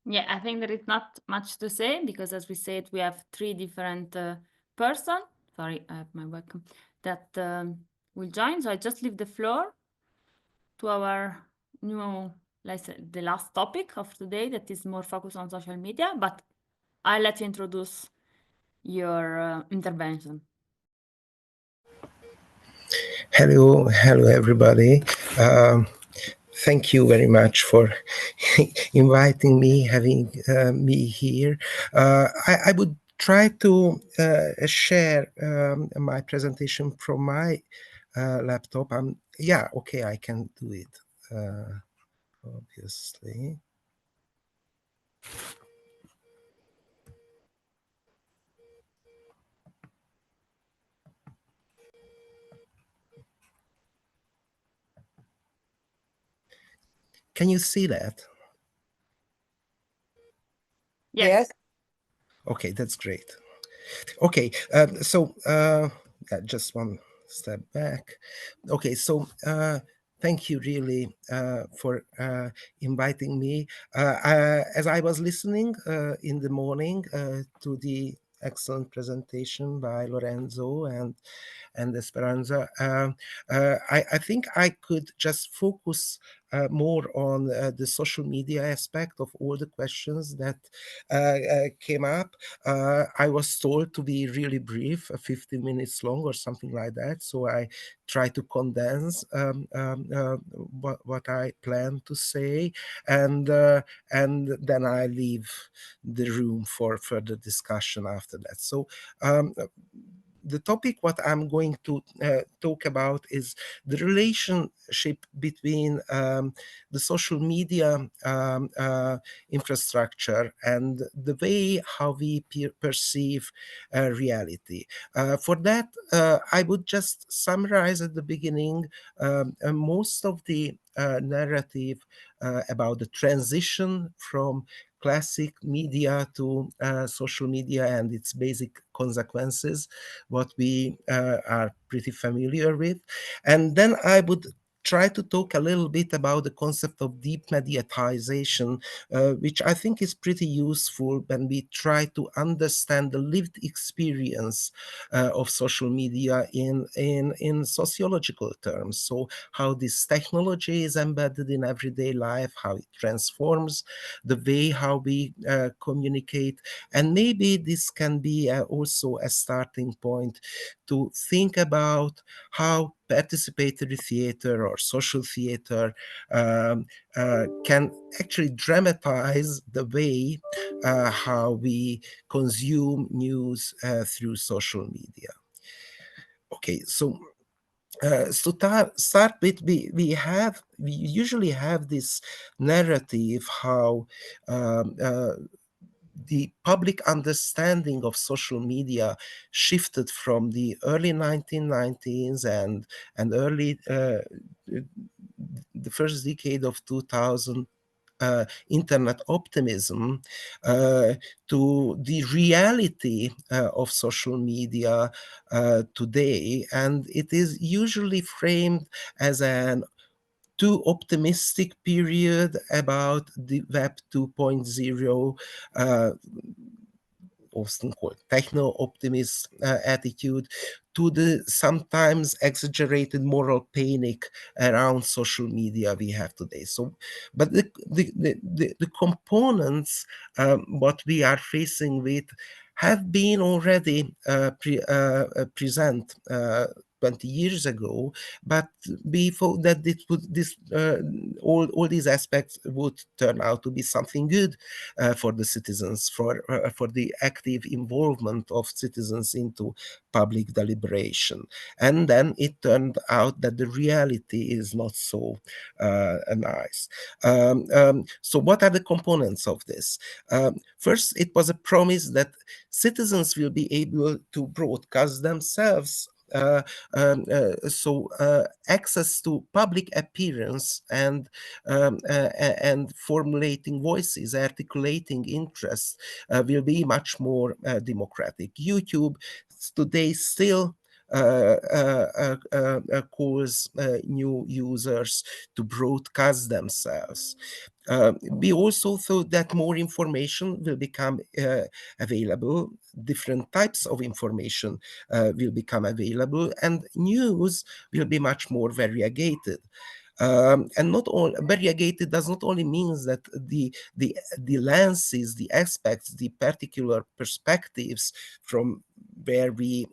Yeah, I think there is not much to say because, as we said, we have three different persons. Sorry, I have my webcam that will join. So I just leave the floor to our new, let's say, the last topic of today that is more focused on social media. But I'll let you introduce your intervention. Hello, everybody. Thank you very much for inviting me, having me here. I would try to share my presentation from my laptop. Yeah, okay, I can do it, obviously. Can you see that? Yes. Okay, that's great. Okay, so just one step back. Okay, so thank you really for inviting me. As I was listening in the morning to the excellent presentation by Lorenzo and and Esperanza. I think I could just focus more on the social media aspect of all the questions that came up. I was told to be really brief, 15 minutes long or something like that. So I try to condense what I plan to say, and then I leave the room for further discussion after that. So the topic what I'm going to talk about is the relationship between the social media infrastructure and the way how we perceive reality. For that, I would just summarize at the beginning most of the narrative about the transition from classic media to social media and its basic consequences, what we are pretty familiar with. And then I would try to talk a little bit about the concept of deep mediatization, which I think is pretty useful when we try to understand the lived experience of social media in sociological terms. So how this technology is embedded in everyday life, how it transforms the way how we communicate. And maybe this can be also a starting point to think about how participatory theater or social theater can actually dramatize the way how we consume news through social media. Okay, so start with, we usually have this narrative how the public understanding of social media shifted from the early 1990s and early the first decade of 2000 internet optimism to the reality of social media today, and it is usually framed as an too optimistic period about the Web 2.0, often called techno-optimist attitude, to the sometimes exaggerated moral panic around social media we have today. So, but the components what we are facing with have been already present 20 years ago, but we thought that all these aspects would turn out to be something good for the citizens, for the active involvement of citizens into public deliberation. And then it turned out that the reality is not so nice. So what are the components of this? First, it was a promise that citizens will be able to broadcast themselves. So access to public appearance and formulating voices, articulating interests will be much more democratic. YouTube today still calls new users to broadcast themselves. We also thought that more information will become available, different types of information will become available, and news will be much more variegated. And not all variegated does not only means that the lenses, the aspects, the particular perspectives from where we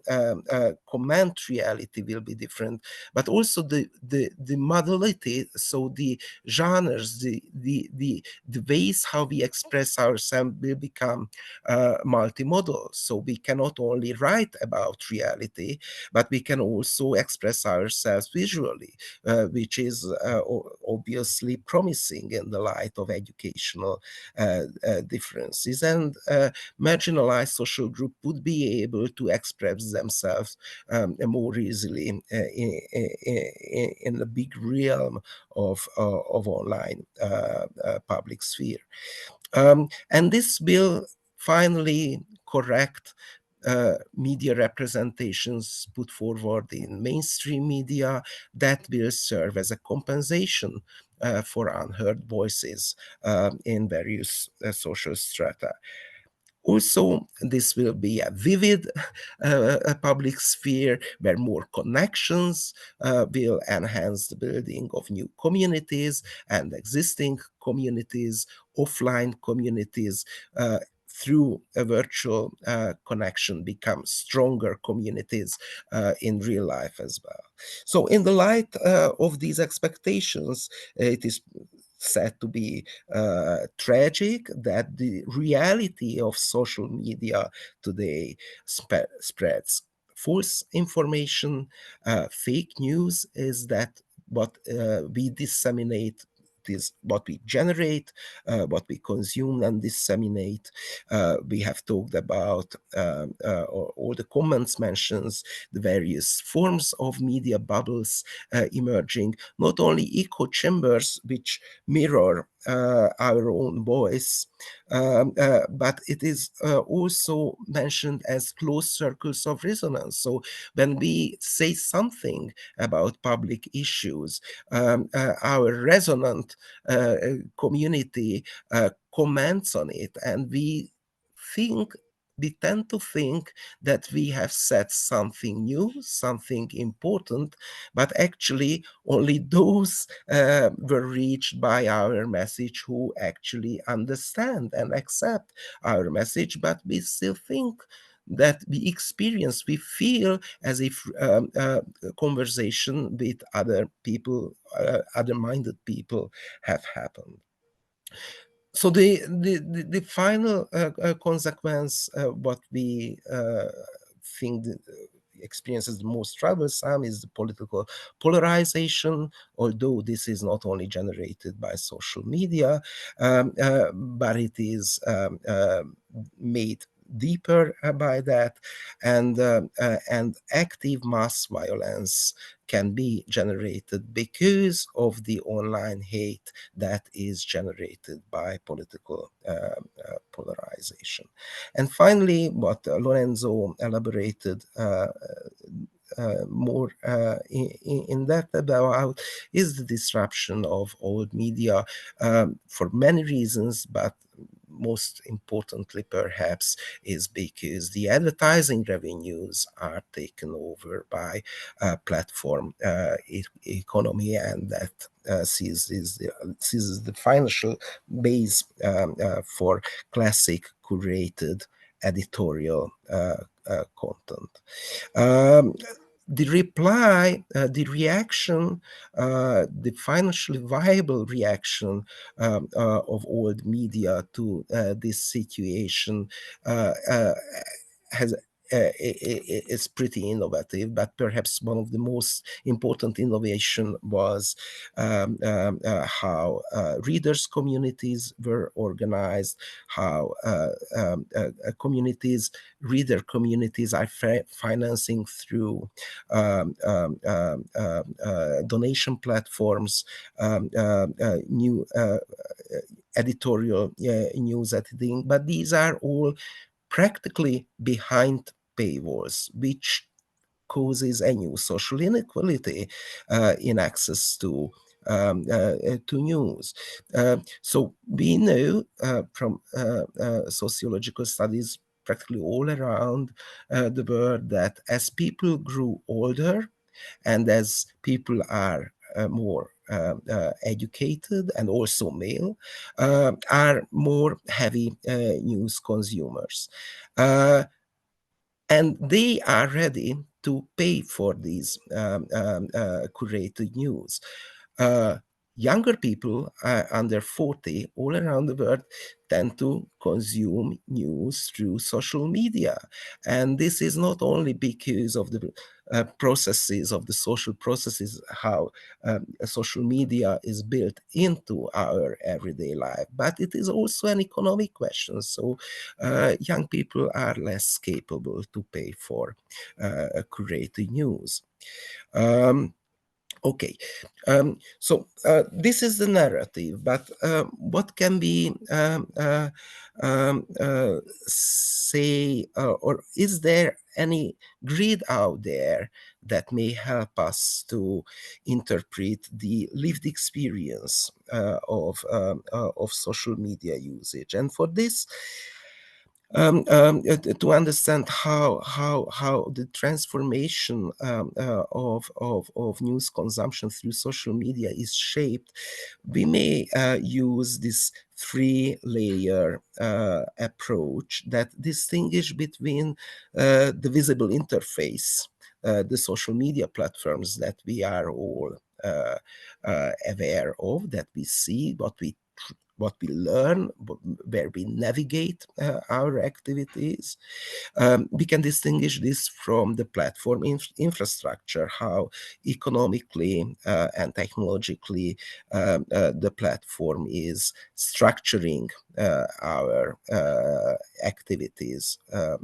comment reality will be different, but also the modality, so the genres, the ways how we express ourselves will become multimodal. So we cannot only write about reality, but we can also express ourselves visually, which is obviously promising in the light of educational differences. And marginalized social group would be able to express themselves more easily in the big realm of online public sphere. And this will finally correct media representations put forward in mainstream media that will serve as a compensation for unheard voices in various social strata. Also, this will be a vivid public sphere where more connections will enhance the building of new communities and existing communities, offline communities, through a virtual connection become stronger communities in real life as well. So in the light of these expectations, it is said to be tragic that the reality of social media today spreads false information, fake news is that what we disseminate is what we generate, what we consume and disseminate. We have talked about all the comments mentions the various forms of media bubbles emerging, not only echo chambers which mirror our own voice, but it is also mentioned as closed circles of resonance. So when we say something about public issues, our resonant community comments on it, and we tend to think that we have said something new, something important, but actually only those were reached by our message who actually understand and accept our message, but we still think that we feel as if conversation with other people, other-minded people have happened. So the final consequence, what we think experiences the most troublesome is the political polarization, although this is not only generated by social media, but it is made deeper by that, and active mass violence can be generated because of the online hate that is generated by political polarization. And finally, what Lorenzo elaborated more in depth about is the disruption of old media for many reasons, but most importantly perhaps is because the advertising revenues are taken over by platform economy, and that seizes the financial base for classic curated editorial content. The reaction, the financially viable reaction of old media to this situation is pretty innovative, but perhaps one of the most important innovation was how readers' communities were organized, how reader communities are financing through donation platforms, new editorial news editing, but these are all practically behind paywalls, which causes a new social inequality in access to news. So we know from sociological studies practically all around the world that as people grew older and as people are more educated and also male, are more heavy news consumers. And they are ready to pay for these curated news. Younger people under 40 all around the world tend to consume news through social media. And this is not only because of the processes, of the social processes, how social media is built into our everyday life, but it is also an economic question. So young people are less capable to pay for curated news. Okay, so this is the narrative, but what can we say, or is there any grid out there that may help us to interpret the lived experience of social media usage? And for this, to understand how the transformation of news consumption through social media is shaped, we may use this three-layer approach that distinguish between the visible interface, the social media platforms that we are all aware of, that we see, what we learn, where we navigate our activities. We can distinguish this from the platform infrastructure, how economically and technologically the platform is structuring our activities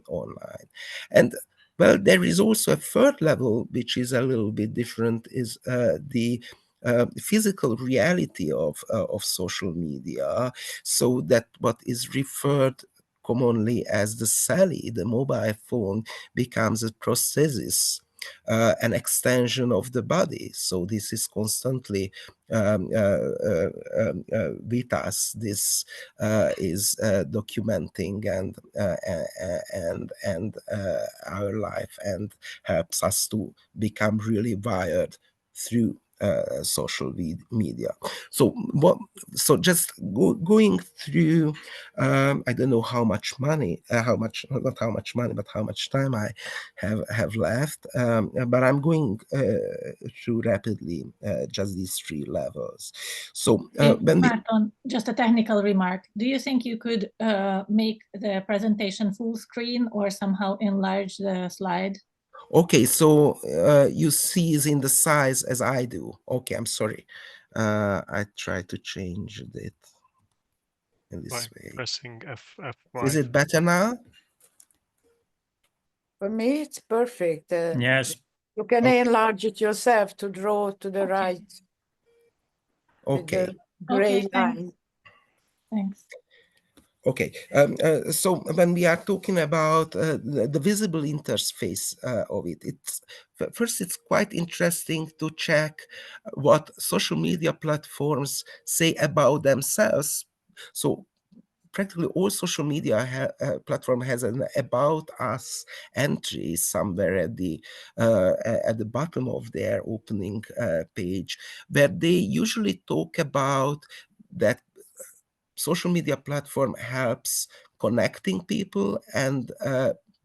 online. And well, there is also a third level, which is a little bit different, is the physical reality of social media, so that what is referred commonly as the soli, the mobile phone, becomes a prosthesis, an extension of the body. So this is constantly with us. This is documenting and our life, and helps us to become really wired through social media. So just going through, I don't know how much money, not how much money, but how much time I have left. But I'm going through rapidly just these three levels. So when Martin, just a technical remark. Do you think you could make the presentation full screen or somehow enlarge the slide? Okay, so you see is in the size as I do. Okay, I'm sorry. I try to change it in this way. Pressing F5. Is it better now? For me, it's perfect. Yes. You can enlarge it yourself to draw to the right. Okay. With the gray line. Thanks. Okay, so when we are talking about the visible interface of it, first it's quite interesting to check what social media platforms say about themselves. So practically all social media platform has an about us entry somewhere at the bottom of their opening page, where they usually talk about that social media platform helps connecting people and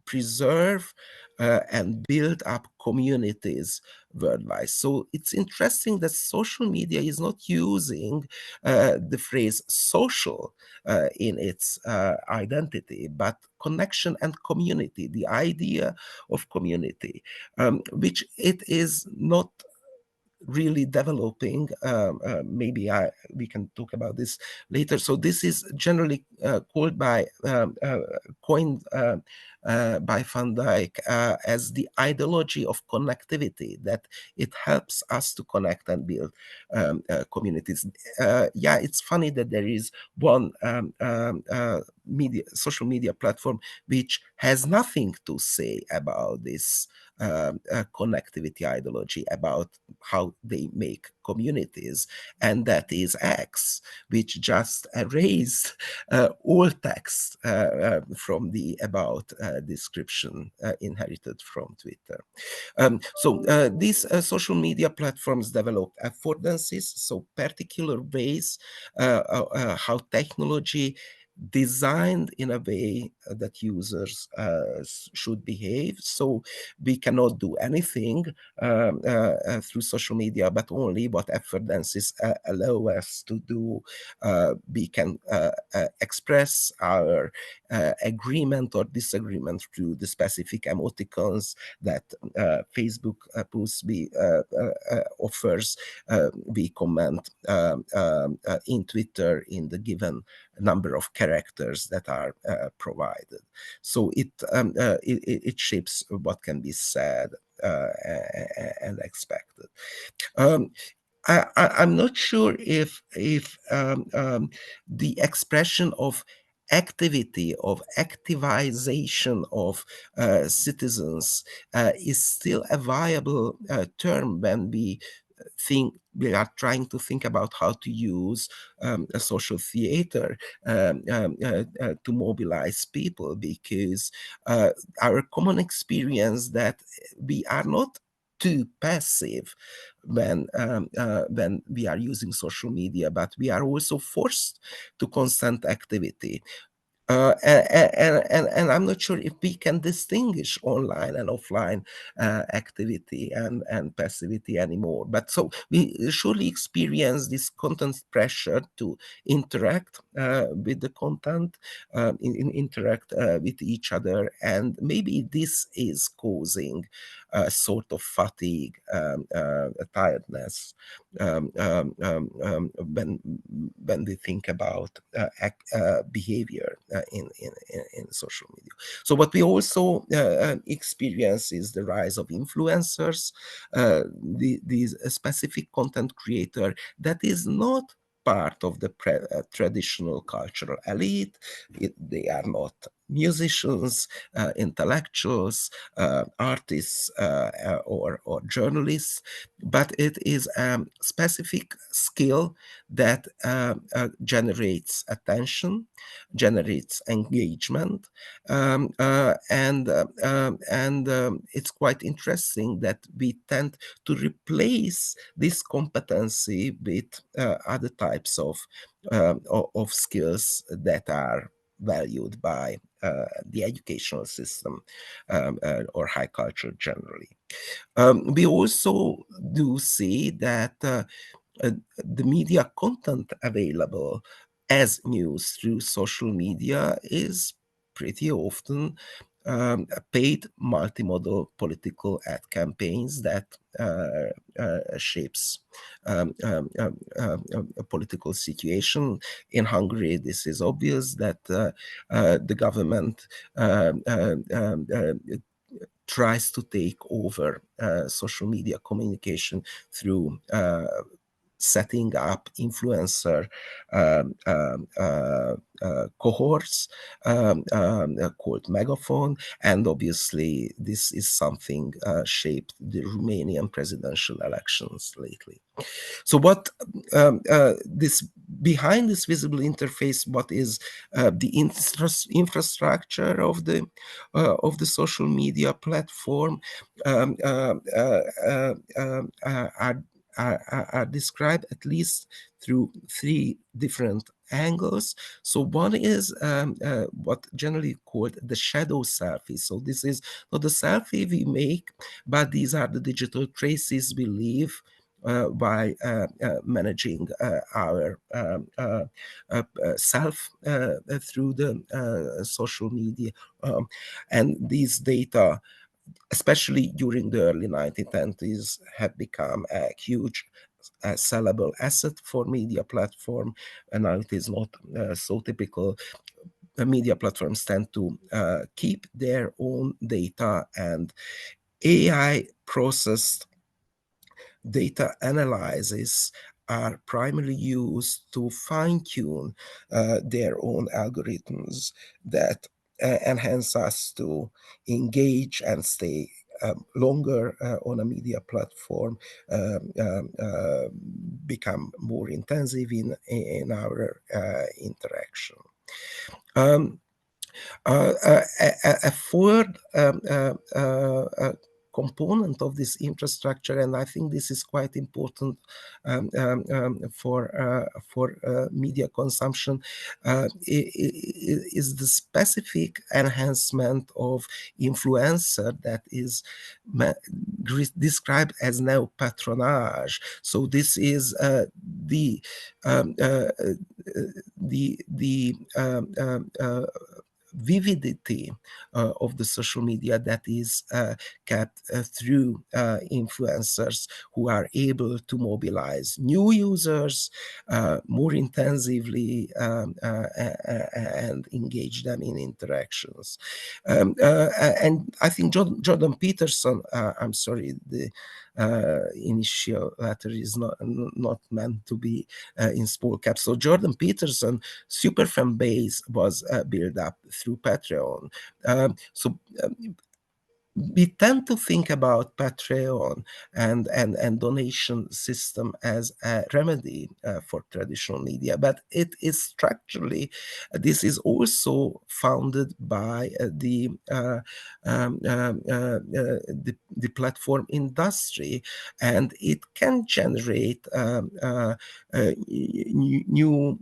preserve and build up communities worldwide. So it's interesting that social media is not using the phrase social in its identity, but connection and community, the idea of community, which it is not really developing. Maybe we can talk about this later. So this is generally coined by Van Dijk as the ideology of connectivity, that it helps us to connect and build communities. Yeah, it's funny that there is one social media platform which has nothing to say about this connectivity ideology, about how they make communities, and that is X, which just erased all text from the about description inherited from Twitter. So these social media platforms develop affordances, so particular ways how technology designed in a way that users should behave. So we cannot do anything through social media, but only what affordances allow us to do. We can express our agreement or disagreement through the specific emoticons that Facebook posts offers. We comment in Twitter in the given number of characters that are provided. So it shapes what can be said and expected. I'm not sure if the expression of activity, of activization of citizens is still a viable term when we trying to think about how to use a social theater to mobilize people, because our common experience that we are not too passive when we are using social media, but we are also forced to constant activity. And I'm not sure if we can distinguish online and offline activity and passivity anymore. But so we surely experience this content pressure to interact with the content, interact with each other, and maybe this is causing a sort of fatigue, tiredness, when we think about behavior in social media. So what we also experience is the rise of influencers, these specific content creator that is not part of the traditional cultural elite. They are not musicians, intellectuals, artists, or journalists, but it is a specific skill that generates attention, generates engagement, and it's quite interesting that we tend to replace this competency with other types of skills that are valued by the educational system or high culture generally. We also do see that the media content available as news through social media is pretty often paid multimodal political ad campaigns that shapes a political situation. In Hungary, this is obvious that the government tries to take over social media communication through setting up influencer cohorts called Megaphone, and obviously this is something shaped the Romanian presidential elections lately. So what this behind this visible interface, what is the infrastructure of the social media platform are described at least through three different angles. So one is what generally called the shadow selfie. So this is not the selfie we make, but these are the digital traces we leave by managing our self through the social media. And these data, especially during the early 1920s, have become a huge sellable asset for media platform, and now it is not so typical. Media platforms tend to keep their own data, and AI processed data analysis are primarily used to fine-tune their own algorithms that enhance us to engage and stay longer on a media platform, become more intensive in our interaction. A third component of this infrastructure, and I think this is quite important for media consumption, is the specific enhancement of influencer that is described as neo-patronage. So this is the vividity of the social media that is kept through influencers who are able to mobilize new users more intensively and engage them in interactions. And I think Jordan Peterson, I'm sorry, the initial letter is not meant to be in small caps. So Jordan Peterson super fan base was built up through Patreon. we tend to think about Patreon and donation system as a remedy for traditional media, but it is structurally, this is also founded by the platform industry, and it can generate new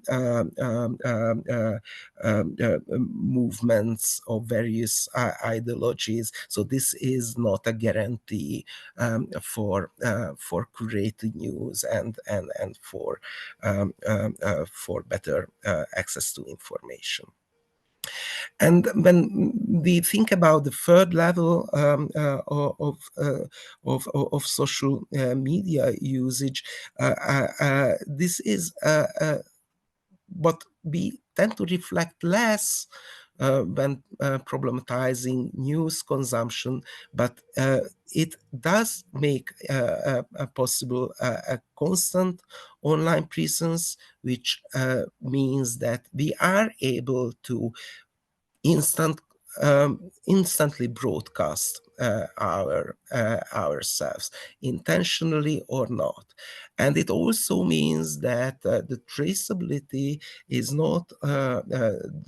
movements of various ideologies. So this is not a guarantee for curated news and for better access to information. And when we think about the third level of social media usage, this is what we tend to reflect less when problematizing news consumption, but it does make possible a constant online presence, which means that we are able to instantly broadcast ourselves, intentionally or not. And it also means that the traceability is not,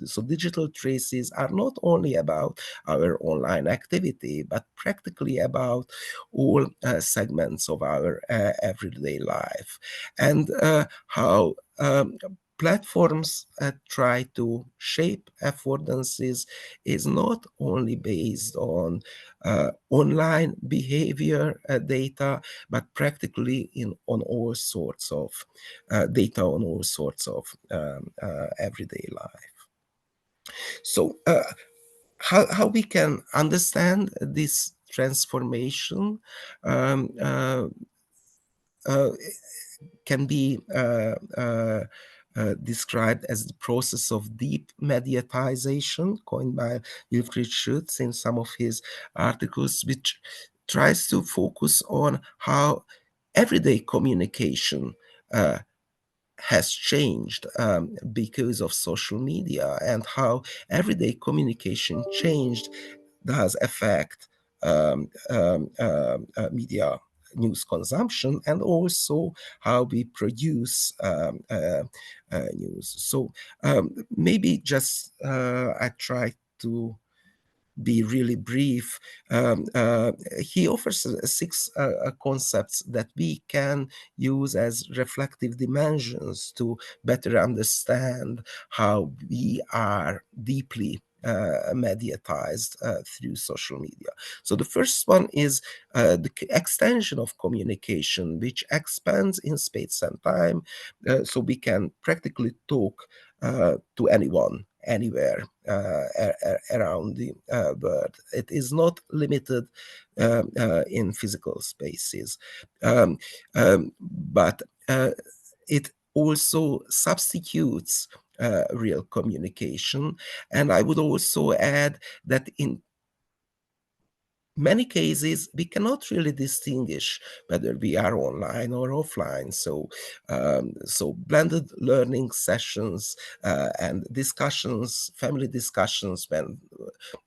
so digital traces are not only about our online activity, but practically about all segments of our everyday life. And how platforms try to shape affordances is not only based on online behavior data, but practically on all sorts of data on all sorts of everyday life. So how we can understand this transformation can be described as the process of deep mediatization, coined by Wilfried Schutz in some of his articles, which tries to focus on how everyday communication has changed because of social media, and how everyday communication changed does affect media news consumption, and also how we produce news. So maybe just I try to be really brief. He offers six concepts that we can use as reflective dimensions to better understand how we are deeply mediatized through social media. So the first one is the extension of communication, which expands in space and time, so we can practically talk to anyone, anywhere around the world. It is not limited in physical spaces, but it also substitutes real communication. And I would also add that in many cases, we cannot really distinguish whether we are online or offline. So, so blended learning sessions and discussions, family discussions, when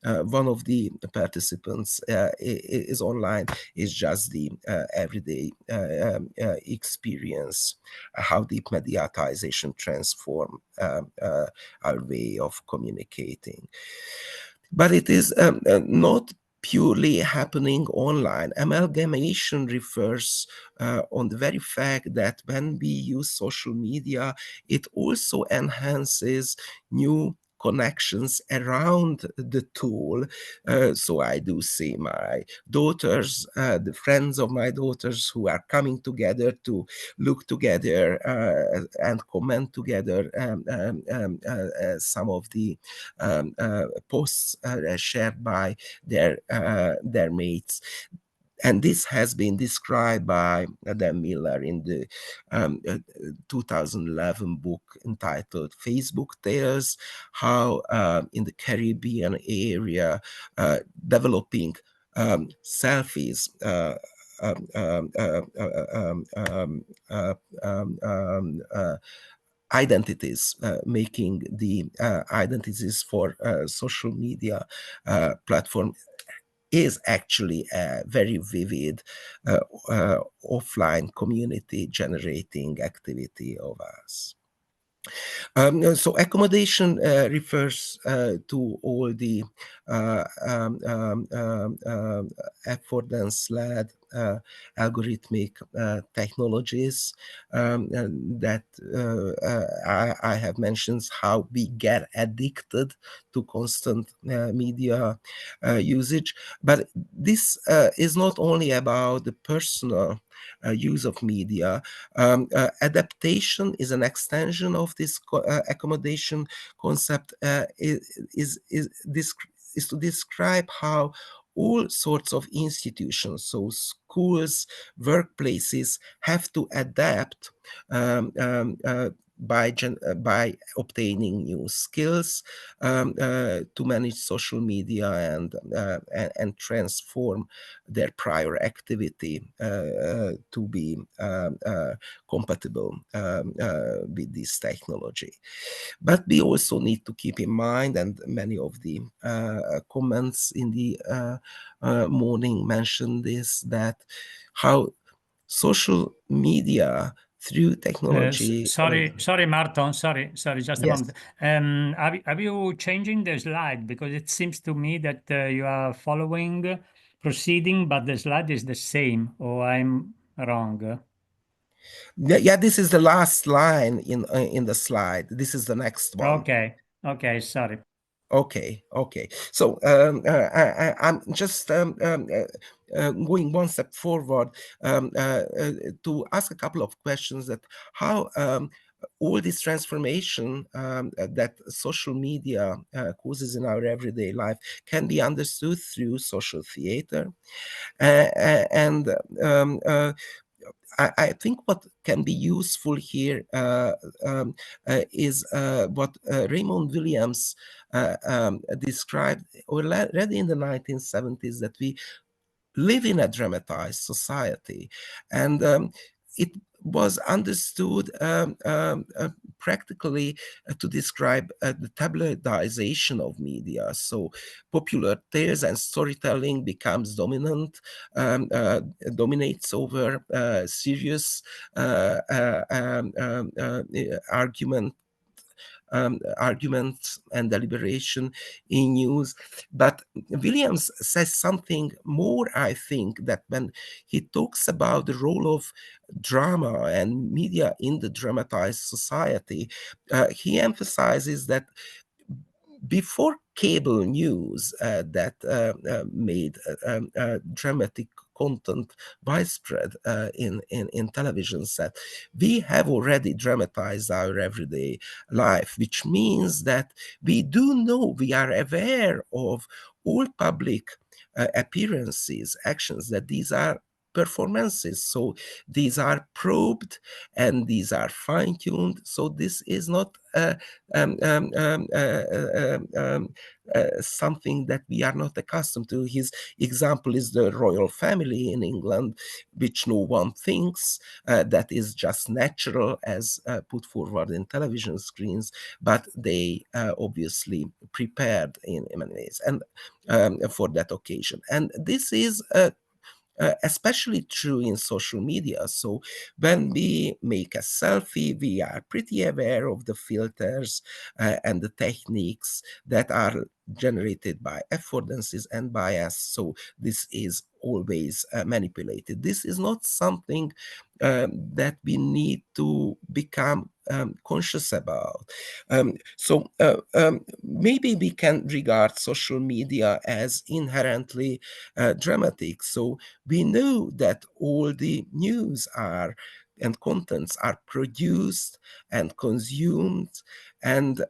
one of the participants is online, is just the everyday experience, how deep mediatization transform our way of communicating. But it is not purely happening online. Amalgamation refers on the very fact that when we use social media, it also enhances new connections around the tool. So I do see my daughters, the friends of my daughters who are coming together to look together and comment together some of the posts shared by their mates. And this has been described by Dan Miller in the 2011 book entitled Facebook Tales, how in the Caribbean area, developing selfies identities, making the identities for social media platform is actually a very vivid offline community generating activity of us. So accommodation refers to all the affordance-led algorithmic technologies that I have mentioned, how we get addicted to constant media usage. But this is not only about the personal use of media. Adaptation is an extension of this accommodation concept. Is to describe how all sorts of institutions, so schools, workplaces, have to adapt by obtaining new skills to manage social media and transform their prior activity to be compatible with this technology. But we also need to keep in mind, and many of the comments in the morning mentioned this, that how social media through technology. Sorry, Martin. Sorry, just a Yes. moment. Are you changing the slide? Because it seems to me that you are proceeding, but the slide is the same, or I'm wrong? Yeah, this is the last line in the slide. This is the next one. Okay, sorry. Okay. So I'm just going one step forward to ask a couple of questions that how all this transformation that social media causes in our everyday life can be understood through social theater. I think what can be useful here is what Raymond Williams described already in the 1970s, that we live in a dramatized society. And it was understood practically to describe the tabloidization of media. So popular tales and storytelling becomes dominant, dominates over serious arguments and deliberation in news. But Williams says something more, I think, that when he talks about the role of drama and media in the dramatized society, he emphasizes that before cable news that made dramatic content widespread in television set, we have already dramatized our everyday life, which means that we do know, we are aware of all public appearances, actions, that these are performances. So these are probed and these are fine-tuned. So this is not something that we are not accustomed to. His example is the royal family in England, which no one thinks that is just natural as put forward in television screens, but they obviously prepared in many ways and for that occasion. And this is especially true in social media. So when we make a selfie, we are pretty aware of the filters and the techniques that are generated by affordances and bias. So this is always manipulated. This is not something that we need to become conscious about. So maybe we can regard social media as inherently dramatic. So we know that all the news are and contents are produced and consumed, and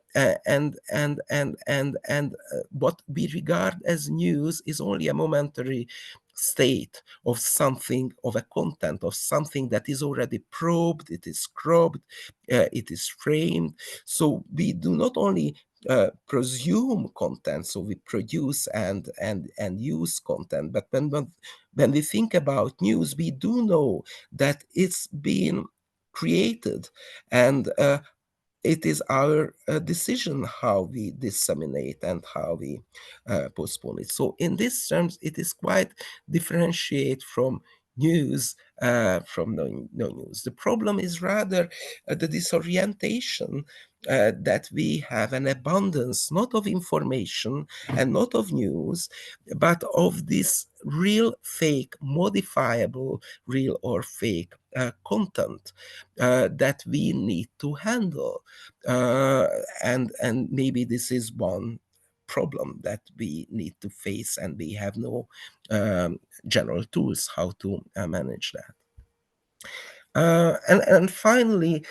what we regard as news is only a momentary state of something, of a content, of something that is already probed, it is cropped, it is framed. So we do not only presume content, so we produce and use content, but when we think about news, we do know that it's been created and it is our decision how we disseminate and how we postpone it. So in this terms, it is quite differentiate from news from no news. The problem is rather the disorientation that we have an abundance, not of information and not of news, but of this real fake, modifiable, real or fake content that we need to handle. And maybe this is one problem that we need to face, and we have no general tools how to manage that. And finally,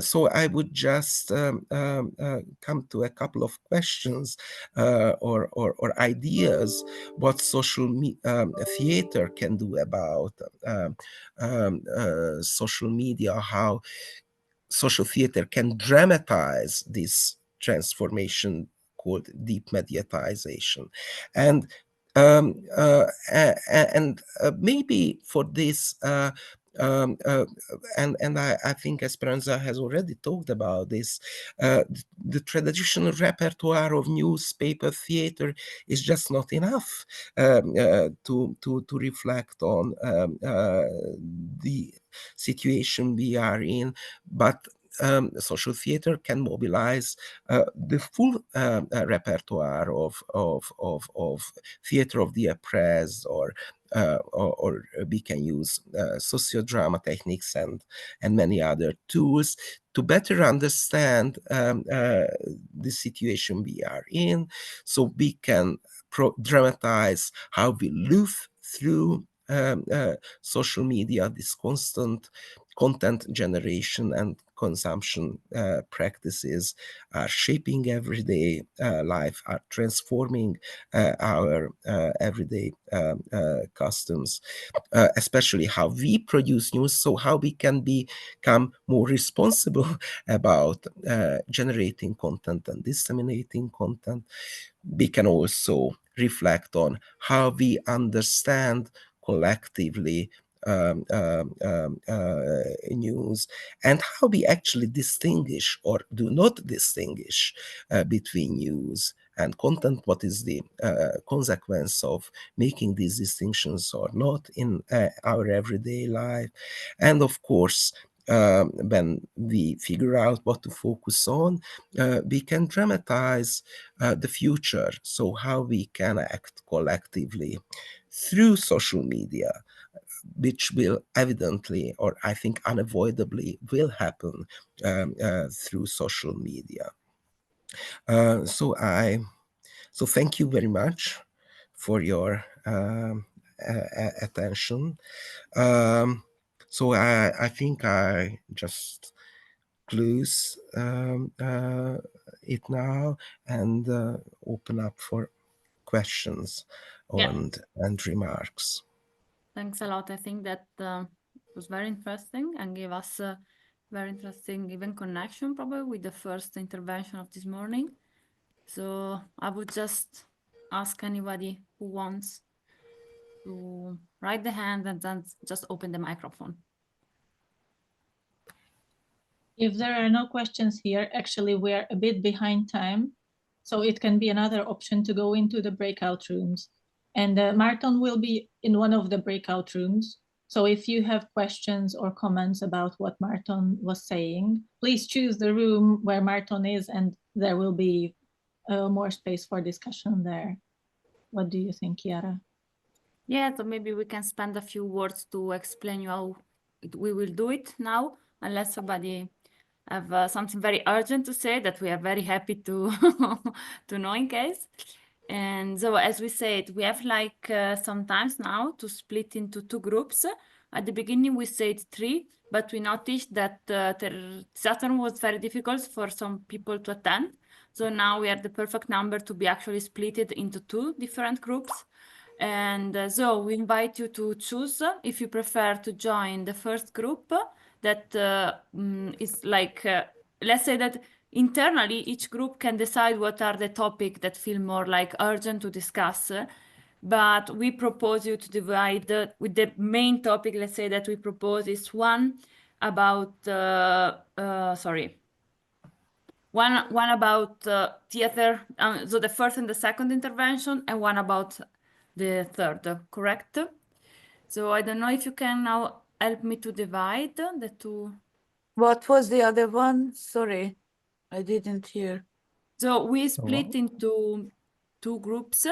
so I would just come to a couple of questions or ideas what social theater can do about social media, how social theater can dramatize this transformation called deep mediatization. And maybe for this, and I think Esperanza has already talked about this, the traditional repertoire of newspaper theater is just not enough to reflect on the situation we are in, but social theater can mobilize the full repertoire of theater of the oppressed, or we can use sociodrama techniques and many other tools to better understand the situation we are in, so we can dramatize how we live through social media, this constant content generation and consumption practices are shaping everyday life, are transforming our everyday customs, especially how we produce news, so how we can become more responsible about generating content and disseminating content. We can also reflect on how we understand collectively news, and how we actually distinguish or do not distinguish between news and content. What is the consequence of making these distinctions or not in our everyday life? And of course, when we figure out what to focus on, we can dramatize the future, so how we can act collectively through social media, which will evidently, or I think unavoidably, will happen through social media. So thank you very much for your attention. So I think I just close it now and open up for questions and remarks. Thanks a lot. I think that was very interesting and gave us a very interesting even connection probably with the first intervention of this morning. So I would just ask anybody who wants to raise the hand and then just open the microphone. If there are no questions here, actually we are a bit behind time, so it can be another option to go into the breakout rooms. And Marton will be in one of the breakout rooms. So if you have questions or comments about what Marton was saying, please choose the room where Marton is, and there will be more space for discussion there. What do you think, Chiara? Yeah, so maybe we can spend a few words to explain you how we will do it now, unless somebody have something very urgent to say that we are very happy to to know in case. And so, as we said, we have like sometimes now to split into two groups. At the beginning, we said 3, but we noticed that Saturn was very difficult for some people to attend. So now we have the perfect number to be actually split it into 2 different groups. And so we invite you to choose if you prefer to join the first group that is like, let's say that internally each group can decide what are the topics that feel more like urgent to discuss, but we propose you to divide with the main topic. Let's say that we propose is one about one about theater, so the first and the second intervention, and one about the third, correct? So I don't know if you can now help me to divide the two. What was the other one? Sorry, I didn't hear. So we split into two groups.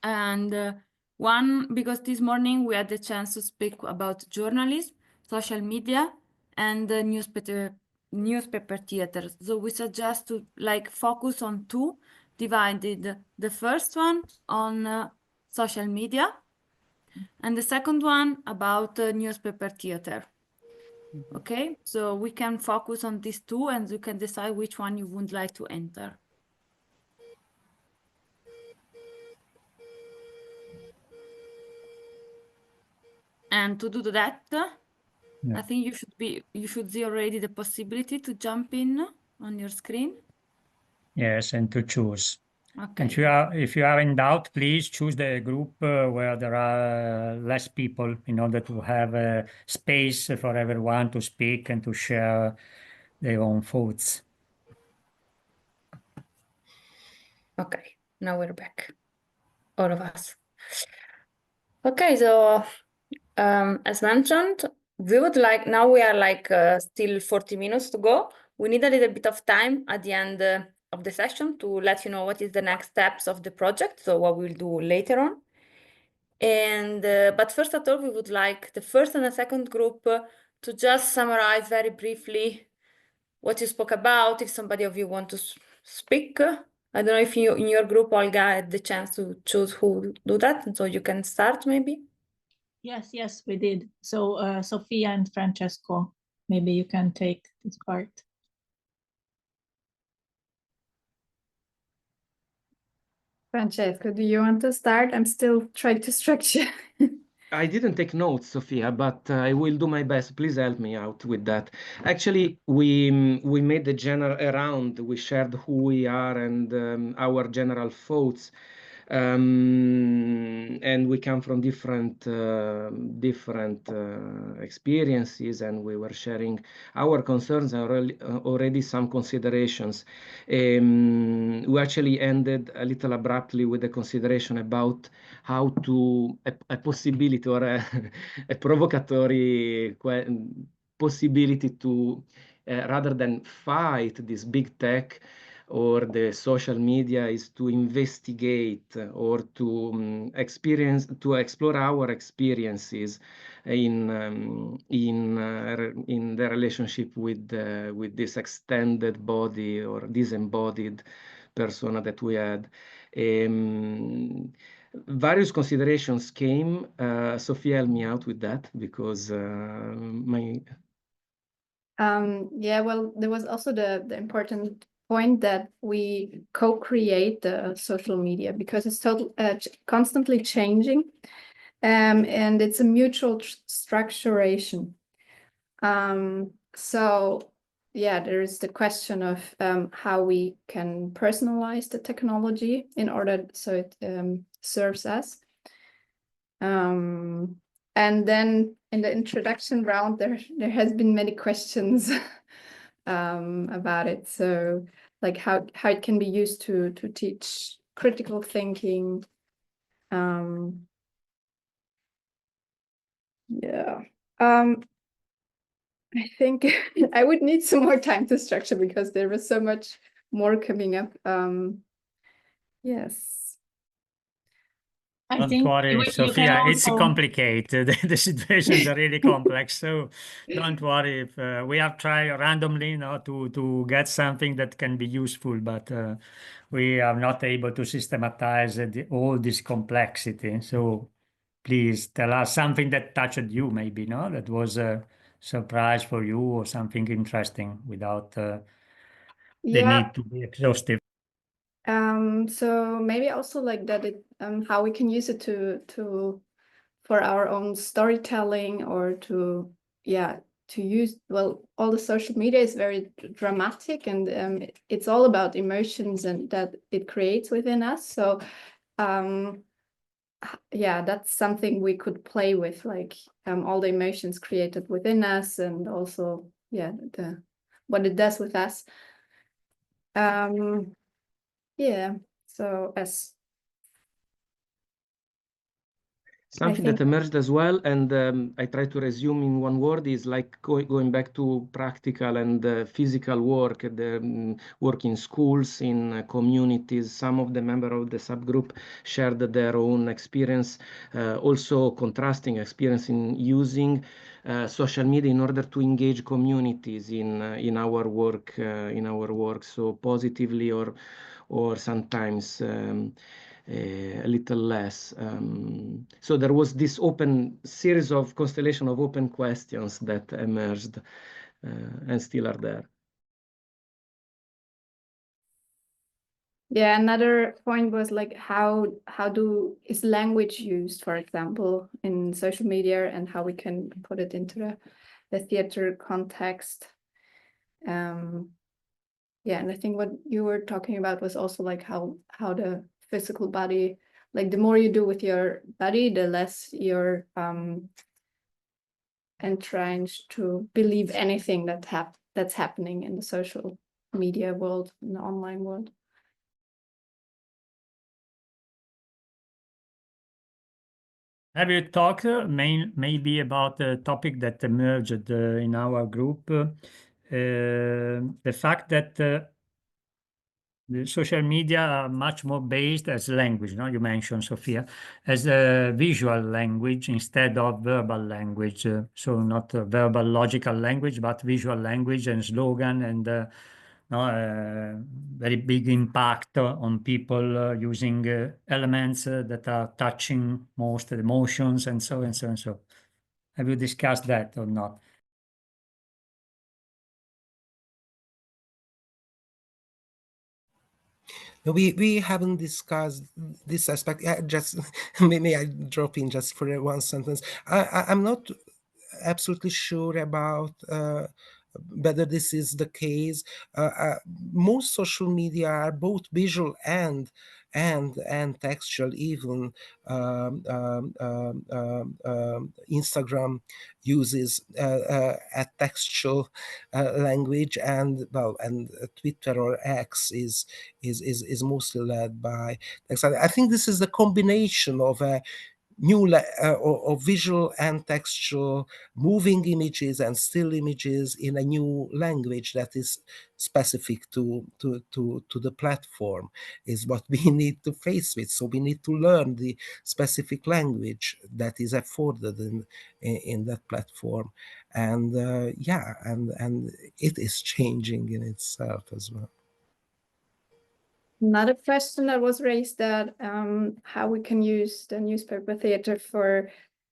And one, because this morning we had the chance to speak about journalism, social media, and newspaper theater. So we suggest to focus on two, divided the first one on social media, and the second one about newspaper theater. Okay, so we can focus on these two, and you can decide which one you would like to enter. And to do that, I think you should see already the possibility to jump in on your screen. Yes, and to choose. Okay. And if you are in doubt, please choose the group where there are less people in order to have a space for everyone to speak and to share their own thoughts. Okay, now we're back, all of us. Okay, so as mentioned, we would like, now we are still 40 minutes to go. We need a little bit of time at the end of the session to let you know what is the next steps of the project, so what we'll do later on. And but first of all, we would like the first and the second group to just summarize very briefly what you spoke about, if somebody of you want to speak. I don't know if you, in your group, Olga, had the chance to choose who do that, and so you can start maybe. Yes, we did. So Sofia and Francesco, maybe you can take this part. Francesco, do you want to start? I'm still trying to structure. I didn't take notes, Sofia, but I will do my best. Please help me out with that. Actually, we made the general round. We shared who we are and our general thoughts. And we come from different experiences, and we were sharing our concerns and already some considerations. We actually ended a little abruptly with a consideration about how to a possibility or a provocatory possibility to rather than fight this big tech or the social media, is to investigate or to explore our experiences in the relationship with this extended body or disembodied persona that we had. Various considerations came. Sofia, help me out with that, because yeah, well, there was also the important point that we co-create the social media, because it's constantly changing, and it's a mutual structuration. So yeah, there is the question of how we can personalize the technology in order so it serves us. And then in the introduction round, there has been many questions about it. So like how it can be used to teach critical thinking. Yeah. I think I would need some more time to structure, because there was so much more coming up. Yes. Don't worry, Sofia, it's complicated. The situations are really complex, so don't worry if we are trying randomly to get something that can be useful, but we are not able to systematize all this complexity. So please tell us something that touched you, maybe, that was a surprise for you or something interesting without the need to be exhaustive. So maybe also like that how we can use it for our own storytelling, or to use, well, all the social media is very dramatic, and it's all about emotions and that it creates within us. So yeah, that's something we could play with, like all the emotions created within us, and also what it does with us. Yeah, so as Something that emerged as well, and I try to resume in one word, is like going back to practical and physical work, the work in schools, in communities. Some of the members of the subgroup shared their own experience, also contrasting experience in using social media in order to engage communities in our work, so positively or sometimes a little less. So there was this open series of constellation of open questions that emerged and still are there. yeah, another point was like how is language used, for example, in social media, and how we can put it into the theater context. Yeah, and I think what you were talking about was also like how the physical body, like the more you do with your body, the less you're entrenched to believe anything that's happening in the social media world, in the online world. Have you talked maybe about the topic that emerged in our group, the fact that the social media are much more based as language, no? You mentioned, Sofia, as a visual language instead of verbal language. So not verbal logical language, but visual language and slogan, and very big impact on people using elements that are touching most emotions and so and so and so. Have you discussed that or not? No, we haven't discussed this aspect. Just may I drop in just for one sentence? I'm not absolutely sure about whether this is the case. Most social media are both visual and textual. Even Instagram uses a textual language, and Twitter or X is mostly led by text. I think this is the combination of a of visual and textual, moving images and still images in a new language that is specific to the platform, is what we need to face with. So we need to learn the specific language that is afforded in that platform, and and it is changing in itself as well. Another question that was raised, that how we can use the newspaper theater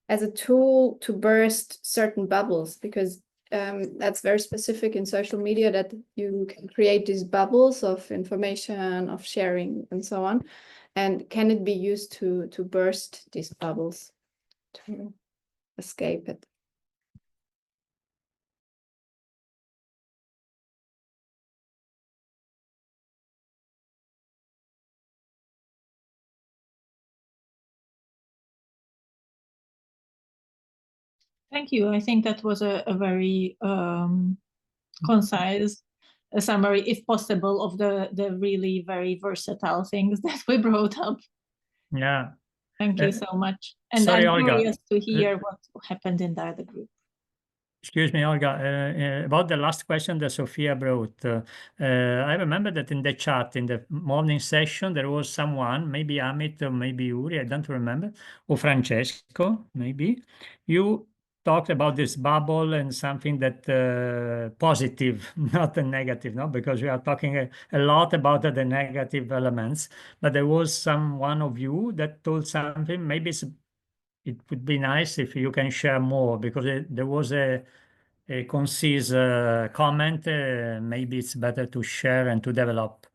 as a tool to burst certain bubbles, because that's very specific in social media, that you can create these bubbles of information, of sharing, and so on. And can it be used to burst these bubbles, to escape it? Thank you. I think that was a very concise summary, if possible, of the really very versatile things that we brought up. Yeah. Thank you so much. And Sorry, I'm Olga. curious to hear what happened in the other group. Excuse me, Olga, about the last question that Sofia brought. I remember that in the chat, in the morning session, there was someone, maybe Amit or maybe Uri, I don't remember, or Francesco, maybe. You talked about this bubble and something that positive, not a negative, no? Because we are talking a lot about the negative elements, but there was one of you that told something, maybe it would be nice if you can share more, because there was a concise comment. Maybe it's better to share and to develop.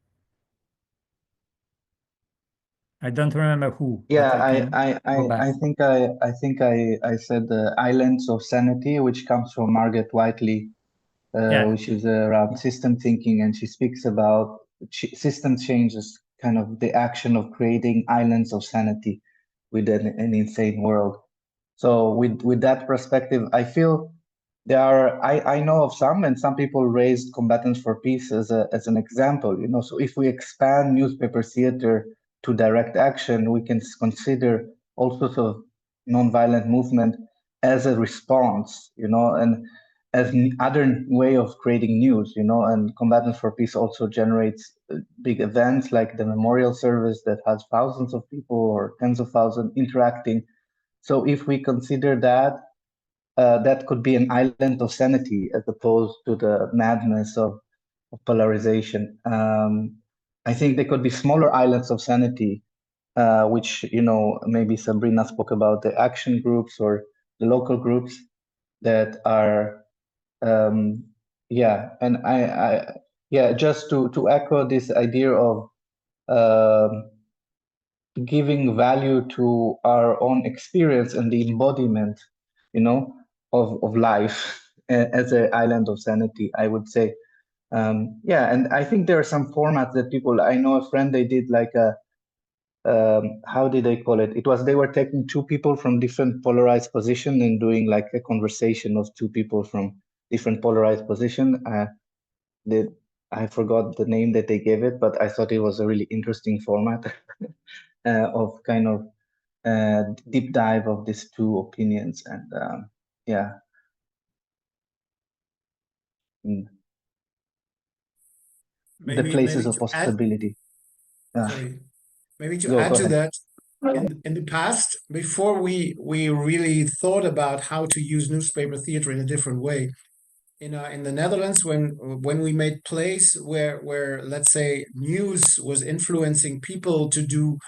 I don't remember who. Yeah, I think I said Islands of Sanity, which comes from Margaret Whiteley, which is around system thinking, and she speaks about system changes, kind of the action of creating islands of sanity within an insane world. So with that perspective, I feel there are, I know of some, and some people raised Combatants for Peace as an example, you know. So if we expand newspaper theater to direct action, we can consider all sorts of nonviolent movement as a response, you know, and as other way of creating news, you know. And Combatants for Peace also generates big events like the memorial service that has thousands of people or tens of thousands interacting. So if we consider that, that could be an island of sanity as opposed to the madness of polarization. I think there could be smaller islands of sanity, which, you know, maybe Sabrina spoke about, the action groups or the local groups that are, yeah. And yeah, just to echo this idea of giving value to our own experience and the embodiment, you know, of life as an island of sanity, I would say. Yeah, and I think there are some formats that people, I know a friend, they did like a, how did they call it? It was, they were taking two people from different polarized position and doing like a conversation of two people from different polarized position. I forgot the name that they gave it, but I thought it was a really interesting format of kind of deep dive of these two opinions. And yeah. The places of possibility. Sorry. Maybe to add to that, in the past, before we really thought about how to use newspaper theater in a different way, in the Netherlands, when we made plays where let's say news was influencing people to do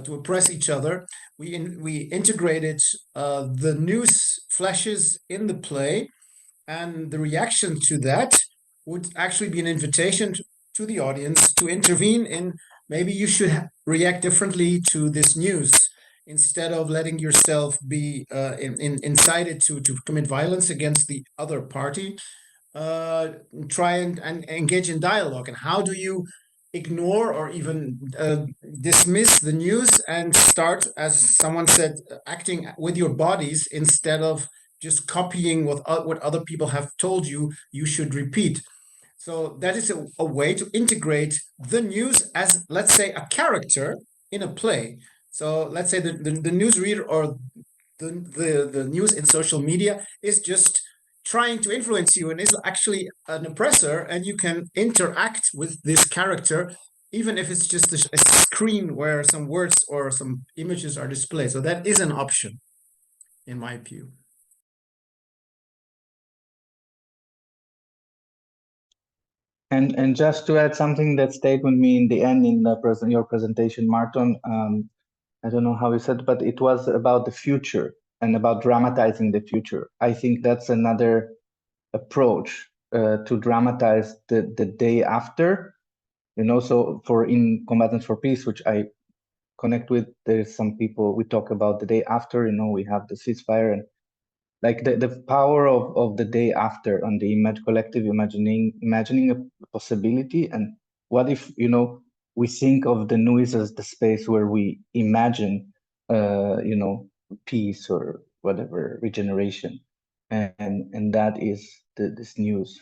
to oppress each other, we integrated the news flashes in the play, and the reaction to that would actually be an invitation to the audience to intervene in, maybe you should react differently to this news instead of letting yourself be incited to commit violence against the other party. Try and engage in dialogue. And how do you ignore or even dismiss the news and start, as someone said, acting with your bodies instead of just copying what other people have told you should repeat. So that is a way to integrate the news as, let's say, a character in a play. So let's say the newsreader or the news in social media is just trying to influence you and is actually an oppressor, and you can interact with this character even if it's just a screen where some words or some images are displayed. So that is an option, in my view. And just to add something that stayed with me in the end in your presentation, Martin, I don't know how you said, but it was about the future and about dramatizing the future. I think that's another approach to dramatize the day after, you know. So in Combatants for Peace, which I connect with, there's some people, we talk about the day after, you know, we have the ceasefire and like the power of the day after on the collective imagining a possibility. And what if, you know, we think of the news as the space where we imagine, you know, peace or whatever, regeneration, and that is this news.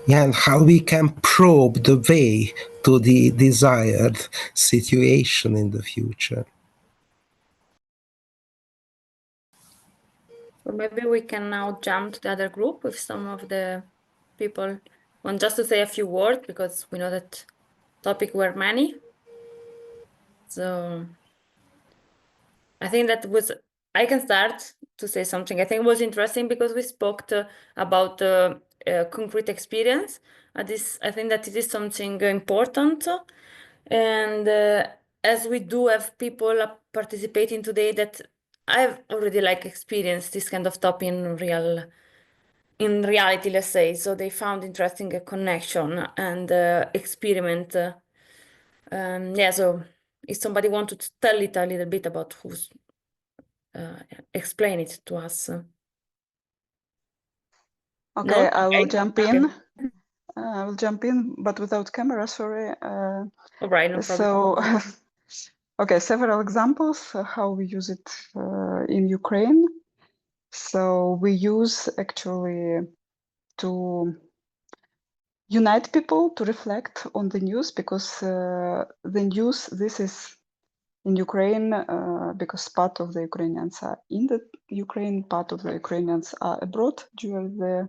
Yeah, and how we can probe the way to the desired situation in the future. Or maybe we can now jump to the other group if some of the people want just to say a few words, because we know that topic were many. So I think that was, I can start to say something. I think it was interesting because we spoke about concrete experience. I think that it is something important. And as we do have people participating today that I've already experienced this kind of topic in reality, let's say. So they found interesting a connection and experiment. Yeah, so if somebody wanted to tell it a little bit about who's explain it to us. Okay, No? I will Okay. jump in. I will jump in, but without camera, sorry. All right, no problem. So, okay, several examples how we use it in Ukraine. So we use actually to unite people to reflect on the news, because the news, this is in Ukraine, because part of the Ukrainians are in the Ukraine, part of the Ukrainians are abroad during the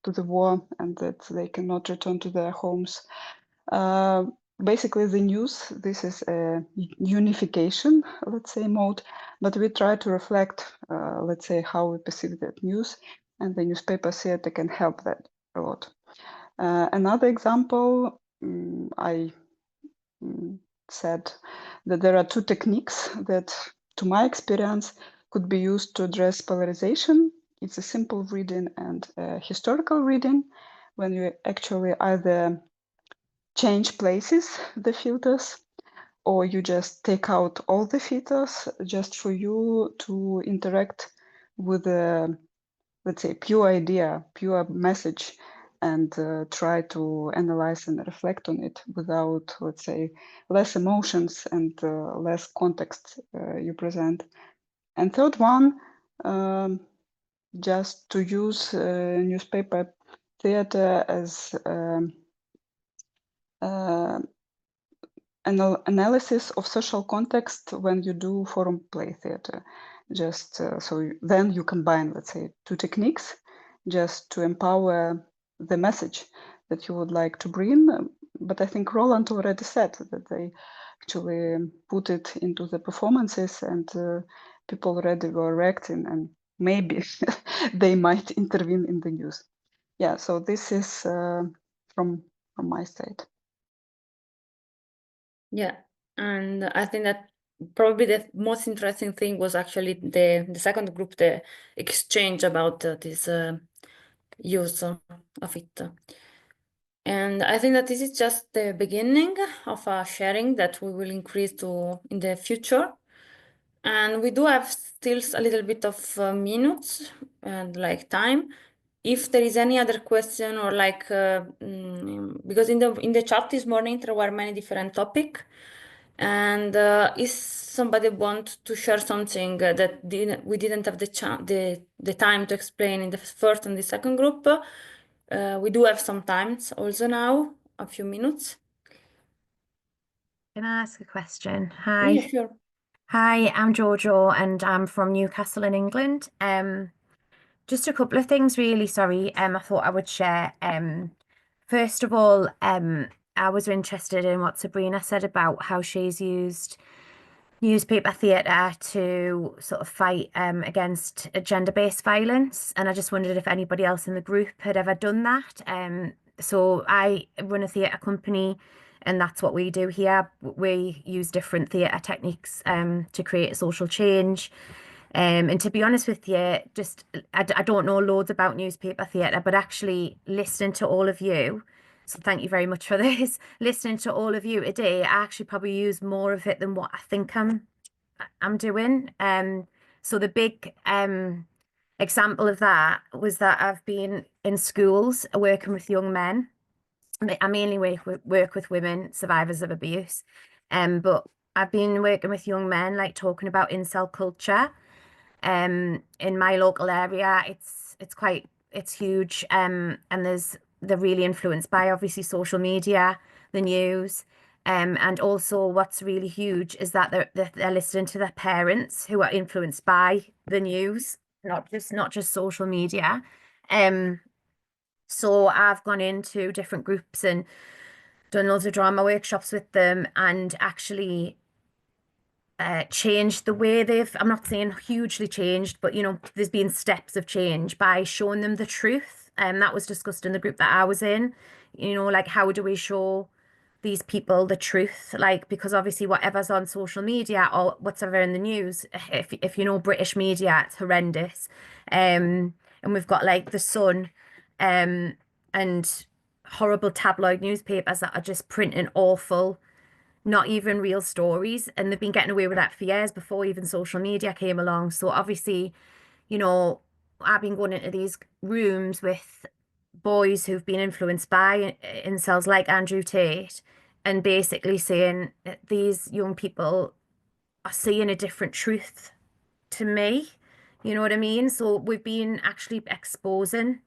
to the war, and that they cannot return to their homes. Basically, the news, this is a unification, let's say, mode, but we try to reflect, let's say, how we perceive that news, and the newspaper theater can help that a lot. Another example, I said that there are two techniques that, to my experience, could be used to address polarization. It's a simple reading and a historical reading, when you actually either change places, the filters, or you just take out all the filters just for you to interact with a, let's say, pure idea, pure message, and try to analyze and reflect on it without, let's say, less emotions and less context you present. And third one, just to use newspaper theater as analysis of social context when you do forum play theater. Just so then you combine, let's say, two techniques just to empower the message that you would like to bring. But I think Roland already said that they actually put it into the performances, and people already were reacting, and maybe they might intervene in the news. Yeah, so this is from my side. Yeah, and I think that probably the most interesting thing was actually the second group, the exchange about this use of it. And I think that this is just the beginning of a sharing that we will increase to in the future. And we do have still a little bit of minutes and like time. If there is any other question, or like because in the chat this morning there were many different topics, and if somebody want to share something that we didn't have the time to explain in the first and the second group, we do have some times also now, a few minutes. Can I ask a question? Hi. Yeah, sure. Hi, I'm Jojo, and I'm from Newcastle in England. Just a couple of things really, sorry, I thought I would share. First of all, I was interested in what Sabrina said about how she's used newspaper theatre to sort of fight against gender-based violence, and I just wondered if anybody else in the group had ever done that. So I run a theatre company, and that's what we do here. We use different theatre techniques to create social change. And to be honest with you, just I don't know loads about newspaper theatre, but actually listening to all of you, so thank you very much for this. Listening to all of you today, I actually probably use more of it than what I think I'm doing. So the big example of that was that I've been in schools working with young men. I mainly work with women survivors of abuse, but I've been working with young men, like talking about incel culture. In my local area, it's huge, and they're really influenced by obviously social media, the news, and also what's really huge is that they're listening to their parents who are influenced by the news, not just social media. So I've gone into different groups and done loads of drama workshops with them, and actually changed the way I'm not saying hugely changed, but there's been steps of change by showing them the truth. That was discussed in the group that I was in, like how do we show these people the truth, like, because obviously whatever's on social media or whatever in the news, if you know British media, it's horrendous. And we've got like the Sun and horrible tabloid newspapers that are just printing awful, not even real stories, and they've been getting away with that for years before even social media came along. So obviously, I've been going into these rooms with boys who've been influenced by incels like Andrew Tate, and basically saying these young people are seeing a different truth to me. You know what I mean? So we've been actually exposing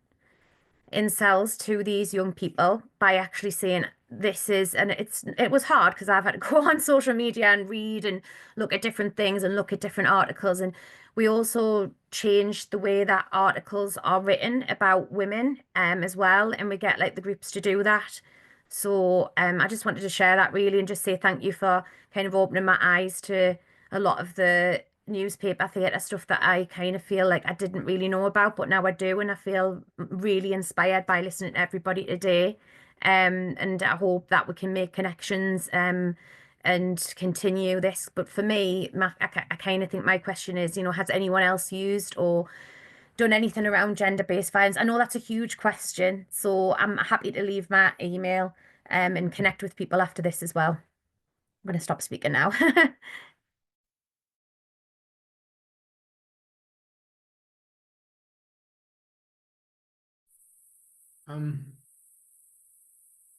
incels to these young people by actually saying this is, and it was hard because I've had to go on social media and read and look at different things and look at different articles, and we also changed the way that articles are written about women as well, and we get like the groups to do that. So I just wanted to share that really and just say thank you for kind of opening my eyes to a lot of the newspaper theatre stuff that I kind of feel like I didn't really know about, but now I do, and I feel really inspired by listening to everybody today. And I hope that we can make connections and continue this. But for me, I kind of think my question is, you know, has anyone else used or done anything around gender-based violence? I know that's a huge question, so I'm happy to leave my email and connect with people after this as well. I'm going to stop speaking now.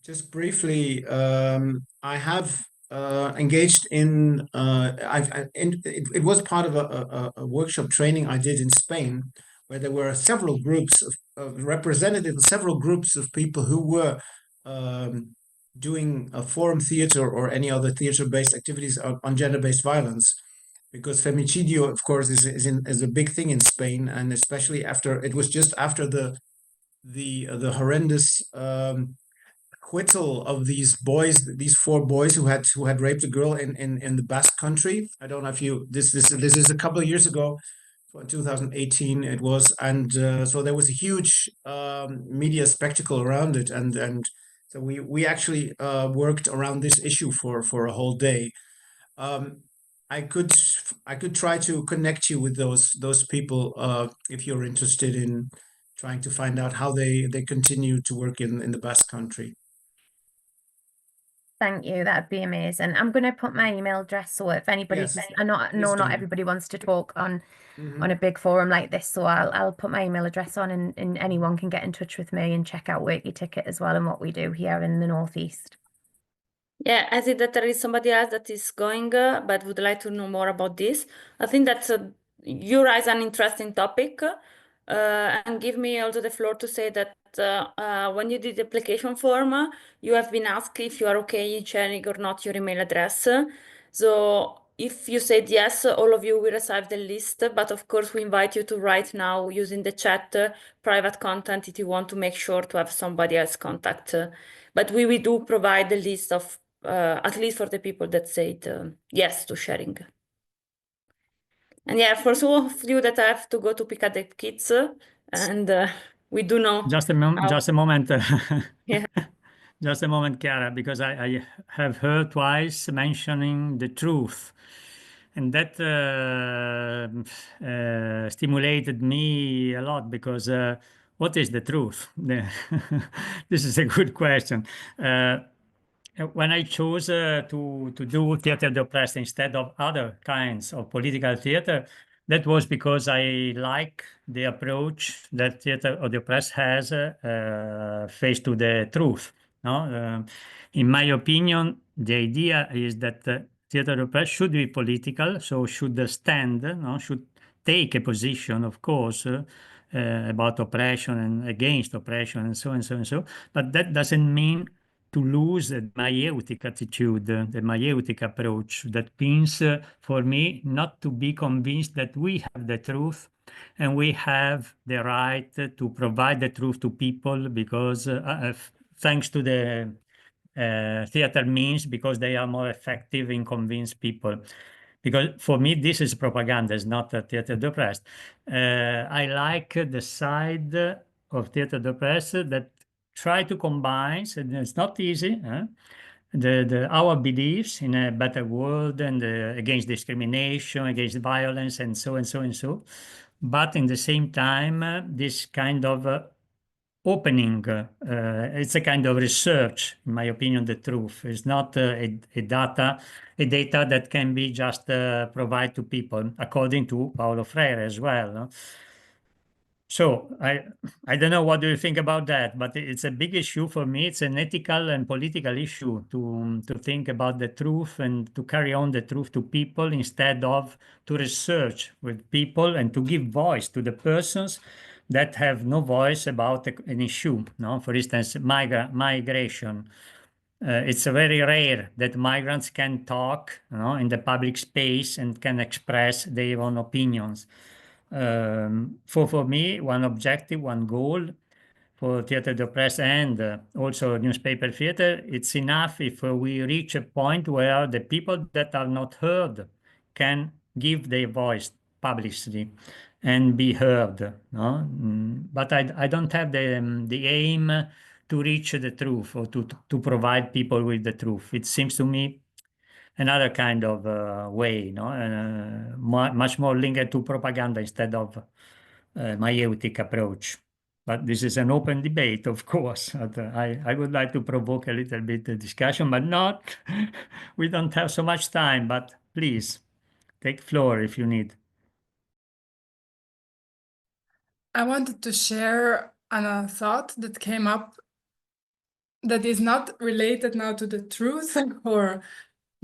Just briefly, I have engaged in, it was part of a workshop training I did in Spain, where there were several groups of representatives, several groups of people who were doing a forum theater or any other theater-based activities on gender-based violence. Because femicidio, of course, is a big thing in Spain, and especially after it was just after the horrendous acquittal of these boys, these 4 boys who had raped a girl in the Basque Country. I don't know if you this is a couple of years ago, 2018 it was, and so there was a huge media spectacle around it, and so we actually worked around this issue for a whole day. I could try to connect you with those people if you're interested in trying to find out how they continue to work in the Basque Country. Thank you. That'd be amazing. I'm going to put my email address, so if anybody, Yes, I know not everybody wants to talk on a big forum like this, so I'll put my email address on, and anyone can get in touch with me and check out Work Your Ticket as well and what we do here in the Northeast. Yeah, I see that there is somebody else that is going, but would like to know more about this. I think that you raise an interesting topic, and give me also the floor to say that when you did the application form, you have been asked if you are okay in sharing or not your email address. So if you said yes, all of you will receive the list, but of course we invite you to write now using the chat private content if you want to make sure to have somebody else contact. But we do provide the list of at least for the people that said yes to sharing. And yeah, for some of you that have to go to pick up the kids, and we do know. Just a moment. Yeah. Just a moment, Chiara, because I have heard twice mentioning the truth, and that stimulated me a lot, because what is the truth? This is a good question. When I chose to do theater of the oppressed instead of other kinds of political theater, that was because I like the approach that theater of the oppressed has faced to the truth. No, in my opinion, the idea is that theater of the oppressed should be political, so should stand, no, should take a position, of course, about oppression and against oppression and so and so and so. But that doesn't mean to lose the maeutic attitude, the maeutic approach. That means for me not to be convinced that we have the truth and we have the right to provide the truth to people because thanks to the theater means, because they are more effective in convince people. Because for me, this is propaganda, it's not a theater of the oppressed. I like the side of theater of the oppressed that try to combine, and it's not easy, our beliefs in a better world and against discrimination, against violence, and so and so and so. But in the same time, this kind of opening, it's a kind of research, in my opinion, the truth. It's not a data that can be just provided to people, according to Paulo Freire as well. No? So I don't know what do you think about that, but it's a big issue for me. It's an ethical and political issue to think about the truth and to carry on the truth to people instead of to research with people and to give voice to the persons that have no voice about an issue. No, for instance, migration. It's very rare that migrants can talk, in the public space and can express their own opinions. For me, one objective, one goal for Theatre de Presse and also newspaper theatre, it's enough if we reach a point where the people that are not heard can give their voice publicly and be heard. No? But I don't have the aim to reach the truth or to provide people with the truth. It seems to me another kind of way, much more linked to propaganda instead of myotic approach. But this is an open debate, of course. But, I would like to provoke a little bit the discussion, but not. We don't have so much time, but please take floor if you need. I wanted to share a thought that came up that is not related now to the truth or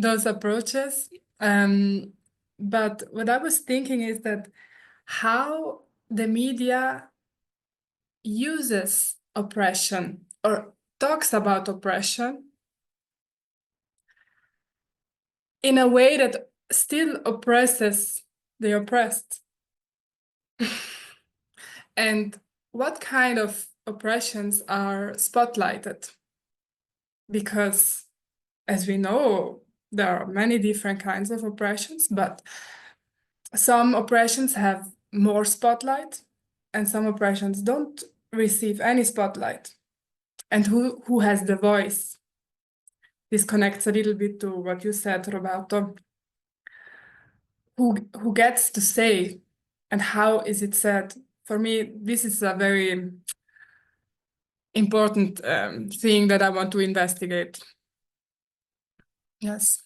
those approaches. But what I was thinking is that how the media uses oppression or talks about oppression in a way that still oppresses the oppressed. And what kind of oppressions are spotlighted? Because, as we know, there are many different kinds of oppressions, but some oppressions have more spotlight and some oppressions don't receive any spotlight. And who has the voice? This connects a little bit to what you said, Roberto. Who gets to say and how is it said? For me, this is a very important thing that I want to investigate. Yes.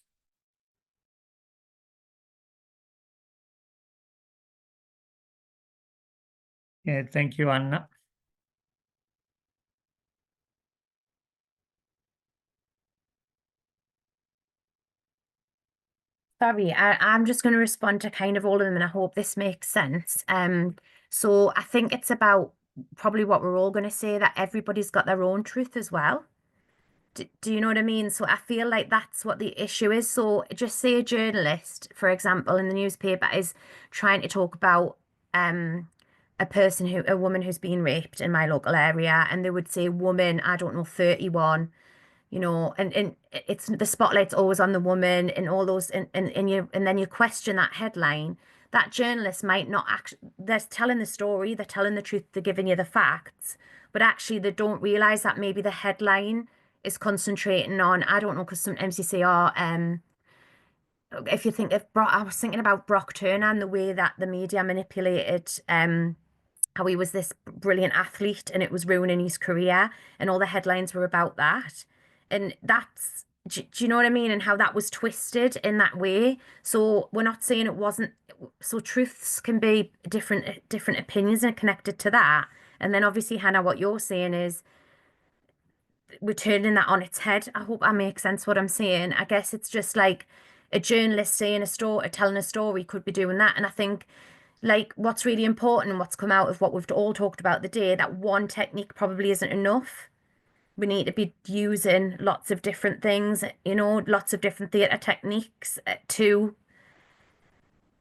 Yeah, thank you, Anna. Sorry, I'm just going to respond to kind of all of them, and I hope this makes sense. So I think it's about probably what we're all going to say, that everybody's got their own truth as well. Do you know what I mean? So I feel like that's what the issue is. So just say a journalist, for example, in the newspaper is trying to talk about a woman who's been raped in my local area, and they would say woman, I don't know, 31, and it's the spotlight's always on the woman and all those, and then you question that headline. That journalist might not actually, they're telling the story, they're telling the truth, they're giving you the facts, but actually they don't realize that maybe the headline is concentrating on, I don't know, because sometimes you say, if you think of I was thinking about Brock Turner and the way that the media manipulated how he was this brilliant athlete and it was ruining his career, and all the headlines were about that. And that's, do you know what I mean? And how that was twisted in that way. So we're not saying it wasn't, so truths can be different opinions and connected to that. And then obviously, Hannah, what you're saying is we're turning that on its head. I hope that makes sense what I'm saying. I guess it's just like a journalist saying a story, telling a story could be doing that. And I think like what's really important and what's come out of what we've all talked about today, that one technique probably isn't enough. We need to be using lots of different things, lots of different theatre techniques to,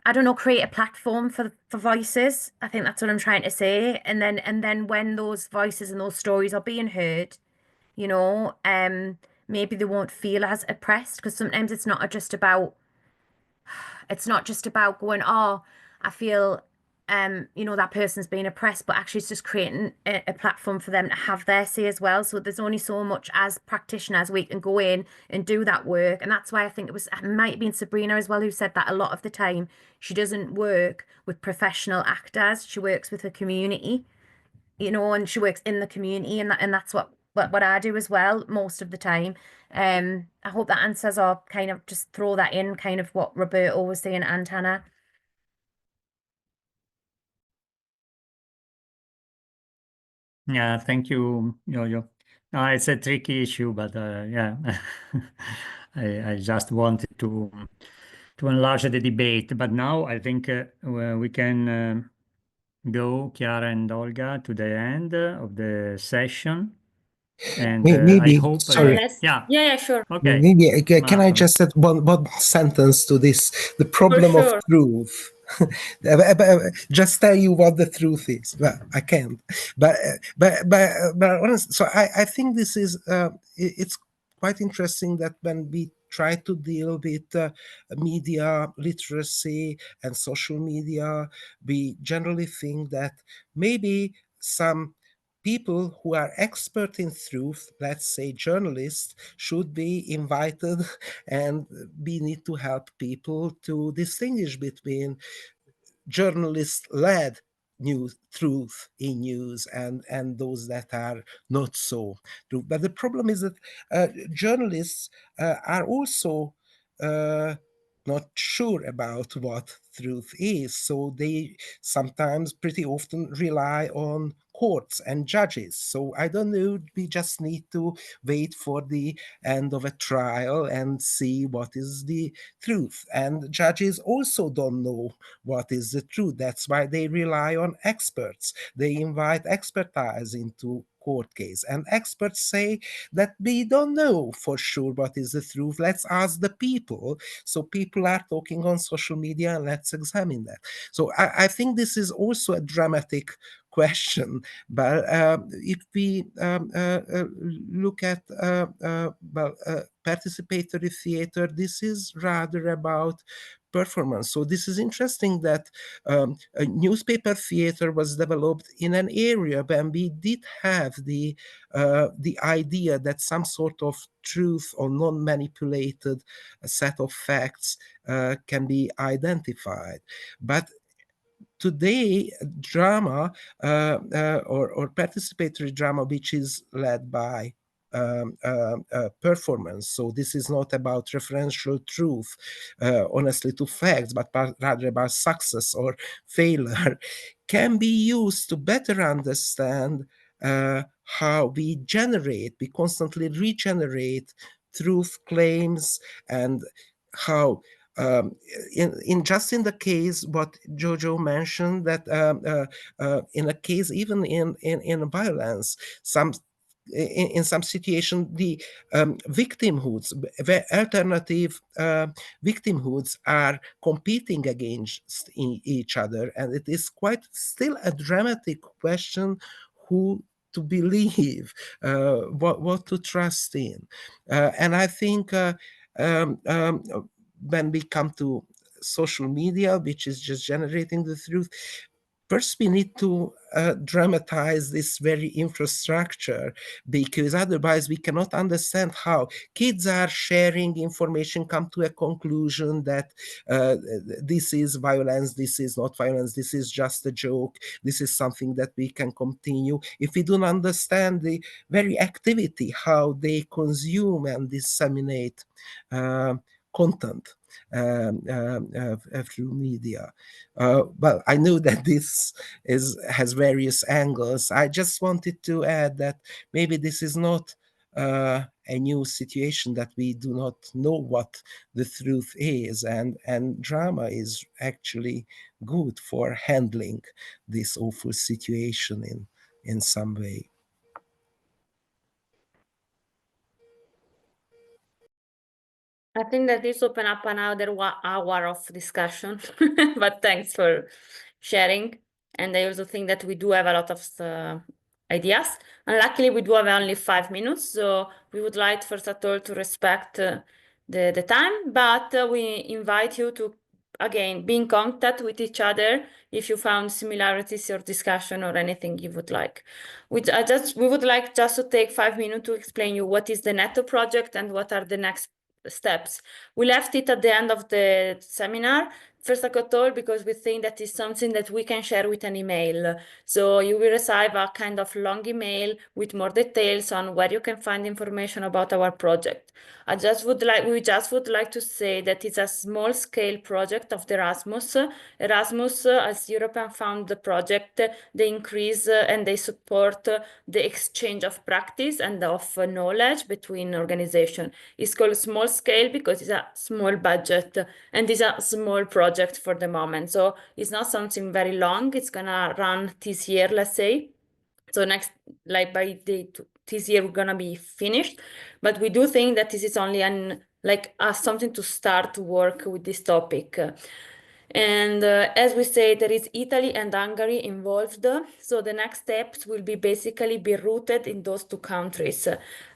I don't know, create a platform for voices. I think that's what I'm trying to say. And then when those voices and those stories are being heard, maybe they won't feel as oppressed, because sometimes it's not just about going, oh, I feel that person's being oppressed, but actually it's just creating a platform for them to have their say as well. So there's only so much as practitioners we can go in and do that work. And that's why I think it might have been Sabrina as well who said that a lot of the time she doesn't work with professional actors, she works with the community, and she works in the community, and that's what I do as well most of the time. I hope that answers, or kind of just throw that in, kind of what Roberto was saying and Hannah. Yeah, thank you, Yo-Yo. No, it's a tricky issue, but yeah, I just wanted to enlarge the debate. But now I think we can go, Chiara and Olga, to the end of the session. And Maybe, I hope, sorry. Yeah, sure. Okay. Maybe can I Marco. just add one sentence to this? The problem sure. of truth. Just tell you what the truth is. Well, I can't. But honestly, so I think this is it's quite interesting that when we try to deal with media literacy and social media, we generally think that maybe some people who are expert in truth, let's say journalists, should be invited, and we need to help people to distinguish between journalist-led news, truth in news, and those that are not so true. But the problem is that journalists are also not sure about what truth is, so they sometimes pretty often rely on courts and judges. So I don't know, we just need to wait for the end of a trial and see what is the truth. And judges also don't know what is the truth. That's why they rely on experts. They invite expertise into court case, and experts say that we don't know for sure what is the truth. Let's ask the people. So people are talking on social media, and let's examine that. So I think this is also a dramatic question. But if we look at participatory theater, this is rather about performance. So this is interesting that a newspaper theater was developed in an area when we did have the idea that some sort of truth or non-manipulated set of facts can be identified. But today, drama or participatory drama, which is led by performance. So this is not about referential truth, honestly, to facts, but rather about success or failure, can be used to better understand how we constantly regenerate truth claims, and how in the case what Jojo mentioned, that in a case, even in violence, in some situation, the victimhoods, alternative victimhoods are competing against each other, and it is quite still a dramatic question who to believe, what to trust in. And I think when we come to social media, which is just generating the truth, first we need to dramatize this very infrastructure, because otherwise we cannot understand how kids are sharing information, come to a conclusion that this is violence, this is not violence, this is just a joke, this is something that we can continue, if we don't understand the very activity, how they consume and disseminate content through media. Well, I know that this has various angles. I just wanted to add that maybe this is not a new situation, that we do not know what the truth is, and drama is actually good for handling this awful situation in some way. I think that this opened up another hour of discussion, but thanks for sharing. And I also think that we do have a lot of ideas. And luckily, we do have only 5 minutes. So we would like, first of all, to respect the time. But we invite you to, again, be in contact with each other if you found similarities or discussion or anything you would like. We would like just to take 5 minutes to explain you what is the Netto project and what are the next steps. We left it at the end of the seminar first of all, because we think that is something that we can share with an email. So you will receive a kind of long email with more details on where you can find information about our project. We just would like to say that it's a small scale project of the Erasmus. Erasmus, as European Fund project, they increase and they support the exchange of practice and of knowledge between organizations. It's called small scale because it's a small budget and it's a small project for the moment. So it's not something very long. It's gonna run this year, let's say. So next, like by this year, we're gonna be finished. But we do think that this is only something to start to work with this topic. And as we say, there is Italy and Hungary involved. So the next steps will be basically be rooted in those two countries.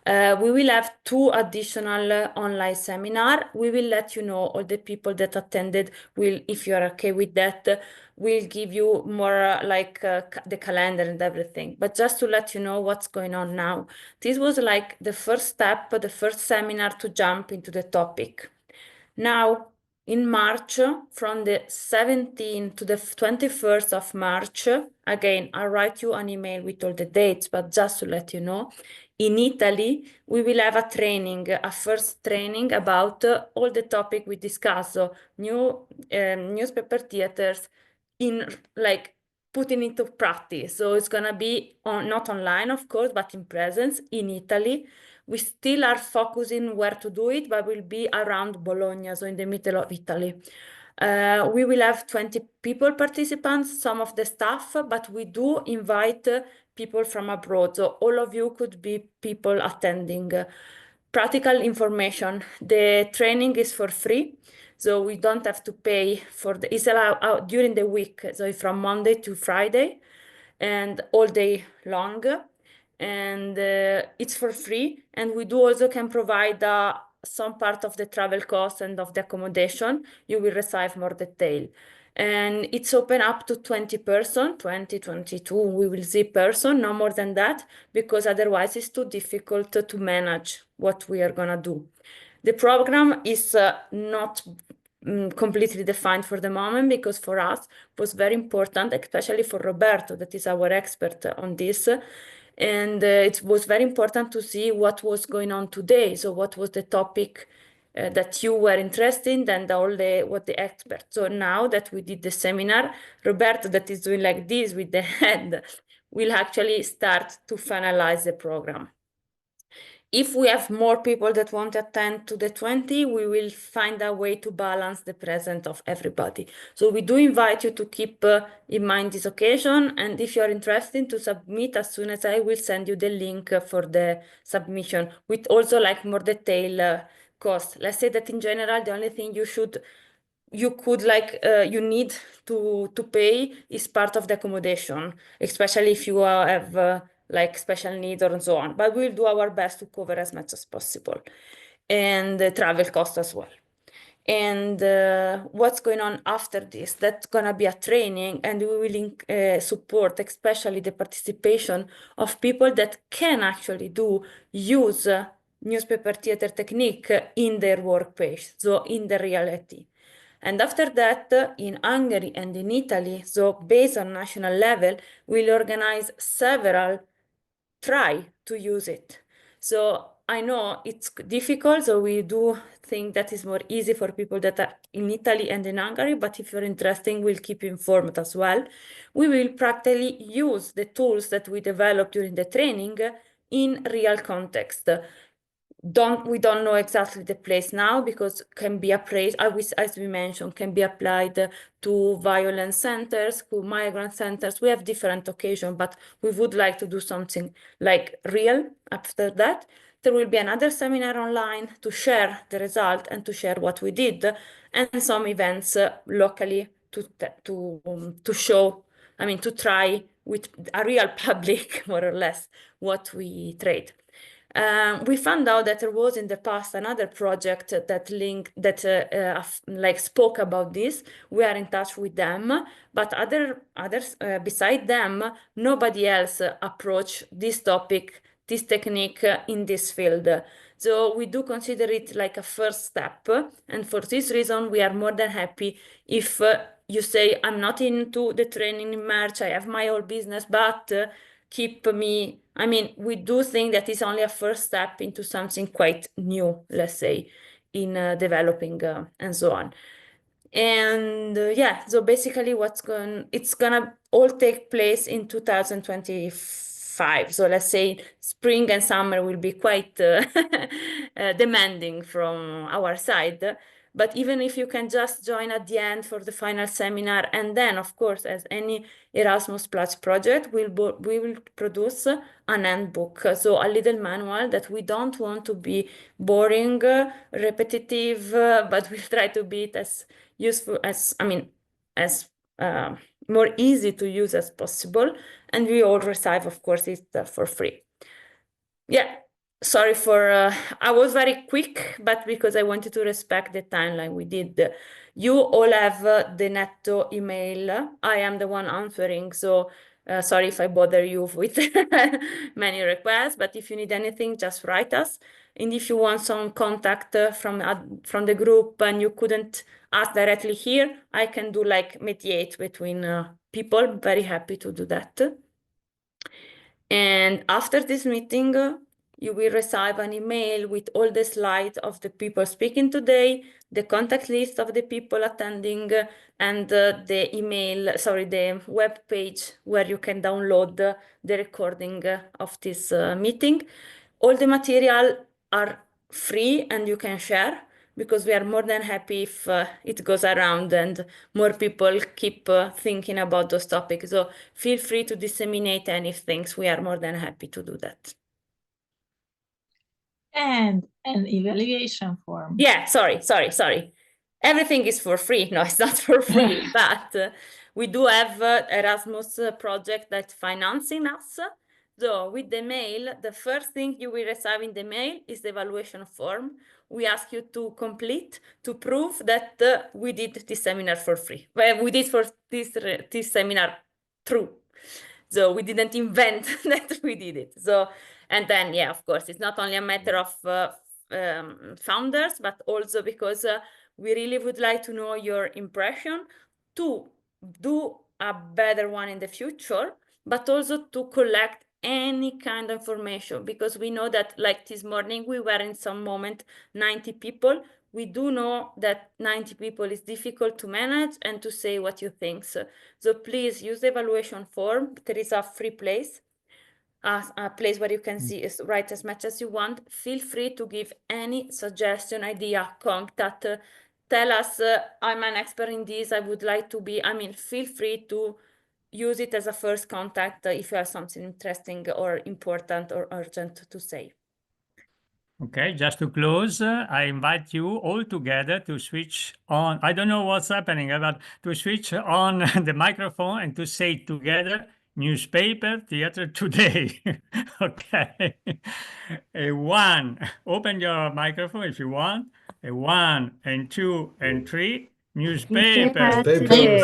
We will have 2 additional online seminars. We will let you know all the people that attended. If you're okay with that, we'll give you more the calendar and everything. But just to let you know what's going on now. This was like the first step, the first seminar to jump into the topic. Now, in March, from the 17th to the 21st of March, again, I'll write you an email with all the dates, but just to let you know, in Italy, we will have a training, a first training about all the topic we discussed, so new newspaper theaters in putting into practice. So it's gonna be not online, of course, but in presence in Italy. We still are focusing where to do it, but we'll be around Bologna, so in the middle of Italy. We will have 20 people participants, some of the staff, but we do invite people from abroad. So all of you could be people attending. Practical information. The training is for free. So we don't have to pay for it's allowed during the week. So from Monday to Friday and all day long. And it's for free. And we do also can provide some part of the travel cost and of the accommodation. You will receive more detail. And it's open up to 20 person, 20, 22, we will see person, no more than that, because otherwise it's too difficult to manage what we are gonna do. The program is not completely defined for the moment, because for us it was very important, especially for Roberto, that is our expert on this. And it was very important to see what was going on today. So what was the topic that you were interested in, and what the experts. So now that we did the seminar, Roberto, that is doing like this with the hand, will actually start to finalize the program. If we have more people that want to attend to the 20, we will find a way to balance the presence of everybody. So we do invite you to keep in mind this occasion. And if you're interested to submit, as soon as I will send you the link for the submission with also more detailed cost. Let's say that in general, the only thing you need to pay is part of the accommodation, especially if you have special needs or so on. But we'll do our best to cover as much as possible, and the travel cost as well. And what's going on after this? That's gonna be a training, and we will support especially the participation of people that can actually use newspaper theater technique in their workplace, so in the reality. And after that, in Hungary and in Italy, so based on national level, we'll organize several try to use it. So I know it's difficult, so we do think that is more easy for people that are in Italy and in Hungary, but if you're interested, we'll keep you informed as well. We will practically use the tools that we developed during the training in real context. We don't know exactly the place now, because can be appraised, as we mentioned, can be applied to violence centers, to migrant centers. We have different occasions, but we would like to do something real after that. There will be another seminar online to share the result and to share what we did, and some events locally to show, to try with a real public, more or less, what we trade. We found out that there was in the past another project that spoke about this. We are in touch with them, but others beside them, nobody else approached this topic this technique in this field. So we do consider it like a first step. And for this reason, we are more than happy if you say, I'm not into the training in March, I have my own business, but keep me. I mean, we do think that it's only a first step into something quite new, let's say, in developing and so on. And yeah, so basically it's gonna all take place in 2025. So let's say spring and summer will be quite demanding from our side. But even if you can just join at the end for the final seminar, and then of course, as any Erasmus Plus project, we will produce an handbook, so a little manual that we don't want to be boring, repetitive, but we'll try to be it as useful as, as more easy to use as possible. And we all receive, of course, it for free. Yeah, sorry for, I was very quick, but because I wanted to respect the timeline we did. You all have the Netto email. I am the one answering, so sorry if I bother you with many requests, but if you need anything, just write us. And if you want some contact from the group and you couldn't ask directly here, I can do like mediate between people. Very happy to do that. And after this meeting, you will receive an email with all the slides of the people speaking today, the contact list of the people attending, and the web page where you can download the recording of this meeting. All the material are free and you can share, because we are more than happy if it goes around and more people keep thinking about those topics. So feel free to disseminate anything. We are more than happy to do that. And an evaluation form. Yeah, sorry. Everything is for free. No, it's not for free, but we do have Erasmus project that's financing us. So with the mail, the first thing you will receive in the mail is the evaluation form. We ask you to complete to prove that we did this seminar for free. Well, we did for this seminar true. So we didn't invent that we did it. So, and then, yeah, of course, it's not only a matter of founders, but also because we really would like to know your impression to do a better one in the future, but also to collect any kind of information, because we know that, like this morning, we were in some moment 90 people. We do know that 90 people is difficult to manage and to say what you think. So please use the evaluation form. There is a free place, a place where you can write as much as you want. Feel free to give any suggestion, idea, contact. Tell us, I'm an expert in this, I would like to be. Feel free to use it as a first contact if you have something interesting or important or urgent to say. Okay, just to close, I invite you all together to switch on, I don't know what's happening, but to switch on the microphone and to say together, newspaper, theater today. Okay. A one, open your microphone if you want. A 1 and 2 and 3, newspaper. Today.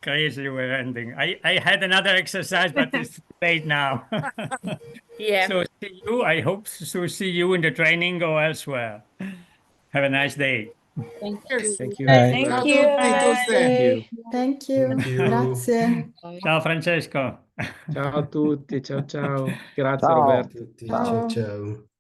Crazy we're ending. I had another exercise, but it's late now. Yeah. So see you. I hope to see you in the training or elsewhere. Have a nice day. Thank you. Thank you. Thank you. Grazie. Ciao Francesco. Ciao a tutti. Ciao ciao. Grazie Ciao. Roberto. Ciao. Ciao.